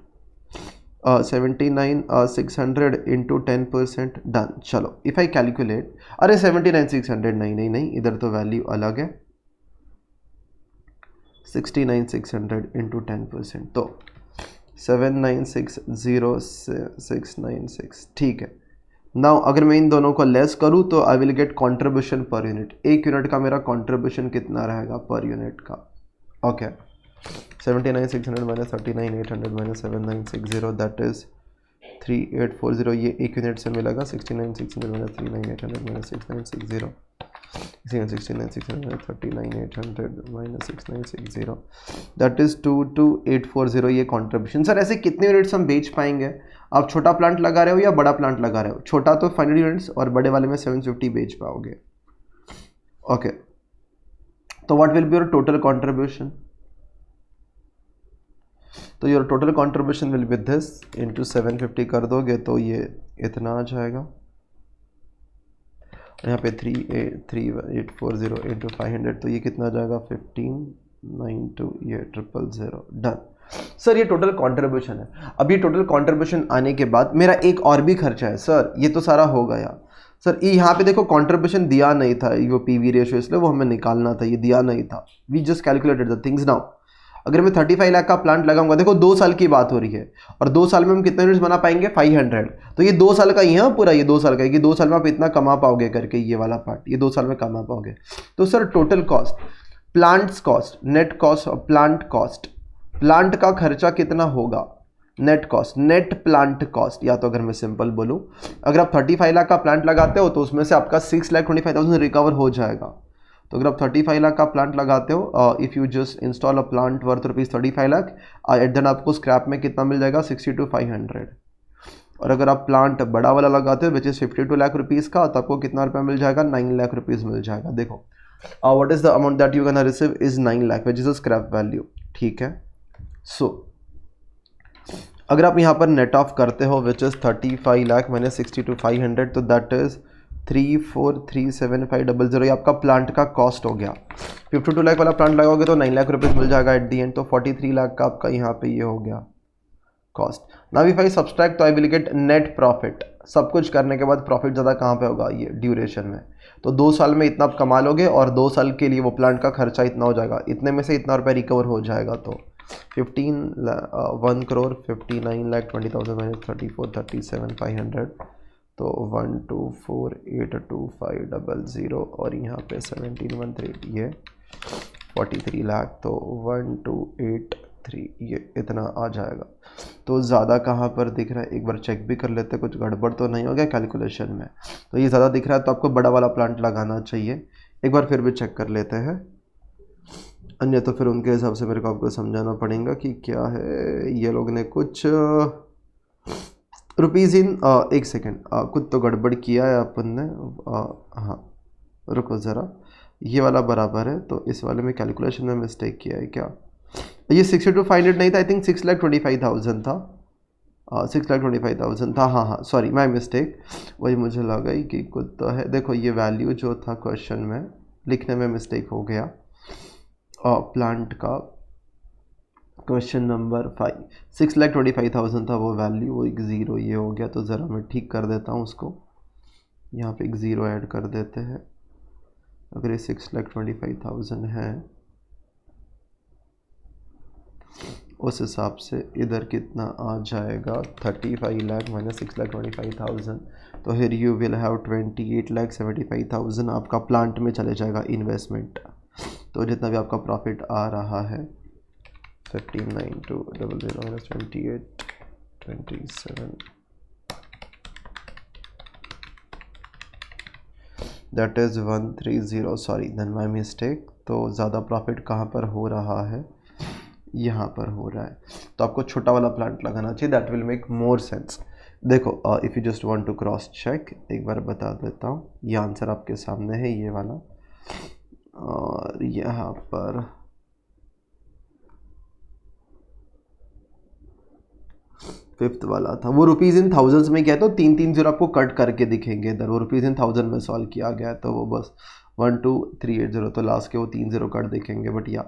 79,600 इंटू 10%. डन. चलो इफ़ आई कैलकुलेट, अरे 79,600 नहीं, इधर तो वैल्यू अलग है. 69,600 इंटू 10%, तो 7960696. ठीक है. नाउ अगर मैं इन दोनों को लेस करूँ तो I will gate contribution per unit. एक यूनिट का मेरा कॉन्ट्रीब्यूशन कितना रहेगा पर यूनिट का. Okay. 79,600 minus 39,800 minus 7,960, that is 3840. ये एक यूनिट से मिलेगा. 69,600 minus 39,800 minus 6,960, 69,600 minus 39,800 minus 6,960, that is 22,840. ये कॉन्ट्रीब्यूशन. सर ऐसे कितने यूनिट्स हम बेच पाएंगे. आप छोटा प्लांट लगा रहे हो या बड़ा प्लांट लगा रहे हो. छोटा तो 500 यूनिट्स और बड़े वाले में 750 बेच पाओगे. ओके, तो what will be your total contribution? तो your total contribution will be this into 750 कर दोगे तो ये इतना आ जाएगा। यहाँ पे 3840 इंटू 500 तो ये कितना आ जाएगा 1592 ये 000 डन। सर ये टोटल कंट्रीब्यूशन है। अब ये टोटल कंट्रीब्यूशन आने के बाद मेरा एक और भी खर्चा है सर, ये तो सारा हो गया सर। ये यहाँ पे देखो कंट्रीब्यूशन दिया नहीं था, ये पीवी रेशियो, इसलिए वो हमें निकालना था, ये दिया नहीं था। We just calculated the things. Now अगर मैं 35 लाख का प्लांट लगाऊंगा, देखो 2 साल की बात हो रही है और 2 साल में हम कितने यूनिट्स बना पाएंगे 500, तो ये 2 साल का ही है पूरा, ये 2 साल का है कि 2 साल में आप इतना कमा पाओगे करके, ये वाला पार्ट ये 2 साल में कमा पाओगे। तो sir total cost, plants cost, net cost और प्लांट कॉस्ट, प्लांट का खर्चा कितना होगा, net cost, net plant cost, या तो अगर मैं सिंपल बोलूँ, अगर आप 35 लाख का प्लांट लगाते हो तो उसमें से आपका 6,25,000 रिकवर हो जाएगा। तो अगर आप 35 लाख का प्लांट लगाते हो, if you just install a plant worth ₹35 lakh, at then आपको स्क्रैप में कितना मिल जाएगा 62,500। और अगर आप प्लांट बड़ा वाला लगाते हो विच इज़ 52 लाख रुपीज़ का, तो आपको कितना रुपया मिल जाएगा 9 लाख रुपीज़ मिल जाएगा। देखो what is the amount that you can receive is 9 lakh which is a scrap value, ठीक है। सो अगर आप यहाँ पर नेट ऑफ करते हो विच इज़ 35 लाख माइनस 62,500, तो दैट इज़ 3437500, ये आपका प्लांट का कॉस्ट हो गया। 52 लाख वाला प्लांट लगाओगे तो 9 लाख रुपीज़ मिल जाएगा एट दी एंड, तो 43 लाख का आपका यहाँ पे ये हो गया cost. Now if I subtract तो I will get net profit. सब कुछ करने के बाद प्रॉफिट ज़्यादा कहाँ पे होगा, ये ड्यूरेशन में। तो 2 साल में इतना आप कमा लोगे और 2 साल के लिए वो प्लांट का खर्चा इतना हो जाएगा, इतने में से इतना रुपया रिकवर हो जाएगा। तो 1,59,20,000 माइनस 34,37,500, तो 124,825,000 और यहाँ पे 17,138 ये 43 लाख, तो 1,283 ये इतना आ जाएगा। तो ज़्यादा कहाँ पर दिख रहा है, एक बार चेक भी कर लेते हैं कुछ गड़बड़ तो नहीं हो गया कैलकुलेशन में। तो ये ज़्यादा दिख रहा है तो आपको बड़ा वाला प्लांट लगाना चाहिए। एक बार फिर भी चेक कर लेते हैं, अन्य तो फिर उनके हिसाब से मेरे को आपको समझाना पड़ेगा कि क्या है। ये लोग ने कुछ रुपीज़ इन एक सेकेंड कुछ तो गड़बड़ किया है अपन ने। हाँ रुको ज़रा, ये वाला बराबर है तो इस वाले में कैलकुलेशन में मिस्टेक किया है क्या। ये 62,500 नहीं था, आई थिंक 6,25,000 था, 6,25,000 था। हाँ सॉरी माय मिस्टेक, वही मुझे लगा ही कि कुछ तो है। देखो ये वैल्यू जो था क्वेश्चन में लिखने में मिस्टेक हो गया। प्लांट का क्वेश्चन नंबर 5 6,25,000 था वो वैल्यू, वो एक ज़ीरो ये हो गया। तो ज़रा मैं ठीक कर देता हूँ उसको, यहाँ पे एक ज़ीरो ऐड कर देते हैं। अगर ये 6,25,000 है उस हिसाब से इधर कितना आ जाएगा 35 लाख माइनस 6,25,000, तो फिर यू विल हैव 28,75,000 आपका प्लांट में चले जाएगा इन्वेस्टमेंट। तो जितना भी आपका प्रॉफिट आ रहा है 15,92,000 minus 28,27 that is 130, sorry then my mistake. तो ज़्यादा प्रॉफिट कहाँ पर हो रहा है, यहाँ पर हो रहा है। तो आपको छोटा वाला प्लांट लगाना चाहिए, that will make more sense. देखो if you just want to cross check, एक बार बता देता हूँ, ये आंसर आपके सामने है ये वाला, और यहाँ पर फिफ्थ वाला था वो रुपीज़ इन थाउजेंड्स में किया, तो 3 0 आपको कट करके दिखेंगे इधर, वो रुपीज़ इन थाउजेंड में सॉल्व किया गया, तो वो बस 12380, तो लास्ट के वो 3 0 कट दिखेंगे। बट या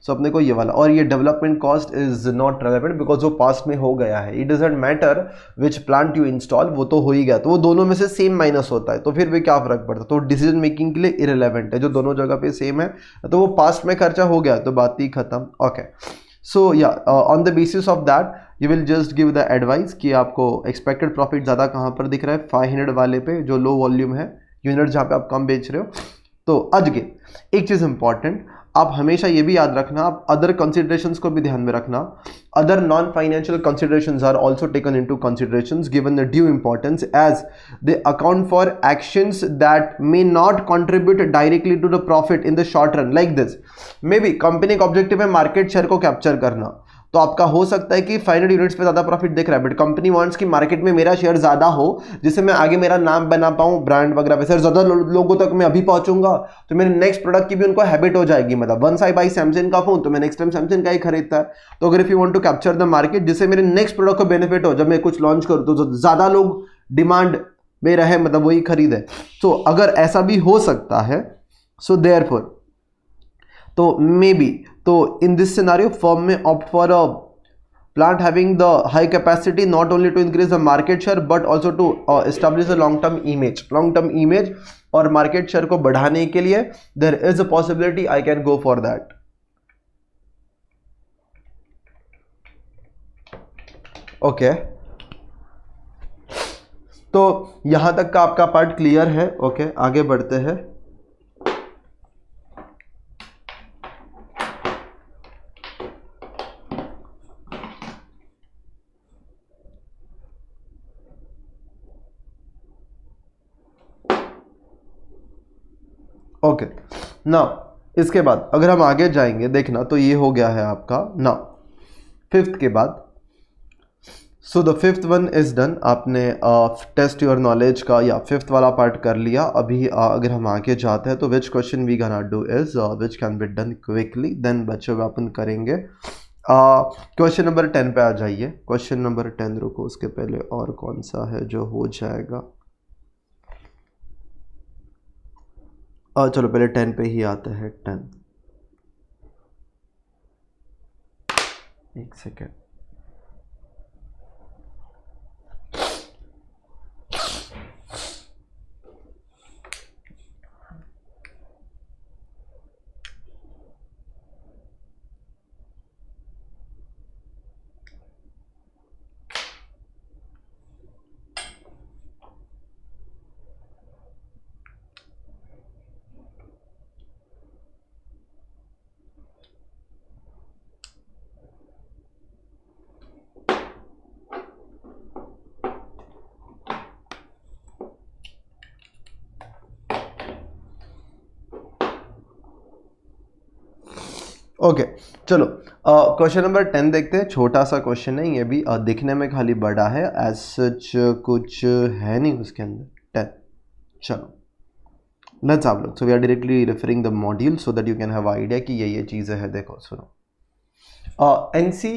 सो अपने को ये वाला, और ये development cost is not relevant because वो पास्ट में हो गया है। It doesn't matter which plant you install, वो तो हो ही गया, तो वो दोनों में से सेम माइनस होता है, तो फिर भी क्या फर्क पड़ता है। तो डिसीजन मेकिंग के लिए इरेलेवेंट है, जो दोनों जगह पे सेम है, तो वो पास्ट में खर्चा हो गया तो बात ही खत्म। ओके, सो या on the basis of that you will just give the advice कि आपको एक्सपेक्टेड प्रॉफिट ज़्यादा कहाँ पर दिख रहा है, 500 वाले पे जो लो वॉल्यूम है, यूनिट जहाँ पे आप कम बेच रहे हो। तो अगेन एक चीज़ इंपॉर्टेंट, आप हमेशा ये भी याद रखना, आप अदर कंसिडरेशंस को भी ध्यान में रखना। Other non financial considerations are also taken into considerations given the due importance as they account for actions that may not contribute directly to the profit in the short run. Like this, may be company का objective है market share को capture करना, तो आपका हो सकता है कि 500 यूनिट्स पे ज़्यादा प्रॉफिट दिख रहा है, बट कंपनी वांट्स कि मार्केट में मेरा शेयर ज़्यादा हो, जिससे मैं आगे मेरा नाम बना पाऊँ, ब्रांड वगैरह पे सर ज़्यादा लोगों तक मैं अभी पहुंचूंगा तो मेरे नेक्स्ट प्रोडक्ट की भी उनको हैबिट हो जाएगी। मतलब वंस आई बाई सैमसंग का फोन तो मैं नेक्स्ट टाइम सैमसंग का ही खरीदता है। तो अगर if you want to capture the market, जिससे मेरे नेक्स्ट प्रोडक्ट को बेनिफिट हो, जब मैं कुछ लॉन्च करूँ तो ज़्यादा लोग डिमांड में रहे, मतलब वही खरीदे। तो अगर ऐसा भी हो सकता है, सो देयरफॉर तो मे बी, तो इन दिस सिनारियो फर्म में opt for a plant having the high capacity not only to increase the market share but also to establish a long term image और market share को बढ़ाने के लिए there is a possibility I can go for that। Okay तो यहां तक का आपका पार्ट क्लियर है। ओके आगे बढ़ते हैं। ओके नाउ इसके बाद अगर हम आगे जाएंगे देखना, तो ये हो गया है आपका नाउ फिफ्थ के बाद। So the fifth one is done. आपने टेस्ट योर नॉलेज का या फिफ्थ वाला पार्ट कर लिया। अभी अगर हम आगे जाते हैं तो which question we can do is which can be done quickly, then बच्चों अपन करेंगे। क्वेश्चन नंबर 10 पे आ जाइए। क्वेश्चन नंबर 10 रुको, उसके पहले और कौन सा है जो हो जाएगा। चलो पहले 10 पे ही आते हैं। 10 एक सेकेंड। ओके चलो क्वेश्चन नंबर 10 देखते हैं। छोटा सा क्वेश्चन है ये भी, दिखने में खाली बड़ा है, एज सच कुछ है नहीं उसके अंदर। 10 चलो let's have look. So we are directly referring the module so that you can have idea कि ये चीज़ें हैं। देखो सुनो, NC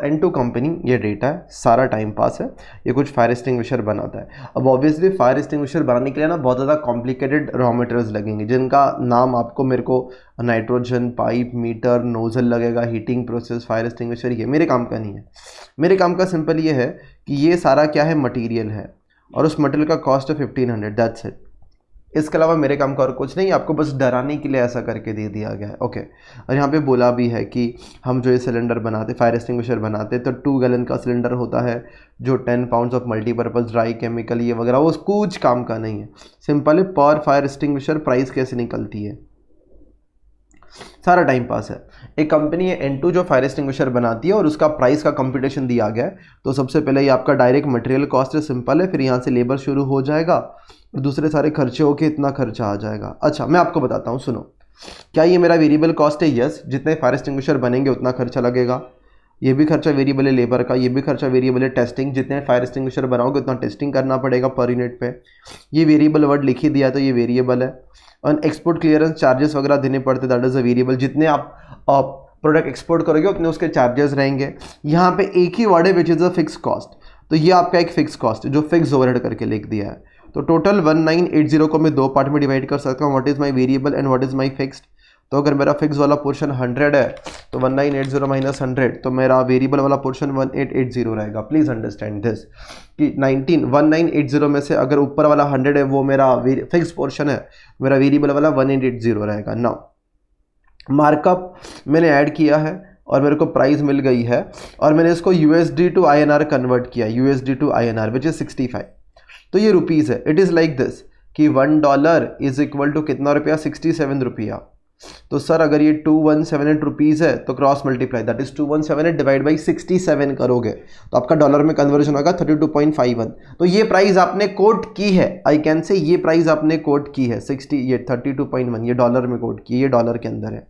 N2 कंपनी, ये डेटा है, सारा टाइम पास है। ये कुछ फायर एक्सटिंग्विशर बनाता है। अब ऑब्वियसली फायर एक्सटिंग्विशर बनाने के लिए ना बहुत ज़्यादा कॉम्प्लिकेटेड रॉ मटेरियल्स लगेंगे, जिनका नाम आपको मेरे को नाइट्रोजन पाइप, मीटर, नोजल लगेगा, हीटिंग प्रोसेस, फायर एक्सटिंग्विशर। ये मेरे काम का नहीं है। मेरे काम का सिंपल ये है कि ये सारा क्या है, मटीरियल है, और उस मटेरियल का कॉस्ट है 1500, दैट्स इट। इसके अलावा मेरे काम का और कुछ नहीं, आपको बस डराने के लिए ऐसा करके दे दिया गया है। ओके और यहाँ पे बोला भी है कि हम जो ये सिलेंडर बनाते, फायर एक्सटिंग्विशर बनाते, तो 2 गैलन का सिलेंडर होता है जो 10 pounds of multipurpose dry chemical ये वगैरह, वो कुछ काम का नहीं है। सिंपल है, पर फायर एक्सटिंग्विशर प्राइस कैसे निकलती है, सारा टाइम पास है। एक कंपनी है N2 जो फायर एक्सटिंग्विशर बनाती है और उसका प्राइस का कंपटीशन दिया गया है। तो सबसे पहले ये आपका डायरेक्ट मटेरियल कॉस्ट है, सिंपल है, फिर यहाँ से लेबर शुरू हो जाएगा और दूसरे सारे खर्चे होके इतना खर्चा आ जाएगा। अच्छा मैं आपको बताता हूँ, सुनो, क्या ये मेरा वेरिएबल कॉस्ट है? यस, जितने फायर एक्सटिंग्विशर बनेंगे उतना खर्चा लगेगा। ये भी खर्चा वेरिएबल है लेबर का, ये भी खर्चा वेरिएबल है टेस्टिंग, जितने फायर एक्सटिंग्विशर बनाओगे उतना टेस्टिंग करना पड़ेगा पर यूनिट पे। ये वेरिएबल वर्ड लिख ही दिया तो ये वेरिएबल है। और एक्सपोर्ट क्लियरेंस चार्जेस वगैरह देने पड़ते, दैट इज़ अ वेरिएबल। जितने आप प्रोडक्ट एक्सपोर्ट करोगे उतने उसके चार्जेस रहेंगे। यहाँ पे एक ही वर्ड है which is a fix cost, तो ये आपका एक फिक्स कॉस्ट है जो फिक्स ओवरहेड करके लिख दिया है। तो टोटल 1980 को मैं 2 पार्ट में डिवाइड कर सकता हूँ, what is my variable and what is my fixed. तो अगर मेरा फिक्स वाला पोर्शन 100 है तो 1980 माइनस 100, तो मेरा वेरिएबल वाला पोर्शन 1880 रहेगा। प्लीज़ अंडरस्टैंड दिस कि 1980 में से अगर ऊपर वाला 100 है वो मेरा फिक्स पोर्शन है, मेरा वेरिएबल वाला 1880 रहेगा। नाउ मार्कअप मैंने ऐड किया है और मेरे को प्राइस मिल गई है और मैंने इसको USD टू INR कन्वर्ट किया, USD to INR which is 65। तो ये रुपीज़ है। इट इज़ लाइक दिस कि $1 इज इक्वल टू कितना रुपया, 67 रुपया। तो सर अगर ये 2178 रुपीज़ है तो cross multiply, that is 2178 divide by 67 करोगे तो आपका डॉलर में कन्वर्जन होगा 32.51। तो ये प्राइस आपने कोट की है, आई कैन से ये प्राइस आपने कोट की है 32.1, ये डॉलर में कोट की, ये डॉलर के अंदर है।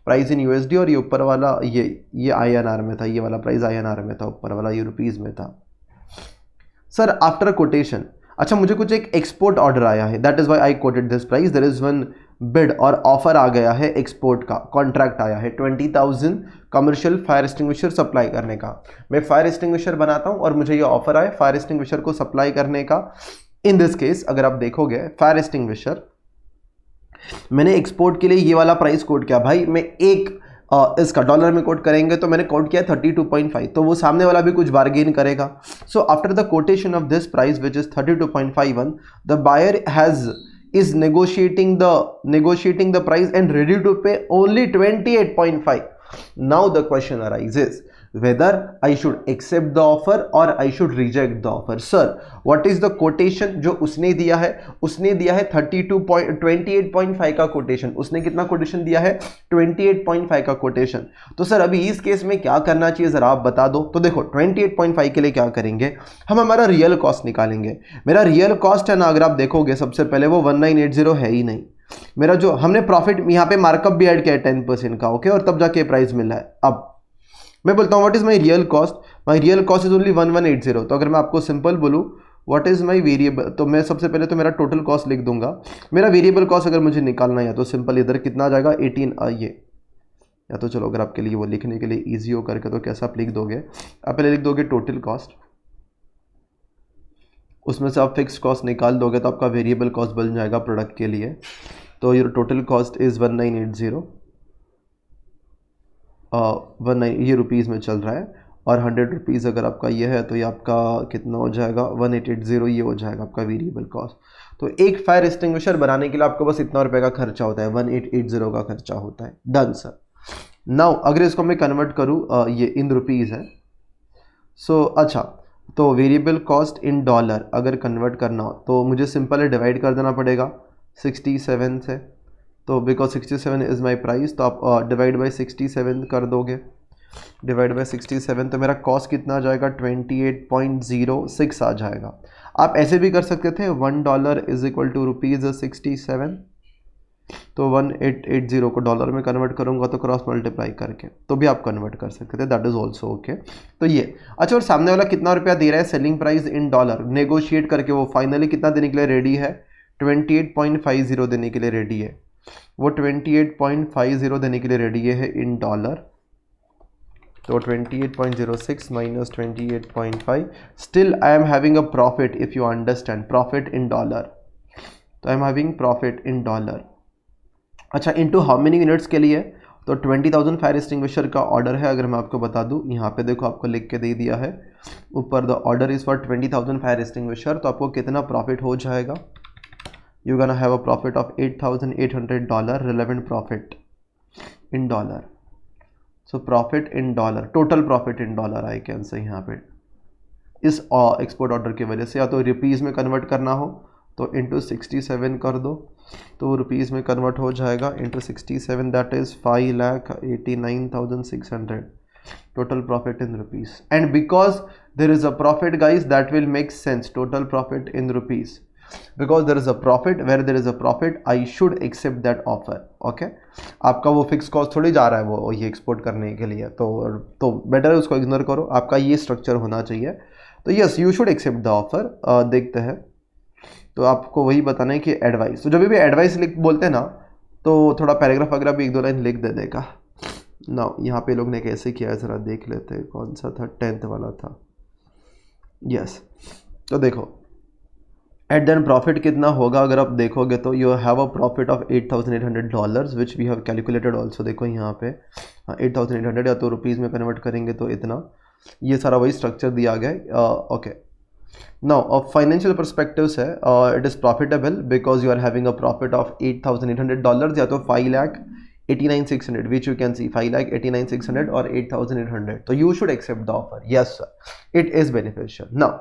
प्राइस इन यूएसडी, और ये ऊपर वाला ये आईएनआर में था, ये वाला प्राइस आईएनआर में था, ऊपर वाला ये रुपीज़ में था। सर आफ्टर कोटेशन, अच्छा मुझे कुछ एक एक्सपोर्ट ऑर्डर आया है, that is why I quoted this price. There is one bid और ऑफर आ गया है, एक्सपोर्ट का कॉन्ट्रैक्ट आया है 20,000 कमर्शियल फायर एक्सटिंग्विशर सप्लाई करने का। मैं फायर एक्सटिंग्विशर बनाता हूं और मुझे ये ऑफर आया फायर एक्सटिंग्विशर को सप्लाई करने का। इन दिस केस अगर आप देखोगे फायर एक्सटिंग्विशर मैंने एक्सपोर्ट के लिए ये वाला प्राइस कोट किया भाई, मैं एक इसका डॉलर में कोट करेंगे तो मैंने कोट किया 32.5, तो वो सामने वाला भी कुछ बार्गेन करेगा। So after the quotation of this price which is 32.51, the buyer is negotiating the price and ready to pay only 28.5. Now the question arises whether I should accept the offer or I should reject the offer. Sir, what is the quotation जो उसने दिया है? उसने दिया है 28.5 का quotation. उसने कितना कोटेशन दिया है? 28.5 का कोटेशन। तो सर अभी इस केस में क्या करना चाहिए जरा आप बता दो। तो देखो 28.5 के लिए क्या करेंगे, हम हमारा रियल कॉस्ट निकालेंगे। मेरा रियल कॉस्ट है ना, अगर आप देखोगे सबसे पहले वो 1980 है ही नहीं। मेरा जो हमने प्रॉफिट यहाँ पे मार्कअप भी ऐड किया है 10% का, ओके, और तब जाके प्राइस मिला है। अब मैं बोलता हूँ what is my real cost, my real cost is only 1180। तो अगर मैं आपको सिंपल बोलूँ व्हाट इज माय वेरिएबल, तो मैं सबसे पहले तो मेरा टोटल कॉस्ट लिख दूंगा। मेरा वेरिएबल कॉस्ट अगर मुझे निकालना है तो सिंपल इधर कितना आ जाएगा 18, ये या तो चलो अगर आपके लिए वो लिखने के लिए ईजी हो करके तो कैसा आप लिख दोगे, आप पहले लिख दोगे टोटल कॉस्ट, उसमें से आप फिक्स कॉस्ट निकाल दोगे तो आपका वेरिएबल कॉस्ट बन जाएगा प्रोडक्ट के लिए। तो योर टोटल कॉस्ट इज़ 1980, 19 ये रुपीज़ में चल रहा है, और 100 रुपीज़ अगर आपका ये है तो ये आपका कितना हो जाएगा 1880, ये हो जाएगा आपका वेरिएबल कॉस्ट। तो एक फायर एक्सटिंग्विशर बनाने के लिए आपको बस इतना रुपये का खर्चा होता है, 1880 का खर्चा होता है। Done sir. नाउ अगर इसको मैं कन्वर्ट करूँ, ये इन रुपीज़ है। सो अच्छा, तो वेरिएबल कॉस्ट इन डॉलर अगर कन्वर्ट करना हो तो मुझे सिंपल है डिवाइड कर देना पड़ेगा 67 से। तो बिकॉज 67 इज़ माई प्राइस, तो आप डिवाइड बाई 67 कर दोगे, डिवाइड बाई 67, तो मेरा कॉस्ट कितना आ जाएगा 28.06 आ जाएगा। आप ऐसे भी कर सकते थे $1 इज इक्वल टू ₹67, तो 1880 को डॉलर में कन्वर्ट करूंगा तो क्रॉस मल्टीप्लाई करके तो भी आप कन्वर्ट कर सकते थे, दैट इज ऑल्सो ओके। तो ये अच्छा, और सामने वाला कितना रुपया दे रहा है selling price in dollar, negotiate करके वो फाइनली कितना देने के लिए रेडी है, 28.50 देने के लिए रेडी है। वो 28.50 देने के लिए रेडी है इन डॉलर। तो 28.06 minus 28.5, still I am having a profit if you understand, profit in dollar. तो I am having profit in dollar. अच्छा, इनटू हाउ मेनी यूनिट्स के लिए, तो 20,000 फायर एक्सटिंग्विशर का ऑर्डर है। अगर मैं आपको बता दूं, यहाँ पे देखो आपको लिख के दे दिया है ऊपर, the order is for 20,000 fire extinguisher. तो आपको कितना प्रॉफिट हो जाएगा, you gonna have a profit of $8,800, relevant profit in dollar. So profit in dollar, total profit in dollar I can से यहाँ पे इस एक्सपोर्ट ऑर्डर की वजह से। या तो रुपीज़ में कन्वर्ट करना हो तो इंटू 67 कर दो, तो वो रुपीज़ में कन्वर्ट हो जाएगा into 67, that is 5,89,600 total profit in rupees. And because there is a profit guys that will make sense, total profit in rupees, because there is a profit, where there is a profit I should accept that offer. Okay, आपका वो fix cost थोड़ी जा रहा है वो ये export करने के लिए, तो बेटर है उसको इग्नोर करो, आपका ये स्ट्रक्चर होना चाहिए। तो yes, you should accept the offer. देखते हैं, तो आपको वही बताना है कि एडवाइस, तो जब भी एडवाइस लिख बोलते हैं ना तो थोड़ा पैराग्राफ वगैरह भी 1-2 लाइन लिख दे देगा ना। यहाँ पे लोग ने कैसे किया है ज़रा देख लेते हैं, कौन सा था, 10th वाला था, यस। तो देखो एट देन प्रॉफिट कितना होगा, अगर आप देखोगे तो you have a profit of $8,800 which we have calculated also. देखो यहाँ पे 8,800, या तो रुपीज़ में कन्वर्ट करेंगे तो इतना, ये सारा वही स्ट्रक्चर दिया गया। ओके, नाउ फाइनेंशियल परस्पेक्टिव्स है, it is profitable because you are having a profit of $8,800, या तो 5,89,600 विच यू कैन सी 5,89,600 और 8,800। तो you should accept the offer, yes sir, it is beneficial. Now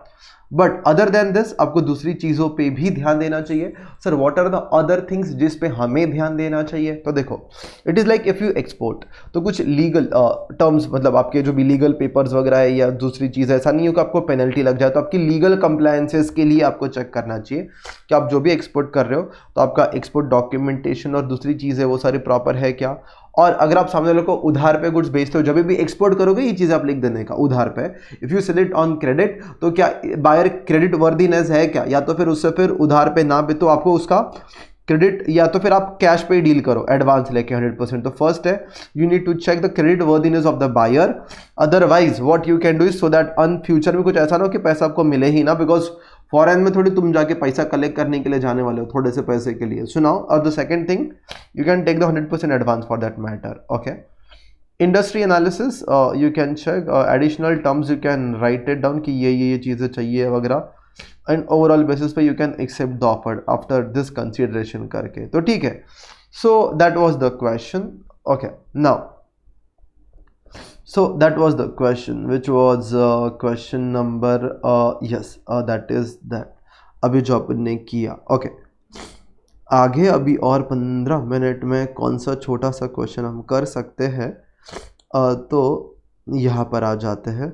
but other than this आपको दूसरी चीज़ों पे भी ध्यान देना चाहिए। Sir what are the other things जिस पे हमें ध्यान देना चाहिए, तो देखो it is like if you export, तो कुछ लीगल टर्म्स, मतलब आपके जो भी लीगल पेपर्स वगैरह है या दूसरी चीज़, ऐसा नहीं हो कि आपको पेनल्टी लग जाए, तो आपकी लीगल कंप्लायंसेस के लिए आपको चेक करना चाहिए कि आप जो भी एक्सपोर्ट कर रहे हो तो आपका एक्सपोर्ट डॉक्यूमेंटेशन और दूसरी चीज़ें वो सारी प्रॉपर है क्या, और अगर आप सामने वाले को उधार पे गुड्स बेचते हो, जब भी एक्सपोर्ट करोगे ये चीज़ आप लिख देने का उधार पे। If you sell it on credit, तो क्या बायर क्रेडिट वर्दीनेस है क्या, या तो फिर उससे फिर उधार पे ना भी तो आपको उसका क्रेडिट, या तो फिर आप कैश पे डील करो एडवांस लेके 100%। तो फर्स्ट है you need to check the credit worthiness of the buyer, otherwise what you can do is so that in future में कुछ ऐसा ना हो कि पैसा आपको मिले ही ना, बिकॉज फॉरेन में थोड़ी तुम जाके पैसा कलेक्ट करने के लिए जाने वाले हो थोड़े से पैसे के लिए। सो नाउ और the second thing you can take the 100% advance for that matter. Okay, industry analysis you can check, additional terms you can write it down कि ये चीज़ें चाहिए वगैरह, एंड ओवरऑल बेसिस पे you can accept the offer after this consideration करके। तो ठीक है, so that was the question. Okay, now so that was the question which was question number yes that is that अभी जो आपने किया। Okay, आगे अभी और 15 मिनट में कौन सा छोटा सा क्वेश्चन हम कर सकते हैं, तो यहाँ पर आ जाते हैं।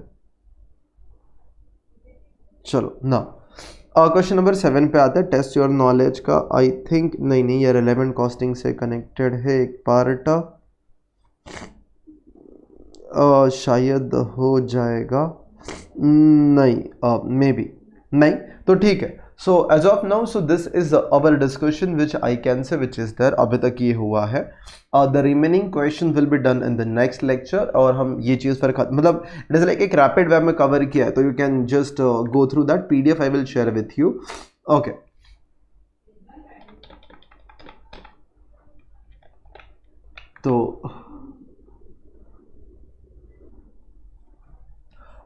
चलो ना क्वेश्चन नंबर 7 पे आता है, टेस्ट योर नॉलेज का। आई थिंक नहीं ये रेलेवेंट कॉस्टिंग से कनेक्टेड है एक पार्ट, शायद हो जाएगा, नहीं मे बी नहीं, तो ठीक है। So as of now so this is our discussion which I can say which is there, अभी तक ये हुआ है। The remaining question will be done in the next lecture, और हम ये चीज़ पर मतलब इट इज़ लाइक एक रैपिड वे में कवर किया है, तो you can just go through that PDF I will share with you. Okay, तो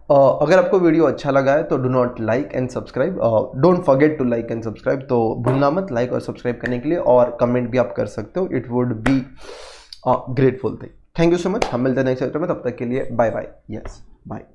अगर आपको वीडियो अच्छा लगा है तो do not like and subscribe, don't forget to like and subscribe. तो भूलना मत लाइक और सब्सक्राइब करने के लिए, और कमेंट भी आप कर सकते हो, it would be grateful thing. Thank you so much, हम मिलते हैं नेक्स्ट लेक्चर में, तब तक के लिए बाय बाय। Yes bye.